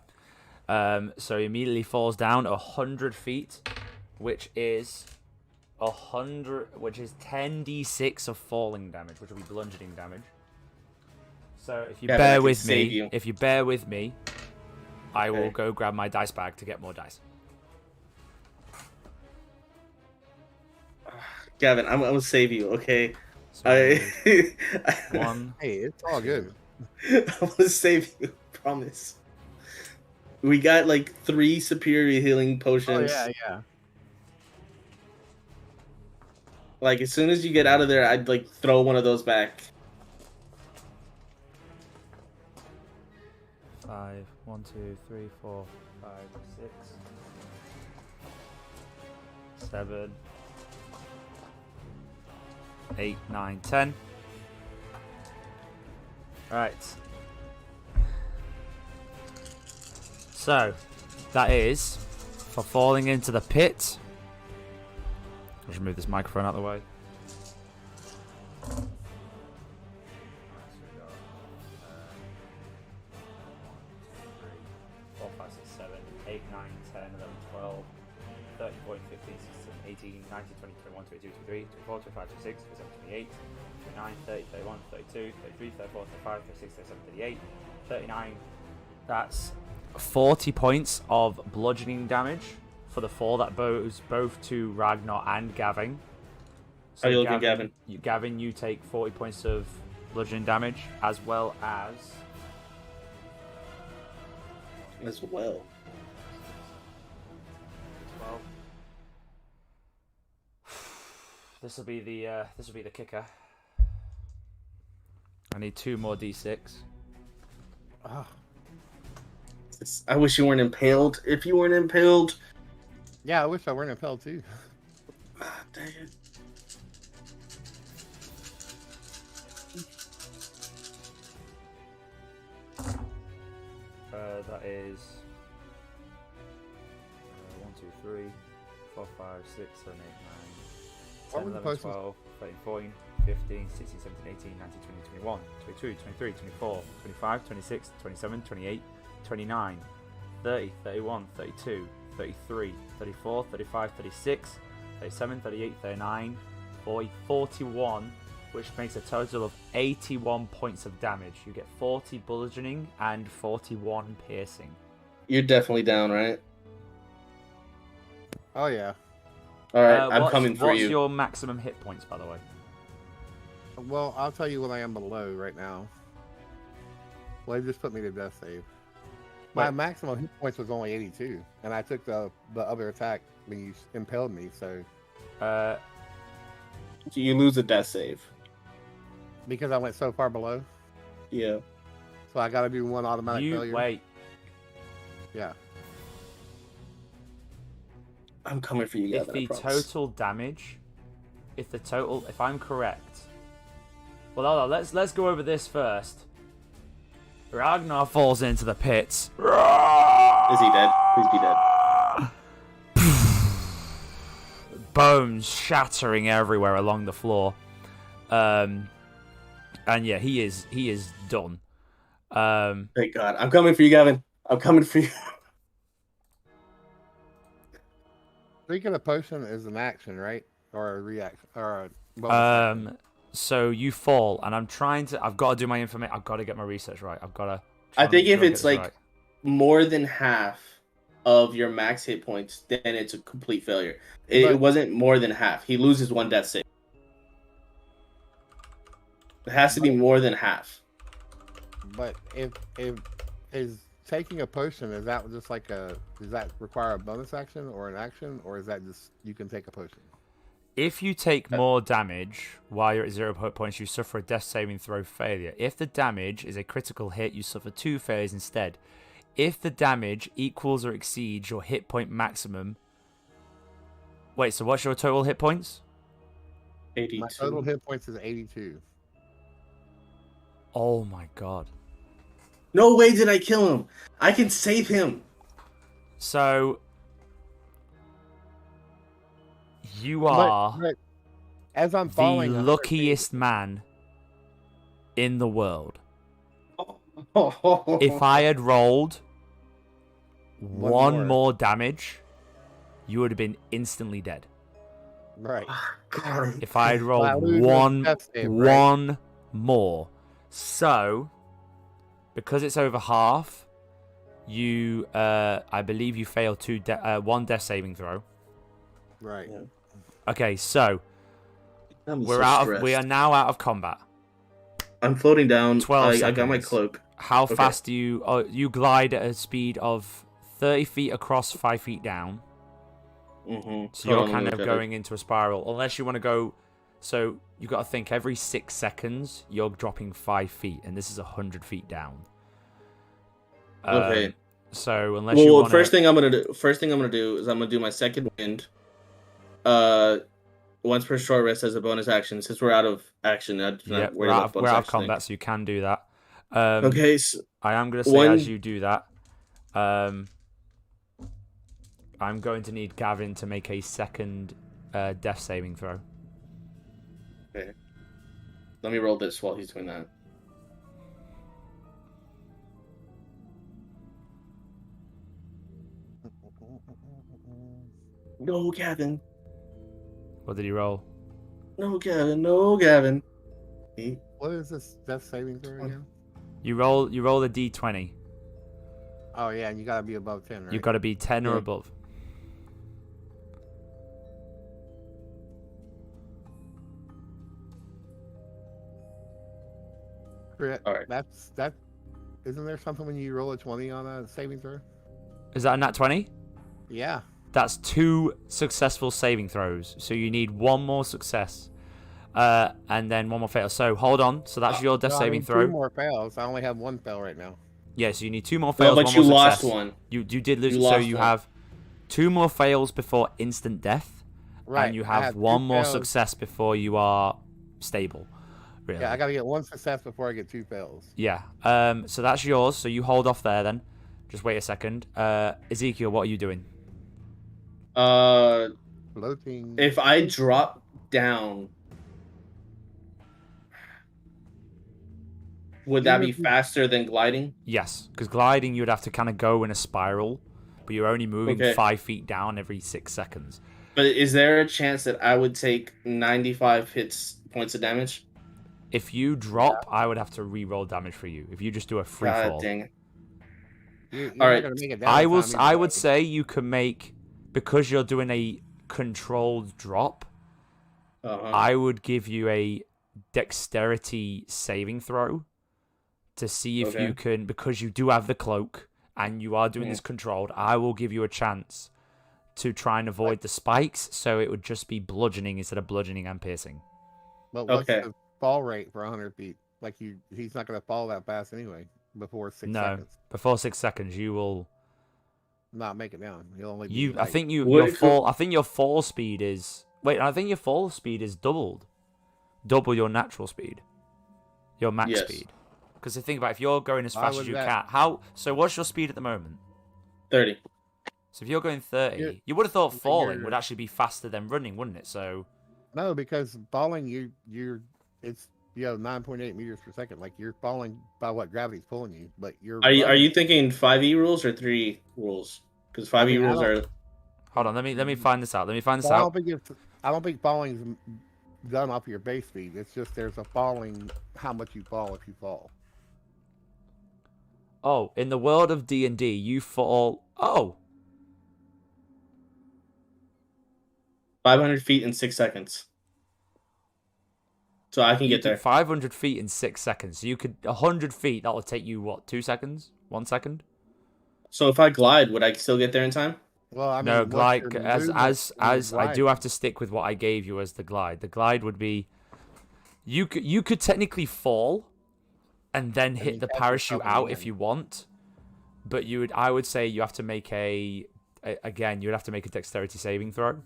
So he immediately falls down 100 feet, which is 10d6 of falling damage, which will be bludgeoning damage. So if you bear with me, I will go grab my dice bag to get more dice. Gavin, I'm gonna save you, okay? So one. Hey, it's all good. I'm gonna save you, promise. We got like 3 superior healing potions. Oh yeah. Like as soon as you get out of there, I'd like throw one of those back. 5, 1, 2, 3, 4, 5, 6, 7, 8, 9, 10. Right. So, that is for falling into the pit. I'll just move this microphone out of the way. 4, 5, 6, 7, 8, 9, 10, 11, 12, 13, 14, 15, 16, 18, 19, 20, 21, 22, 23, 24, 25, 26, 27, 28, 29, 30, 31, 32, 33, 34, 35, 36, 37, 38, 39. That's 40 points of bludgeoning damage for the fall that goes both to Ragnar and Gavin. So How you looking, Gavin? Gavin, you take 40 points of bludgeoning damage, as well as... As well. 12. This will be the kicker. I need 2 more d6. Oh. I wish you weren't impaled. If you weren't impaled. Yeah, I wish I weren't impaled too. Dang it. That is 1, 2, 3, 4, 5, 6, 7, 8, 9, 10, 11, 12, 13, 14, 15, 16, 17, 18, 19, 20, 21, 22, 23, 24, 25, 26, 27, 28, 29, 30, 31, 32, 33, 34, 35, 36, 37, 38, 39, 40, 41, which makes a total of 81 points of damage. You get 40 bludgeoning and 41 piercing. You're definitely down, right? Oh yeah. All right, I'm coming for you. What's your maximum hit points, by the way? Well, I'll tell you what I am below right now. Well, they just put me to death save. My maximum hit points was only 82, and I took the other attack when you impaled me, so... You lose a death save. Because I went so far below? Yeah. So I gotta do one automatic failure? Wait. Yeah. I'm coming for you, Gavin, If I'm correct... Well, hold on, let's go over this first. Ragnar falls into the pits. Is he dead? Please be dead. Bones shattering everywhere along the floor. And yeah, he is done. Thank God. I'm coming for you, Gavin. I'm coming for you. Drinking a potion is an action, right? Or a reaction, or a so you fall, and I've got to do my information. I've got to get my research right. I think if it's like more than half of your max hit points, then it's a complete failure. It wasn't more than half. He loses 1 death save. It has to be more than half. But if taking a potion, is that just like does that require a bonus action or an action, or is that just you can take a potion? If you take more damage while you're at 0 points, you suffer a death saving throw failure. If the damage is a critical hit, you suffer 2 failures instead. If the damage equals or exceeds your hit point maximum... Wait, so what's your total hit points? 82. My total hit points is 82. Oh my god. No way did I kill him. I can save him. So... You are But as I'm the falling, luckiest man in the world. If I had rolled one more damage, you would have been instantly dead. Right. If I had rolled save, one more. So, because it's over half, you, I believe you fail one death saving throw. Right. Yeah. Okay, so we are now out of combat. I'm floating down. 12 seconds. I got my cloak. How fast do you... Oh, you glide at a speed of 30 feet across, 5 feet down. Mm-hmm. So you're kind of going into a spiral. Unless you want to go... So you've got to think every 6 seconds, you're dropping 5 feet. And this is 100 feet down. Okay. So unless you want to... First thing I'm going to do is I'm going to do my second wind. Once per short rest as a bonus action. Since we're out of action, we're out of combat, so you can do that. Okay, so I am going to say as you do that, I'm going to need Gavin to make a second death saving throw. Okay. Let me roll this while he's doing that. No, Gavin. What did he roll? No, Gavin. No, Gavin. What is this death saving throw again? You roll a d20. Oh yeah, and you gotta be above 10, right? You've got to be 10 or above. All right. That. Isn't there something when you roll a 20 on a saving throw? Is that a nat 20? Yeah. That's 2 successful saving throws. So you need 1 more success. And then 1 more fail. So hold on. So that's your death saving throw. 2 more fails. I only have 1 fail right now. Yeah, so you need 2 more fails. But 1 you more lost success. one. You did lose. So you have 2 more fails before instant death. Right. And you have 1 more success before you are stable. Really. Yeah, I gotta get 1 success before I get 2 fails. Yeah. So that's yours. So you hold off there then. Just wait a second. Ezekiel, what are you doing? Floating. If I drop down, would that be faster than gliding? Yes, because gliding you would have to kind of go in a spiral, but you're only moving 5 feet down every 6 seconds. But is there a chance that I would take 95 points of damage? If you drop, I would have to re-roll damage for you. If you just do a free fall. Dang it. You're all right. Make it down I would say you can make, because you're doing a controlled drop, I would give you a dexterity saving throw to see if you can, because you do have the cloak and you are doing this controlled, I will give you a chance to try and avoid the spikes, so it would just be bludgeoning instead of bludgeoning and piercing. But what's the fall rate for 100 feet? Like he's not going to fall that fast anyway. Before 6 seconds. Before 6 seconds, you will not make it down. You'll only. Be I think your fall. I think your fall speed is. Wait, I think your fall speed is doubled. Double your natural speed. Your max speed. Because think about if you're going as fast as you can. So what's your speed at the moment? 30. So if you're going 30, you would have thought falling would actually be faster than running, wouldn't it? So. No, because falling, it's 9.8 meters per second. Like you're falling by what gravity's pulling you, but you're. Are you thinking 5e rules or 3 rules? Because 5e rules are. Hold on, let me find this out. I don't think falling's done off your base speed. It's just there's a falling how much you fall if you fall. Oh, in the world of D&D, you fall. 500 feet in 6 seconds. So I can get there. 500 feet in 6 seconds. So you could 100 feet. That will take you what? 2 seconds? 1 second? So if I glide, would I still get there in time? Well, I mean, No, what's glide your as movement when you I do glide? have to stick with what I gave you as the glide. The glide would be you could technically fall and then And hit then the catch parachute yourself out if again. you want, but I would say you have to make again, you would have to make a dexterity saving throw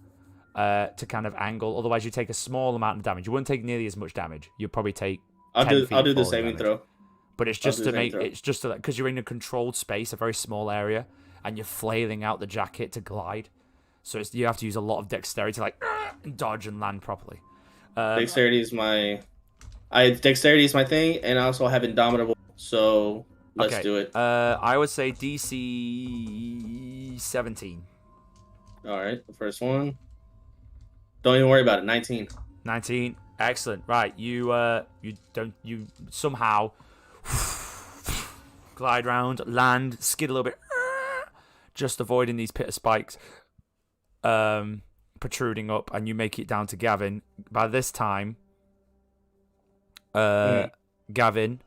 to kind of angle. Otherwise, you take a small amount of damage. You wouldn't take nearly as much damage. You'd probably take 10 I'll feet do the falling saving damage. throw. But it's I'll just do to the saving make throw. it's just because you're in a controlled space, a very small area, and you're flailing out the jacket to glide. So you have to use a lot of dexterity to like dodge and land properly. Dexterity is my thing, and I also have Indomitable. So let's Okay. do it. I would say DC 17. All right, the first one. Don't even worry about it. 19. 19. Excellent. Right, you somehow glide round, land, skid a little bit, just avoiding these pit of spikes protruding up, and you make it down to Gavin. By this time, Gavin,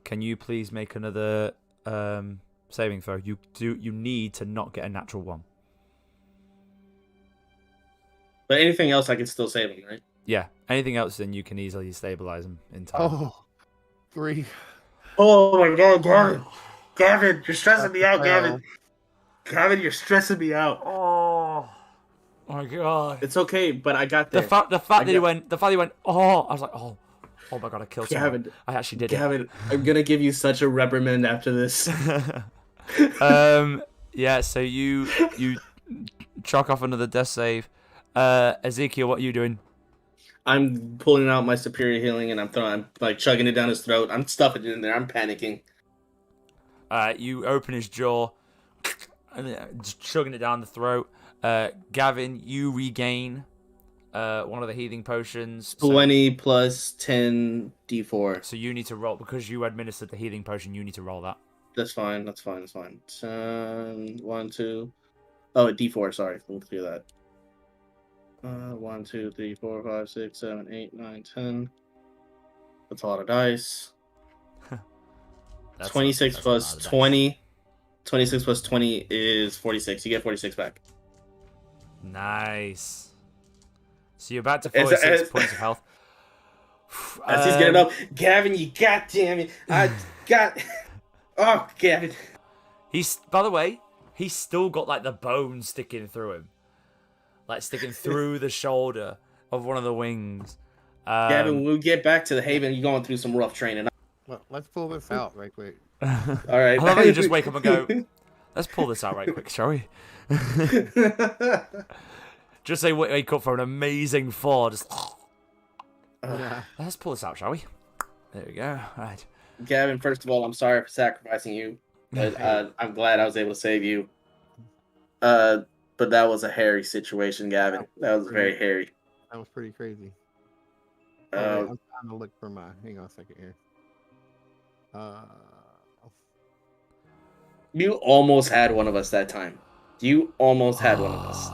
can you please make another saving throw? You need to not get a natural one. But anything else, I can still save him, right? Yeah. Anything else, then you can easily stabilize him in time. Oh, 3. Oh my God, Gavin! Gavin, you're stressing me out, Well, Gavin. Gavin, you're stressing me out. Oh my God! It's okay, but I got there. The fact that he went, oh, I was like, oh my God, I killed someone. Gavin, I actually did Gavin, I'm gonna give you such a reprimand after this. it. Yeah. So you chalk off another death save. Ezekiel, what are you doing? I'm pulling out my superior healing and I'm like chugging it down his throat. I'm stuffing it in there. I'm panicking. You open his jaw, and just chugging it down the throat. Gavin, you regain one of the healing potions. 20 plus 10 d4. So you need to roll, because you administered the healing potion. You need to roll that. That's fine. 1, 2. Oh, a d4. Sorry, let me clear that. 1, 2, 3, 4, 5, 6, 7, 8, 9, 10. That's a lot of dice. 26 plus 20. 26 plus 20 is 46. You get 46 back. Nice. So you're about to 46 points of health. As he's getting up, Gavin, you goddamn it! I got. Oh, Gavin. By the way, he's still got like the bone sticking through him, like sticking through the shoulder of one of the wings. Gavin, when we get back to the Haven, you're going through some rough training. well, let's pull this out right quick. All right. I love how you just wake up and go, let's pull this out right quick, shall we? Just say wake up for an amazing fall. Just let's pull this out, shall we? There we go. All right. Gavin, first of all, I'm sorry for sacrificing you. But, I'm glad I was able to save you. But that was a hairy situation, Gavin. That was very hairy. That was pretty crazy. Wait, I'm trying to look for my. Hang on a second here. You almost had one of us that time. You almost had one of us.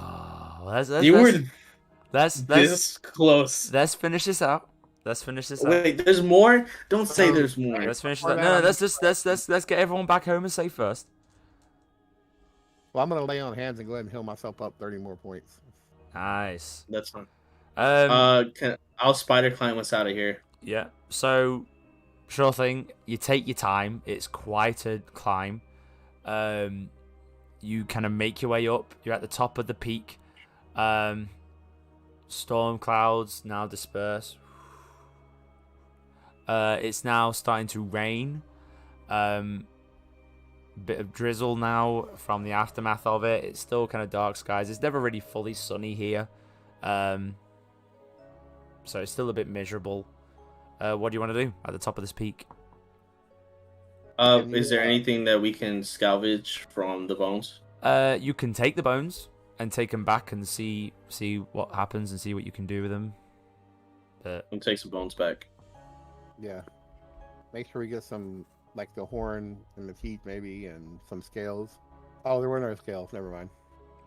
Let's This close. Let's finish this out. Wait, there's more? Don't say there's more. Let's finish that. No, let's get everyone back home and safe first. Well, I'm gonna lay on hands and go ahead and heal myself up 30 more points. Nice. That's fine. I'll spider climb us out of here. Yeah. So, sure thing. You take your time. It's quite a climb. You kind of make your way up. You're at the top of the peak. Storm clouds now disperse. It's now starting to rain. Bit of drizzle now from the aftermath of it. It's still kind of dark skies. It's never really fully sunny here. So it's still a bit miserable. What do you want to do at the top of this peak? Is there anything that we can salvage from the bones? You can take the bones and take them back and see what happens and see what you can do with them. But We'll take some bones back. Yeah. Make sure we get some, like the horn and the teeth maybe, and some scales. Oh, there were no scales. Never mind.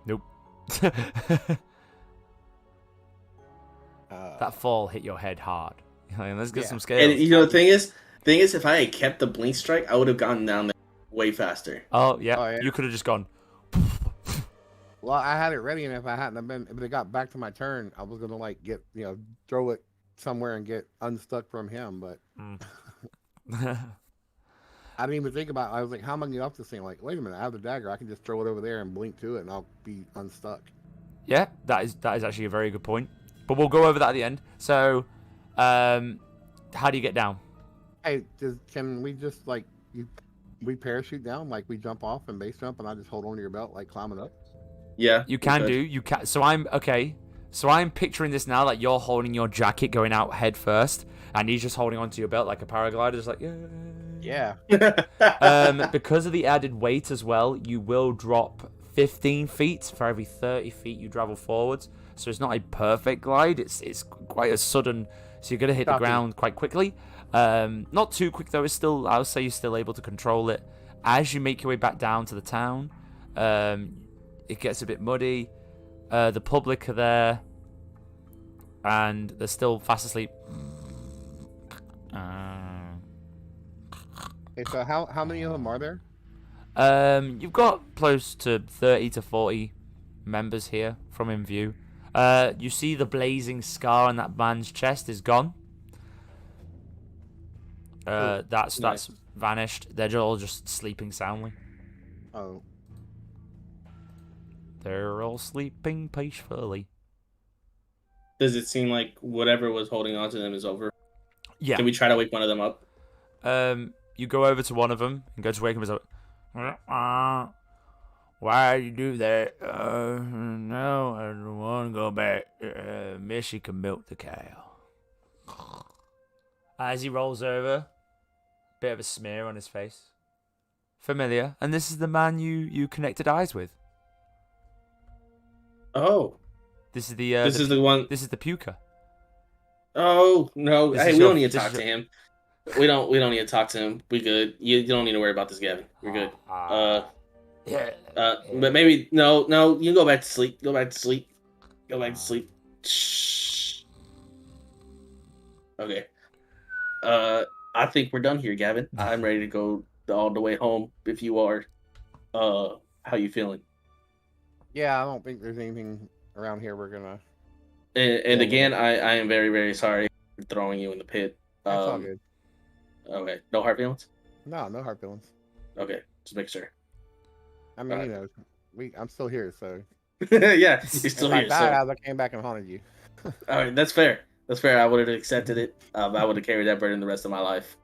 nope. That fall hit your head hard. Let's get some scales. And you know the thing is, if I had kept the blink strike, I would have gotten down there way faster. Oh yeah. Oh, yeah. You could have just gone. Well, I had it ready, and if I hadn't have been, if it got back to my turn, I was gonna like get throw it somewhere and get unstuck from him. But I didn't even think about it. I was like, how am I gonna get off this thing? Like, wait a minute, I have the dagger. I can just throw it over there and blink to it, and I'll be unstuck. Yeah, that is actually a very good point. But we'll go over that at the end. So, how do you get down? Hey, can we just we parachute down, like we jump off and base jump, and I just hold on to your belt, like climbing up? Yeah, You can do. You can. So I'm okay. So I'm picturing this now, like you're holding your jacket going out head first, and he's just holding onto your belt like a paraglider, just like Yeah. Because of the added weight as well, you will drop 15 feet for every 30 feet you travel forwards. So it's not a perfect glide. It's quite a sudden. So you're gonna hit the ground quite quickly. Not too quick though. It's still. I would say you're still able to control it as you make your way back down to the town. It gets a bit muddy. The public are there, and they're still fast asleep. Okay, so how many of them are there? You've got close to 30 to 40 members here from in view. You see the blazing scar on that man's chest is gone. That's vanished. They're all just sleeping soundly. Oh. They're all sleeping peacefully. Does it seem like whatever was holding on to them is over? Yeah. Can we try to wake one of them up? You go over to one of them and go to wake him up. Why you do that? No, I don't want to go back. Missy can milk the cow. As he rolls over, bit of a smear on his face. Familiar. And this is the man you connected eyes with. Oh. This is the this is the one. This is the puker. Oh no! Hey, we don't need to talk to him. We don't need to talk to him. We good. You don't need to worry about this, Gavin. We're good. Yeah. But maybe no. You can go back to sleep. Go back to sleep. Shh. Okay. I think we're done here, Gavin. I'm ready to go all the way home. If you are, how you feeling? Yeah, I don't think there's anything around here we're gonna. And again, I am very, very sorry for throwing you in the pit. That's all good. Okay, no hard feelings. No hard feelings. Okay, just make sure. I mean, I'm still here, so. Yeah, you're still here. If I died, I came back and haunted you. All right, that's fair. That's fair. I would have accepted it. I would have carried that burden the rest of my life.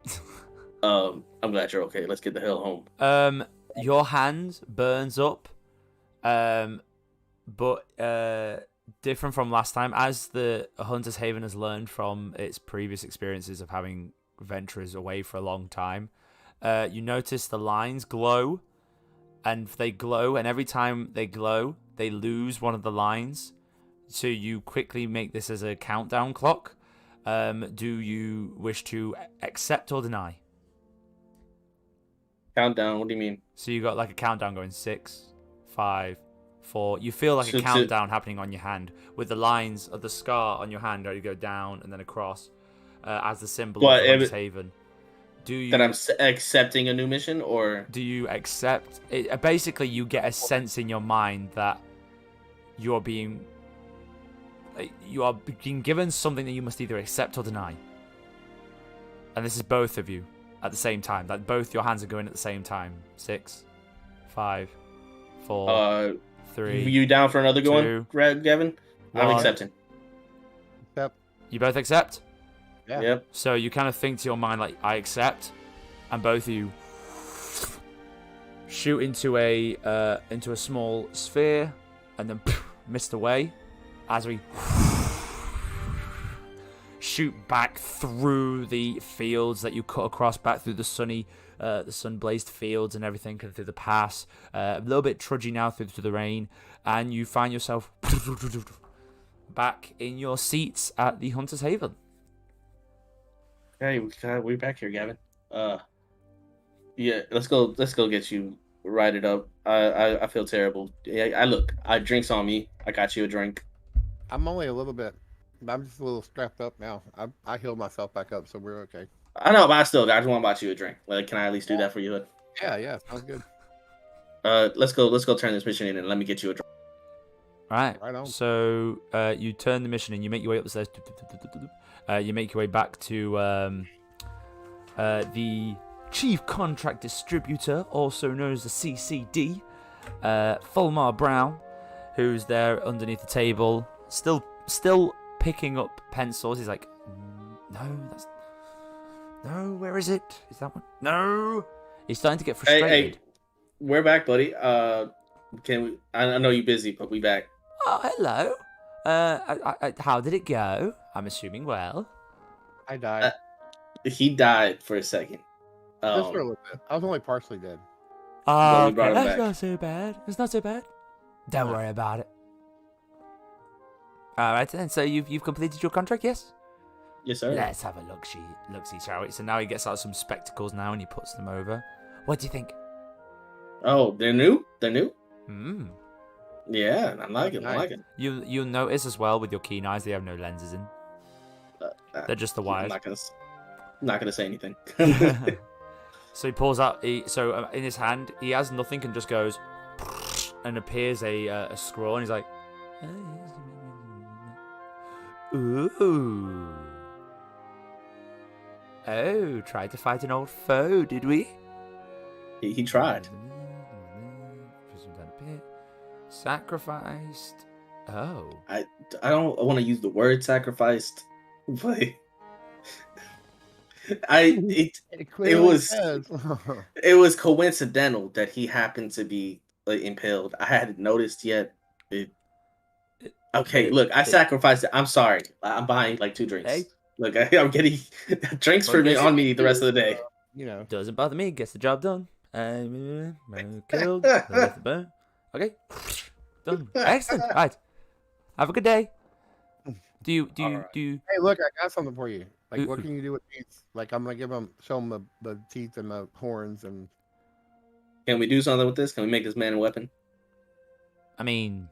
I'm glad you're okay. Let's get the hell home. Your hand burns up, but different from last time, as the Hunter's Haven has learned from its previous experiences of having venturers away for a long time. You notice the lines glow, and they glow, and every time they glow, they lose one of the lines. So you quickly make this as a countdown clock. Do you wish to accept or deny? Countdown? What do you mean? So you got like a countdown going 6, 5, 4. You feel like a countdown happening on your hand with the lines of the scar on your hand ready to go down and then across as the symbol of Hunter's Haven. Do you? That I'm accepting a new mission, or do you accept? Basically, you get a sense in your mind that you are being given something that you must either accept or deny. And this is both of you at the same time. Like both your hands are going at the same time. 6, 5, 4, 3. You down for another 2, one, Gavin? I'm accepting. Yep. You both accept? Yeah. Yep. So you kind of think to your mind like, I accept, and both of you shoot into a small sphere, and then mist away as we shoot back through the fields that you cut across, back through the sun-blazed fields and everything, through the pass. A little bit trudgy now through the rain, and you find yourself back in your seats at the Hunter's Haven. Hey, we're back here, Gavin. Yeah, let's go get you righted up. I feel terrible. Yeah, I drinks on me. I got you a drink. I'm only a little bit. I'm just a little strapped up now. I healed myself back up, so we're okay. I know, but I just want to buy you a drink. Like, can I at least do that for you? Yeah, sounds good. Let's go turn this mission in and let me get you a drink. Right. Right on. So you turn the mission and you make your way up the stairs. You make your way back to the Chief Contract Distributor, also known as the CCD, Fulmar Brown, who's there underneath the table, still picking up pencils. He's like, no, where is it? Is that one? No. He's starting to get frustrated. Hey, we're back, buddy. Can we? I know you're busy, but we back. Oh, hello. How did it go? I'm assuming well. I died. He died for a second. Just for a little bit. I was only partially dead. Oh, we brought him that's back. not so bad. It's not so bad. Don't worry about it. All right, then. So you've completed your contract, yes? Yes, sir. Let's have a look-see, shall we? So now he gets out some spectacles now and he puts them over. What do you think? Oh, they're new. They're new. Hmm. Yeah, I like it. I like it. You'll notice as well with your keen eyes they have no lenses in. They're just the wires. I'm not gonna say anything. So he pulls out. In his hand he has nothing and just goes, and appears a scroll and he's like, ooh. Oh, tried to fight an old foe, did we? He tried. Sacrificed. Oh. I don't want to use the word sacrificed, but it was coincidental that he happened to be impaled. I hadn't noticed yet. Look, I sacrificed it. I'm sorry. I'm buying like 2 drinks. Hey. Look, I'm getting drinks for me on me the rest of the day. Doesn't bother me. Gets the job done. Killed. Left the burn. Okay. Done. Excellent. Right. Have a good day. Do you? Hey, look, I got something for you. Like, what can you do with teeth? Like, I'm gonna show him the teeth and the horns and. Can we do something with this? Can we make this man a weapon? I mean,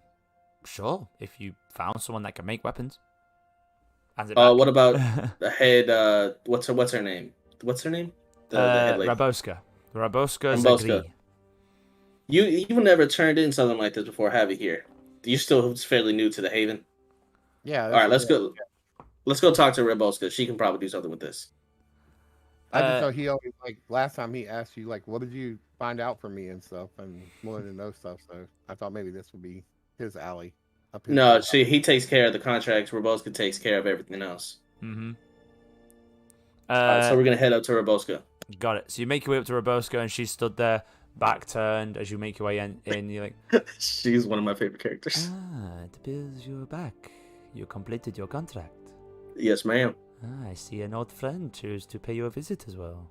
sure. If you found someone that can make weapons. What about the head? What's her name? What's her name? The head lady. Raboska. Zagri. You've never turned in something like this before, have you? Here, you're still fairly new to the Haven. Yeah. All right, let's go. Let's go talk to Raboska. She can probably do something with this. I just know he always last time he asked you what did you find out from me and stuff, and wanted to know stuff. So I thought maybe this would be his alley. No, see, he takes care of the contracts. Raboska takes care of everything else. Mm-hmm. So we're gonna head up to Raboska. Got it. So you make your way up to Raboska, and she's stood there, back turned. As you make your way in, you're like, she's one of my favorite characters. It appears you're back. You completed your contract. Yes, ma'am. I see an old friend chose to pay you a visit as well.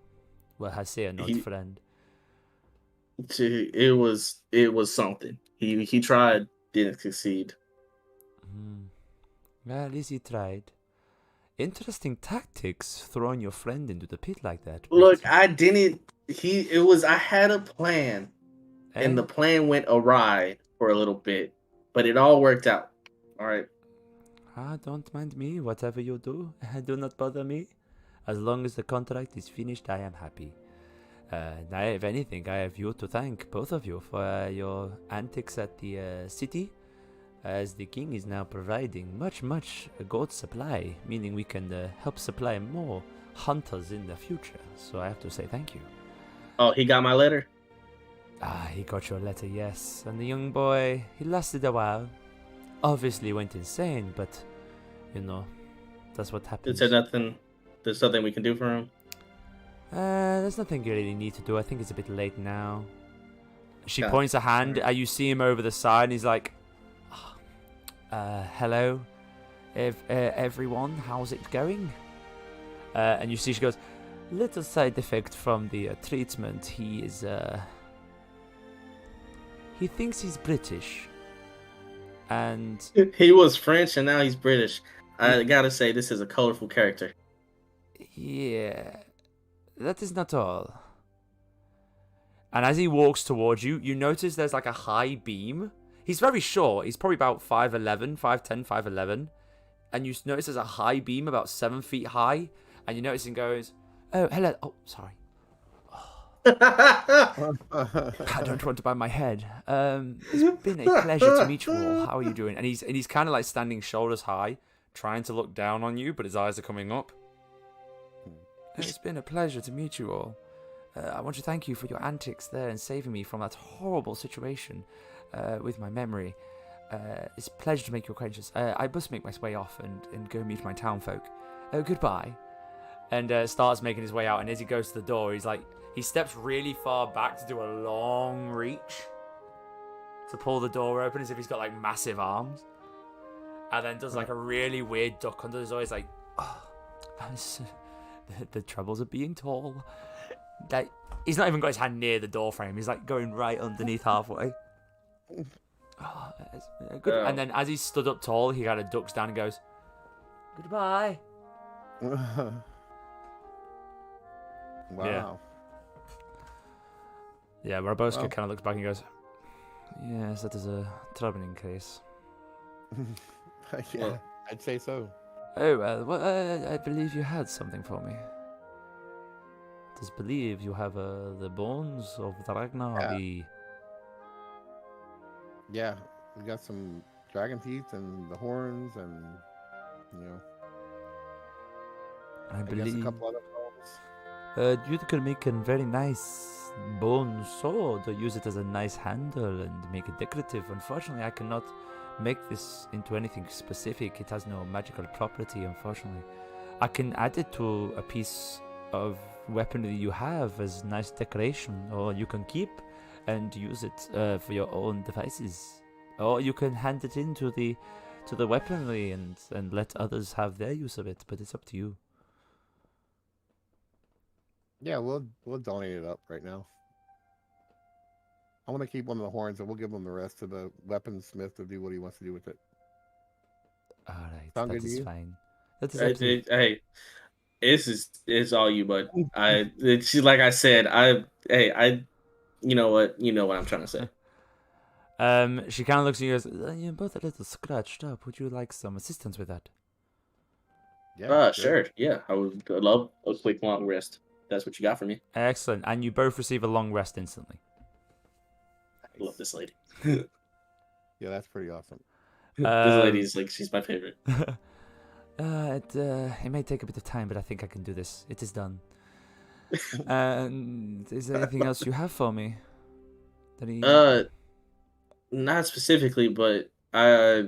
Well, I say an old friend. It was something. He tried, didn't succeed. Well, at least he tried. Interesting tactics, throwing your friend into the pit like that. Look, I didn't. I had a plan, and the plan went awry for a little bit, but it all worked out. All right. Don't mind me. Whatever you do, do not bother me. As long as the contract is finished, I am happy. Now, if anything, I have you to thank, both of you, for your antics at the city, as the king is now providing much gold supply, meaning we can help supply more hunters in the future. So I have to say thank you. Oh, he got my letter? He got your letter, yes. And the young boy, he lasted a while. Obviously went insane, but, that's what happens. There's nothing we can do for him? There's nothing you really need to do. I think it's a bit late now. She points a hand. You see him over the side, and he's like, hello, everyone. How's it going? And you see she goes, little side effect from the treatment. He thinks he's British. And he was French, and now he's British. I gotta say, this is a colorful character. Yeah. That is not all. And as he walks towards you, you notice there's like a high beam. He's very short. He's probably about 5'11", 5'10", 5'11". And you notice there's a high beam about 7 feet high. And you notice he goes, oh, hello. Oh, sorry. Oh, I don't want to buy my head. It's been a pleasure to meet you all. How are you doing? And he's kind of like standing shoulders high, trying to look down on you, but his eyes are coming up. It's been a pleasure to meet you all. I want to thank you for your antics there and saving me from that horrible situation with my memory. It's a pleasure to make your acquaintance. I must make my way off and go meet my townfolk. Goodbye. And starts making his way out. And as he goes to the door, he steps really far back to do a long reach to pull the door open as if he's got like massive arms. And then does like a really weird duck under his eyes, like, oh, the troubles of being tall. Like, he's not even got his hand near the door frame. He's like going right underneath halfway. Oh, good. And then as he's stood up tall, he kind of ducks down and goes, goodbye. Wow. Yeah, Raboska kind of looks back and goes, yes, that is a troubling case. Yeah, I'd say so. Oh, well, I believe you had something for me. Just believe you have the bones of the Ragnar. Yeah, we got some dragon teeth and the horns and, I guess believe a couple other bones. you could make a very nice bone sword or use it as a nice handle and make it decorative. Unfortunately, I cannot make this into anything specific. It has no magical property, unfortunately. I can add it to a piece of weaponry you have as nice decoration, or you can keep and use it for your own devices, or you can hand it into the weaponry and let others have their use of it. But it's up to you. Yeah, we'll donate it up right now. I want to keep one of the horns, and we'll give him the rest to the weaponsmith to do what he wants to do with it. All right, Sound that good to is you? fine. That is absolutely... Hey, it's all you, bud. It's like I said. You know what I'm trying to say. She kind of looks at you and goes, you're both a little scratched up. Would you like some assistance with that? Yeah. Sure. Yeah, I would love a quick long rest. That's what you got for me. Excellent. And you both receive a long rest instantly. I love this lady. Yeah, that's pretty awesome. This lady's like, she's my favorite. It may take a bit of time, but I think I can do this. It is done. And is there anything else you have for me? Not specifically, but I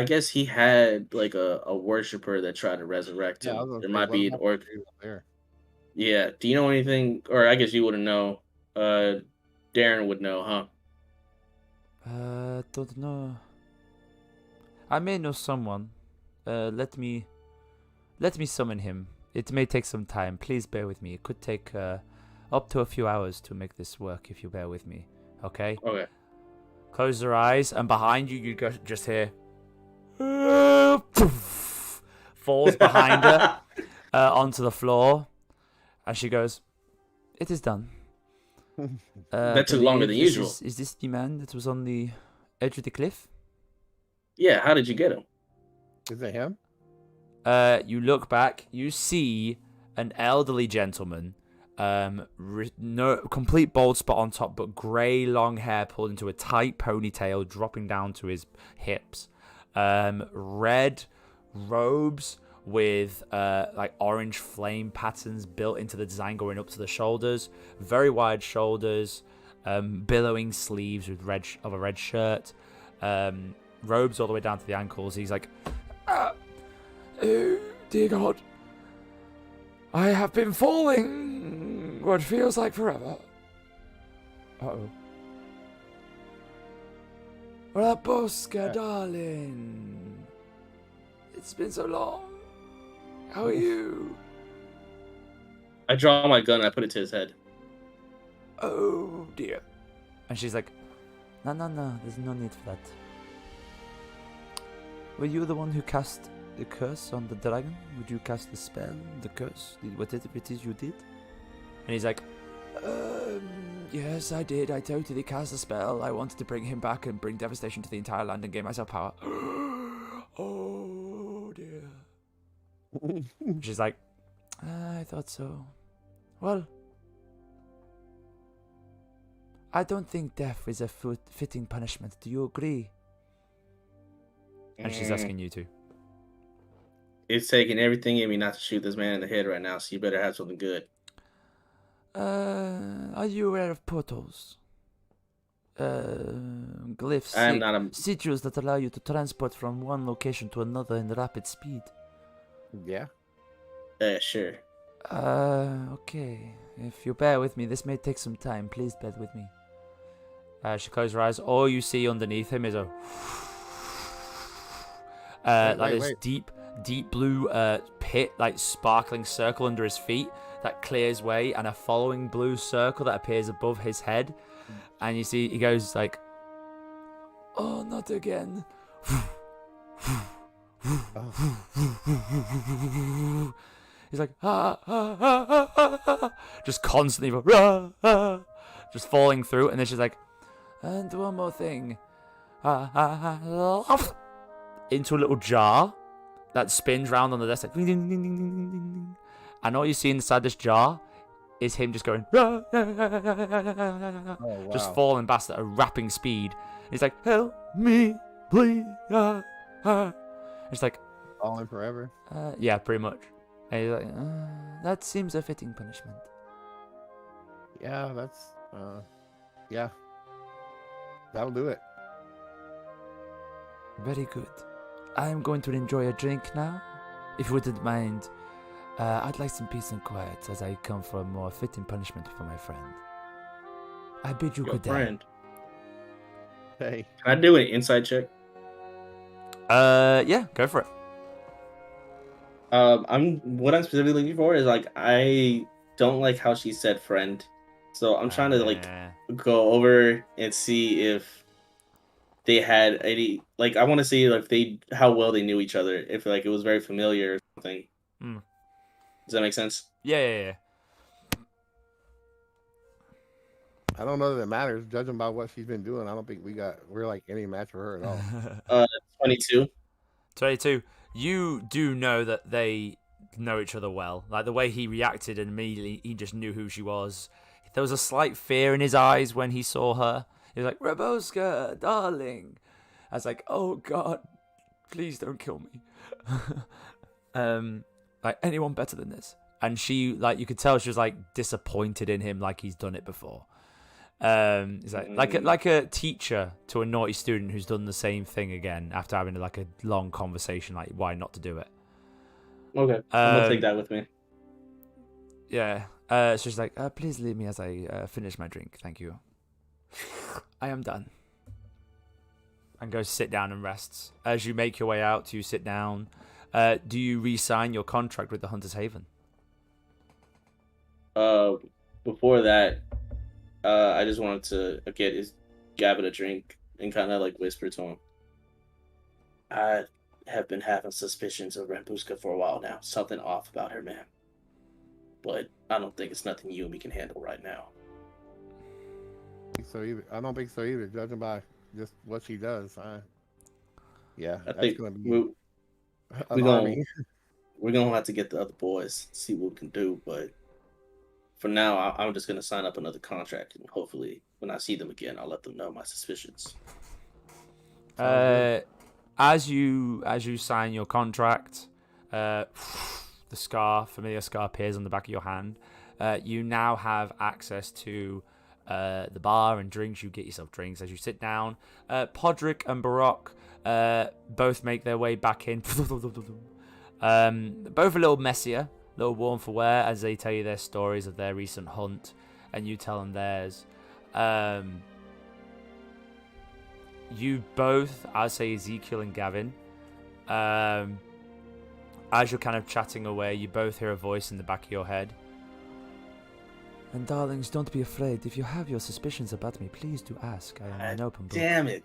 guess he had like a worshiper that tried to resurrect him. There might be an orc there. Yeah. Do you know anything? Or I guess you wouldn't know. Darren would know, huh? Don't know. I may know someone. Let me summon him. It may take some time. Please bear with me. It could take up to a few hours to make this work if you bear with me. Okay? Okay. Close your eyes, and behind you, you just hear... falls behind her onto the floor. And she goes, it is done. That took longer than usual. Is this the man that was on the edge of the cliff? Yeah, how did you get him? Is it him? You look back, you see an elderly gentleman, no complete bald spot on top, but grey long hair pulled into a tight ponytail dropping down to his hips. Red robes with like orange flame patterns built into the design going up to the shoulders, very wide shoulders, billowing sleeves with a red shirt, robes all the way down to the ankles. He's like, oh dear God, I have been falling what feels like forever. Uh-oh. Raboska, darling, it's been so long. How are you? I draw my gun and I put it to his head. Oh dear. And she's like, no, there's no need for that. Were you the one who cast the curse on the dragon? Would you cast the spell, the curse, whatever it is you did? And he's like, yes, I did. I totally cast a spell. I wanted to bring him back and bring devastation to the entire land and gain myself power. Oh dear. She's like, I thought so. Well, I don't think death is a fitting punishment. Do you agree? And she's asking you to. It's taking everything in me not to shoot this man in the head right now, so you better have something good. Are you aware of portals? Glyphs, I am not a... sigils that allow you to transport from one location to another in rapid speed. Yeah. Sure. Okay. If you bear with me, this may take some time. Please bear with me. She closes her eyes. All you see underneath him is a... this deep blue pit, like sparkling circle under his feet that clears way, and a following blue circle that appears above his head. And you see, he goes like, "Oh, not again." He's like, just constantly, just falling through. And then she's like, "And one more thing." Into a little jar that spins round on the desk, like, and all you see inside this jar is him just going, oh, wow. Just falling past at a rapping speed. He's like, "Help me, please." It's like, falling forever. Yeah, pretty much. And he's like, that seems a fitting punishment. Yeah, that's yeah, that'll do it. Very good. I am going to enjoy a drink now, if you wouldn't mind. I'd like some peace and quiet as I come for a more fitting punishment for my friend. I bid you good day. Hey. Can I do an insight check? Yeah, go for it. What I'm specifically looking for is like I don't like how she said friend, so I'm trying to like go over and see if they had any, like, I want to see like how well they knew each other, if like it was very familiar or something. Does that make sense? Yeah. I don't know that it matters. Judging by what she's been doing, I don't think we're like any match for her at all. 22. 22. You do know that they know each other well. Like the way he reacted, and immediately he just knew who she was. There was a slight fear in his eyes when he saw her. He was like, "Raboska, darling." I was like, "Oh God, please don't kill me." Like anyone better than this. And she, like, you could tell she was like disappointed in him, like he's done it before. He's like a teacher to a naughty student who's done the same thing again after having like a long conversation, like why not to do it. Okay, I'm gonna take that with me. Yeah. So she's like, "Please leave me as I finish my drink. Thank you. I am done." And goes sit down and rests. As you make your way out, you sit down. Do you re-sign your contract with the Hunter's Haven? Before that, I just wanted to get Gavin a drink and kind of like whisper to him. I have been having suspicions of Rambuska for a while now. Something off about her, man. But I don't think it's nothing you and me can handle right now. I don't think so either, judging by just what she does. I think gonna be we're gonna have to get the other boys, see what we can do. But for now, I'm just gonna sign up another contract, and hopefully, when I see them again, I'll let them know my suspicions. As you sign your contract, the familiar scar appears on the back of your hand. You now have access to the bar and drinks. You get yourself drinks as you sit down. Podrick and Baroque both make their way back in. Both a little messier, a little worn for wear, as they tell you their stories of their recent hunt, and you tell them theirs. You both, I'd say Ezekiel and Gavin, as you're kind of chatting away, you both hear a voice in the back of your head. "And darlings, don't be afraid. If you have your suspicions about me, please do ask. I am an open book." Damn it.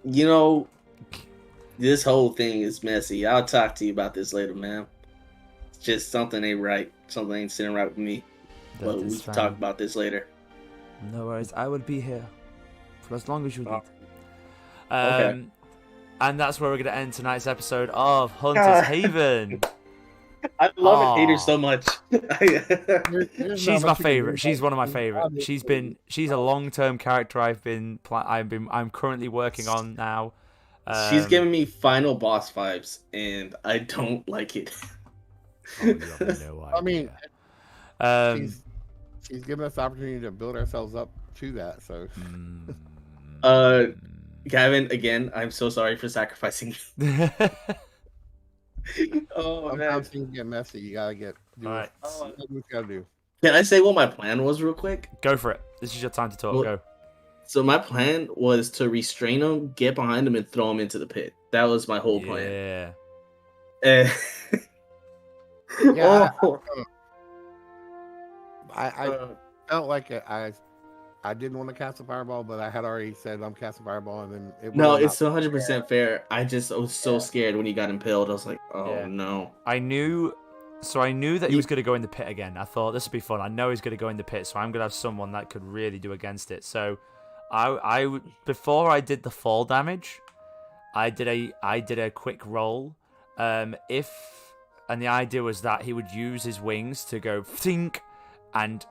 You know, this whole thing is messy. I'll talk to you about this later, man. It's just something ain't right. Something ain't sitting right with me. But we can talk about this later. No worries. I will be here for as long as you need. Okay. And that's where we're going to end tonight's episode of Hunter's Haven. I love Hater so much. She's my favorite. She's one of my favorite. She's a long-term character I'm currently working on now. She's giving me final boss vibes, and I don't like it. Oh, you have no idea. I mean, she's given us the opportunity to build ourselves up to that. So, Gavin, again, I'm so sorry for sacrificing. Oh, sometimes things get messy. You gotta do right. what you gotta do. Can I say what my plan was real quick? Go for it. This is your time to talk. Well, go. So my plan was to restrain him, get behind him, and throw him into the pit. That was my whole plan. Yeah. Yeah. I felt like I didn't want to cast a fireball, but I had already said I'm casting fireball, and then it's 100% fair. I was so scared when he got impaled. I was like, no. I knew that he was going to go in the pit again. I thought this would be fun. I know he's going to go in the pit, so I'm going to have someone that could really do against it. So, I before I did the fall damage, I did a quick roll. And the idea was that he would use his wings to go think and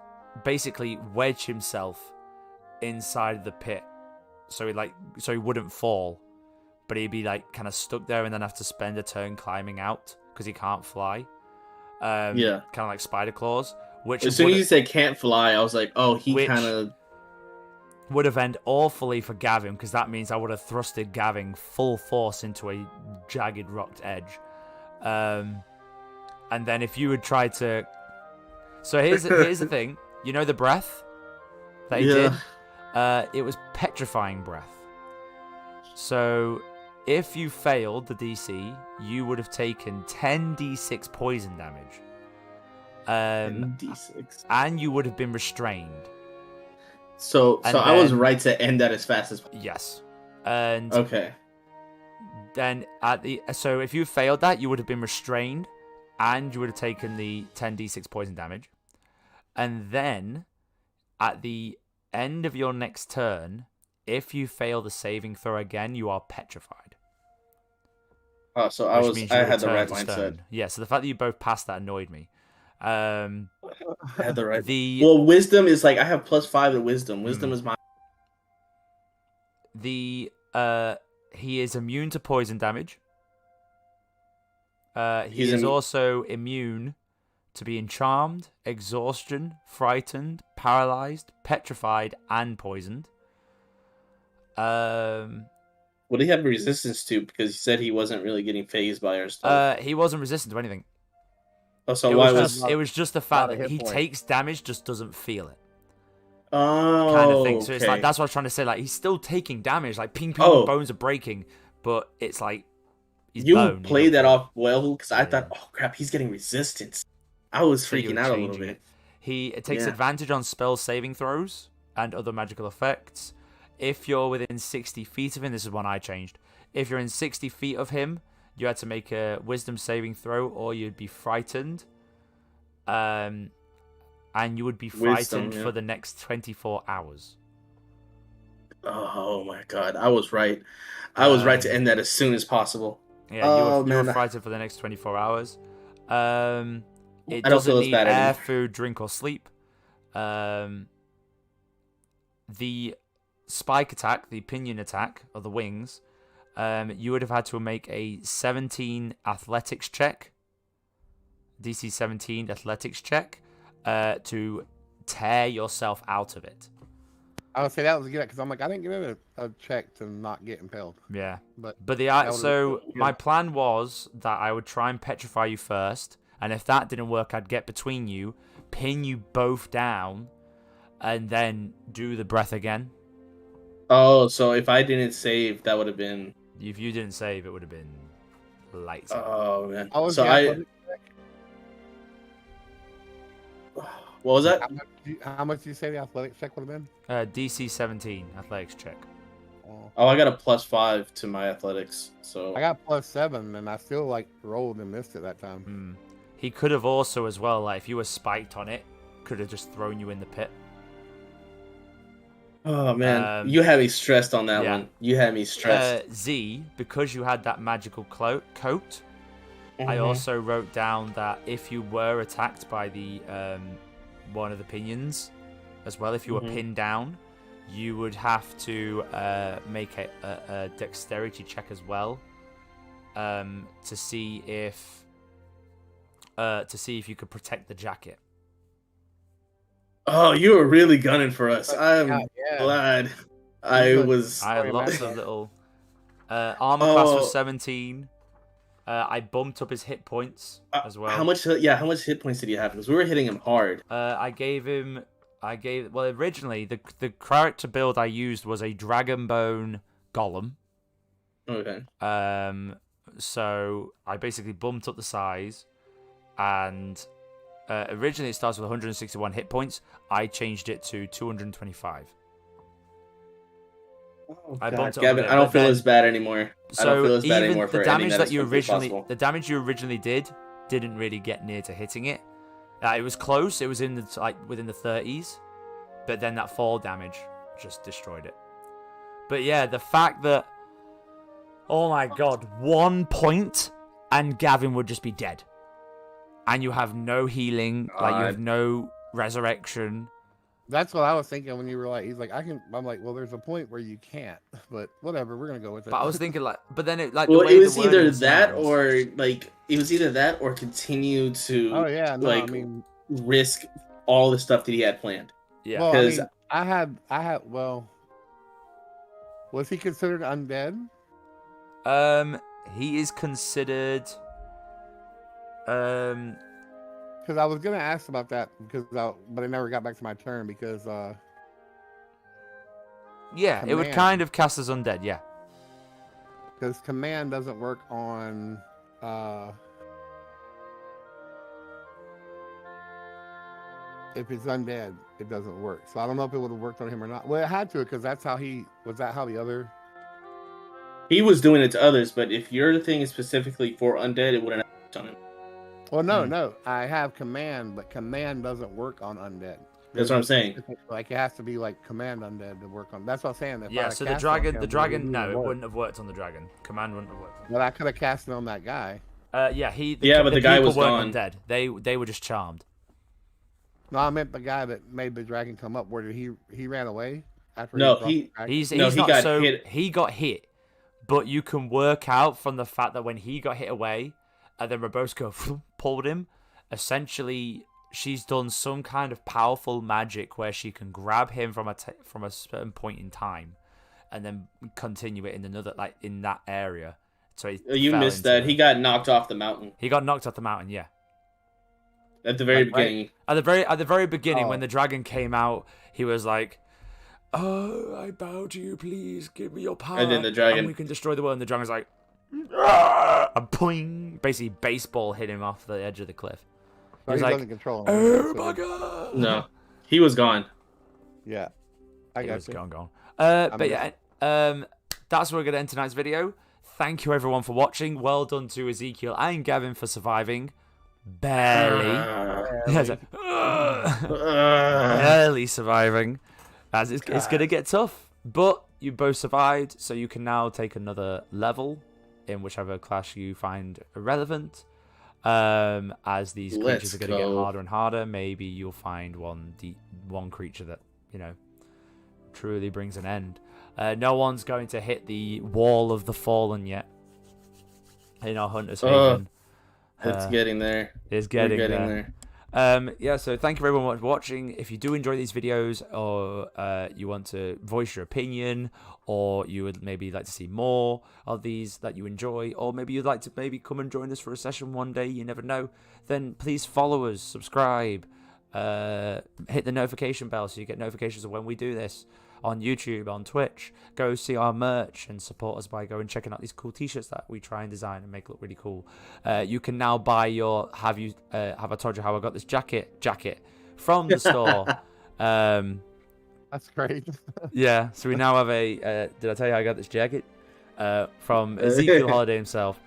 basically wedge himself inside the pit, so he wouldn't fall, but he'd be like kind of stuck there and then have to spend a turn climbing out because he can't fly. Kind of like spider claws. Which as soon as you said can't fly, I was like, oh, he kind of would have ended awfully for Gavin, because that means I would have thrusted Gavin full force into a jagged rocked edge. And then if you would try to, so here's the thing. You know the breath that he did? It was petrifying breath. So if you failed the DC, you would have taken 10d6 poison damage. 10d6. And you would have been restrained. So I was right to end that as fast as possible. Yes. And okay. Then so if you failed that, you would have been restrained, and you would have taken the 10d6 poison damage. And then, at the end of your next turn, if you fail the saving throw again, you are petrified. Oh, so I had the right mindset. Yeah, so the fact that you both passed that annoyed me. I had the right. Well, wisdom is like I have +5 to wisdom. Wisdom is my. He is immune to poison damage. He is also immune to being charmed, exhaustion, frightened, paralyzed, petrified, and poisoned. What did he have resistance to? Because he said he wasn't really getting phased by our stuff. He wasn't resistant to anything. Oh, so it was just the fact that he takes damage, just doesn't feel it. Oh, kind of thing. So it's okay. like, that's what I was trying to say. Like, he's still taking damage. Like, ping, bones are breaking, but it's like you played that off well, because I thought, oh crap, he's getting resistance. I was freaking out a little bit. It takes advantage on spell saving throws and other magical effects. If you're within 60 feet of him, this is one I changed. If you're in 60 feet of him, you had to make a wisdom saving throw, or you'd be frightened. And you would be frightened for the next 24 hours. Oh my god, I was right. I was right to end that as soon as possible. Yeah, you were frightened for the next 24 hours. It doesn't need air, food, drink, or sleep. The spike attack, the pinion attack of the wings, you would have had to make a 17 athletics check, DC 17 athletics check, to tear yourself out of it. I would say that was good, because I'm like, I didn't give it a check to not get impaled. Yeah, my plan was that I would try and petrify you first, and if that didn't work, I'd get between you, pin you both down, and then do the breath again. Oh, so if I didn't save, that would have been. If you didn't save, it would have been lights. Oh man! What was that? How much did you say the athletics check would have been? DC 17 athletics check. Oh, I got a +5 to my athletics, so I got +7, and I still rolled and missed it that time. He could have also, as well, like if you were spiked on it, could have just thrown you in the pit. Oh man, you had me stressed on that one. You had me stressed. Z, because you had that magical coat, I also wrote down that if you were attacked by the one of the pinions, as well, if you were pinned down, you would have to make a dexterity check as well, to see if you could protect the jacket. Oh, you were really gunning for us. I'm glad. I had lots of little armor class was 17. I bumped up his hit points as well. How much hit points did he have? Because we were hitting him hard. Originally the character build I used was a Dragonbone Golem. Okay. So I basically bumped up the size, and originally it starts with 161 hit points. I changed it to 225. Oh, Gavin, I don't feel as bad anymore. So I don't feel as bad anymore the damage the damage you originally didn't really get near to hitting it. It was close. It was in the within the 30s, but then that fall damage just destroyed it. But yeah, the fact that, oh my god, 1 point and Gavin would just be dead, and you have no healing, you have no resurrection. That's what I was thinking when you were like, he's like, I'm like, well, there's a point where you can't, but whatever, we're gonna go with it. But I was thinking but then it well, it was either that or continue to risk all the stuff that he had planned. Yeah, well, I had was he considered undead? He is considered. Because I was gonna ask about that but I never got back to my turn because it would kind of cast as undead, yeah. Because command doesn't work on if it's undead, it doesn't work. So I don't know if it would have worked on him or not. Well, it had to, because that's how he was doing it to others. But if your thing is specifically for undead, it wouldn't have worked on him. Well, no. I have command, but command doesn't work on undead. That's what I'm saying. Like, it has to be like command undead to work on. That's what I'm saying. Yeah, so the dragon, it wouldn't have worked on the dragon. Command wouldn't have worked. Well, I could have cast it on that guy. But the guy was gone. Undead. They were just charmed. No, I meant the guy that made the dragon come up. Where did he ran away after? He got hit, but you can work out from the fact that when he got hit away, and then Robosco pulled him. Essentially, she's done some kind of powerful magic where she can grab him from a certain point in time, and then continue it in another, in that area. So you missed that. He got knocked off the mountain. He got knocked off the mountain. Yeah. At the very beginning. At the very beginning, when the dragon came out, he was like, "Oh, I bow to you. Please give me your power." And then the dragon, and we can destroy the world. And the dragon's like, and boing, basically baseball hit him off the edge of the cliff. He was like, control him. "Oh my god!" No, he was gone. Yeah, he was gone. That's where we're gonna end tonight's video. Thank you everyone for watching. Well done to Ezekiel and Gavin for surviving. Barely surviving, as it's gonna get tough, but you both survived, so you can now take another level in whichever class you find relevant. As these creatures are gonna get harder and harder, maybe you'll find one creature that truly brings an end. No one's going to hit the wall of the fallen yet in our Hunter's Haven. It's getting there. It's getting there. So thank you everyone for watching. If you do enjoy these videos, or you want to voice your opinion, or you would maybe like to see more of these that you enjoy, or maybe you'd like to come and join us for a session one day, you never know, then please follow us, subscribe, hit the notification bell so you get notifications of when we do this on YouTube, on Twitch. Go see our merch and support us by going and checking out these cool t-shirts that we try and design and make look really cool. You can now buy your have I told you how I got this jacket from the store. That's great. Yeah, so we now have a did I tell you how I got this jacket from Ezekiel Holiday himself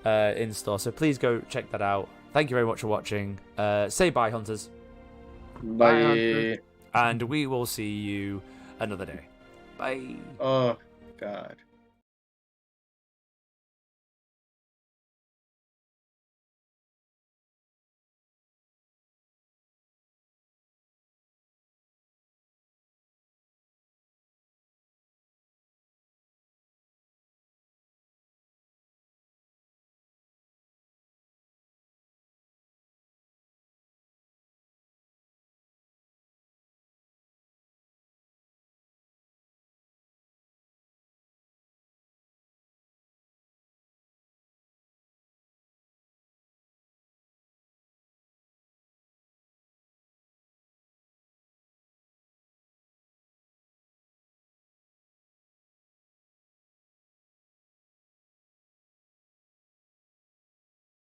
in store, so please go check that out. Thank you very much for watching. Say bye, hunters. Bye, hunters. And we will see you another day. Bye. Oh, God.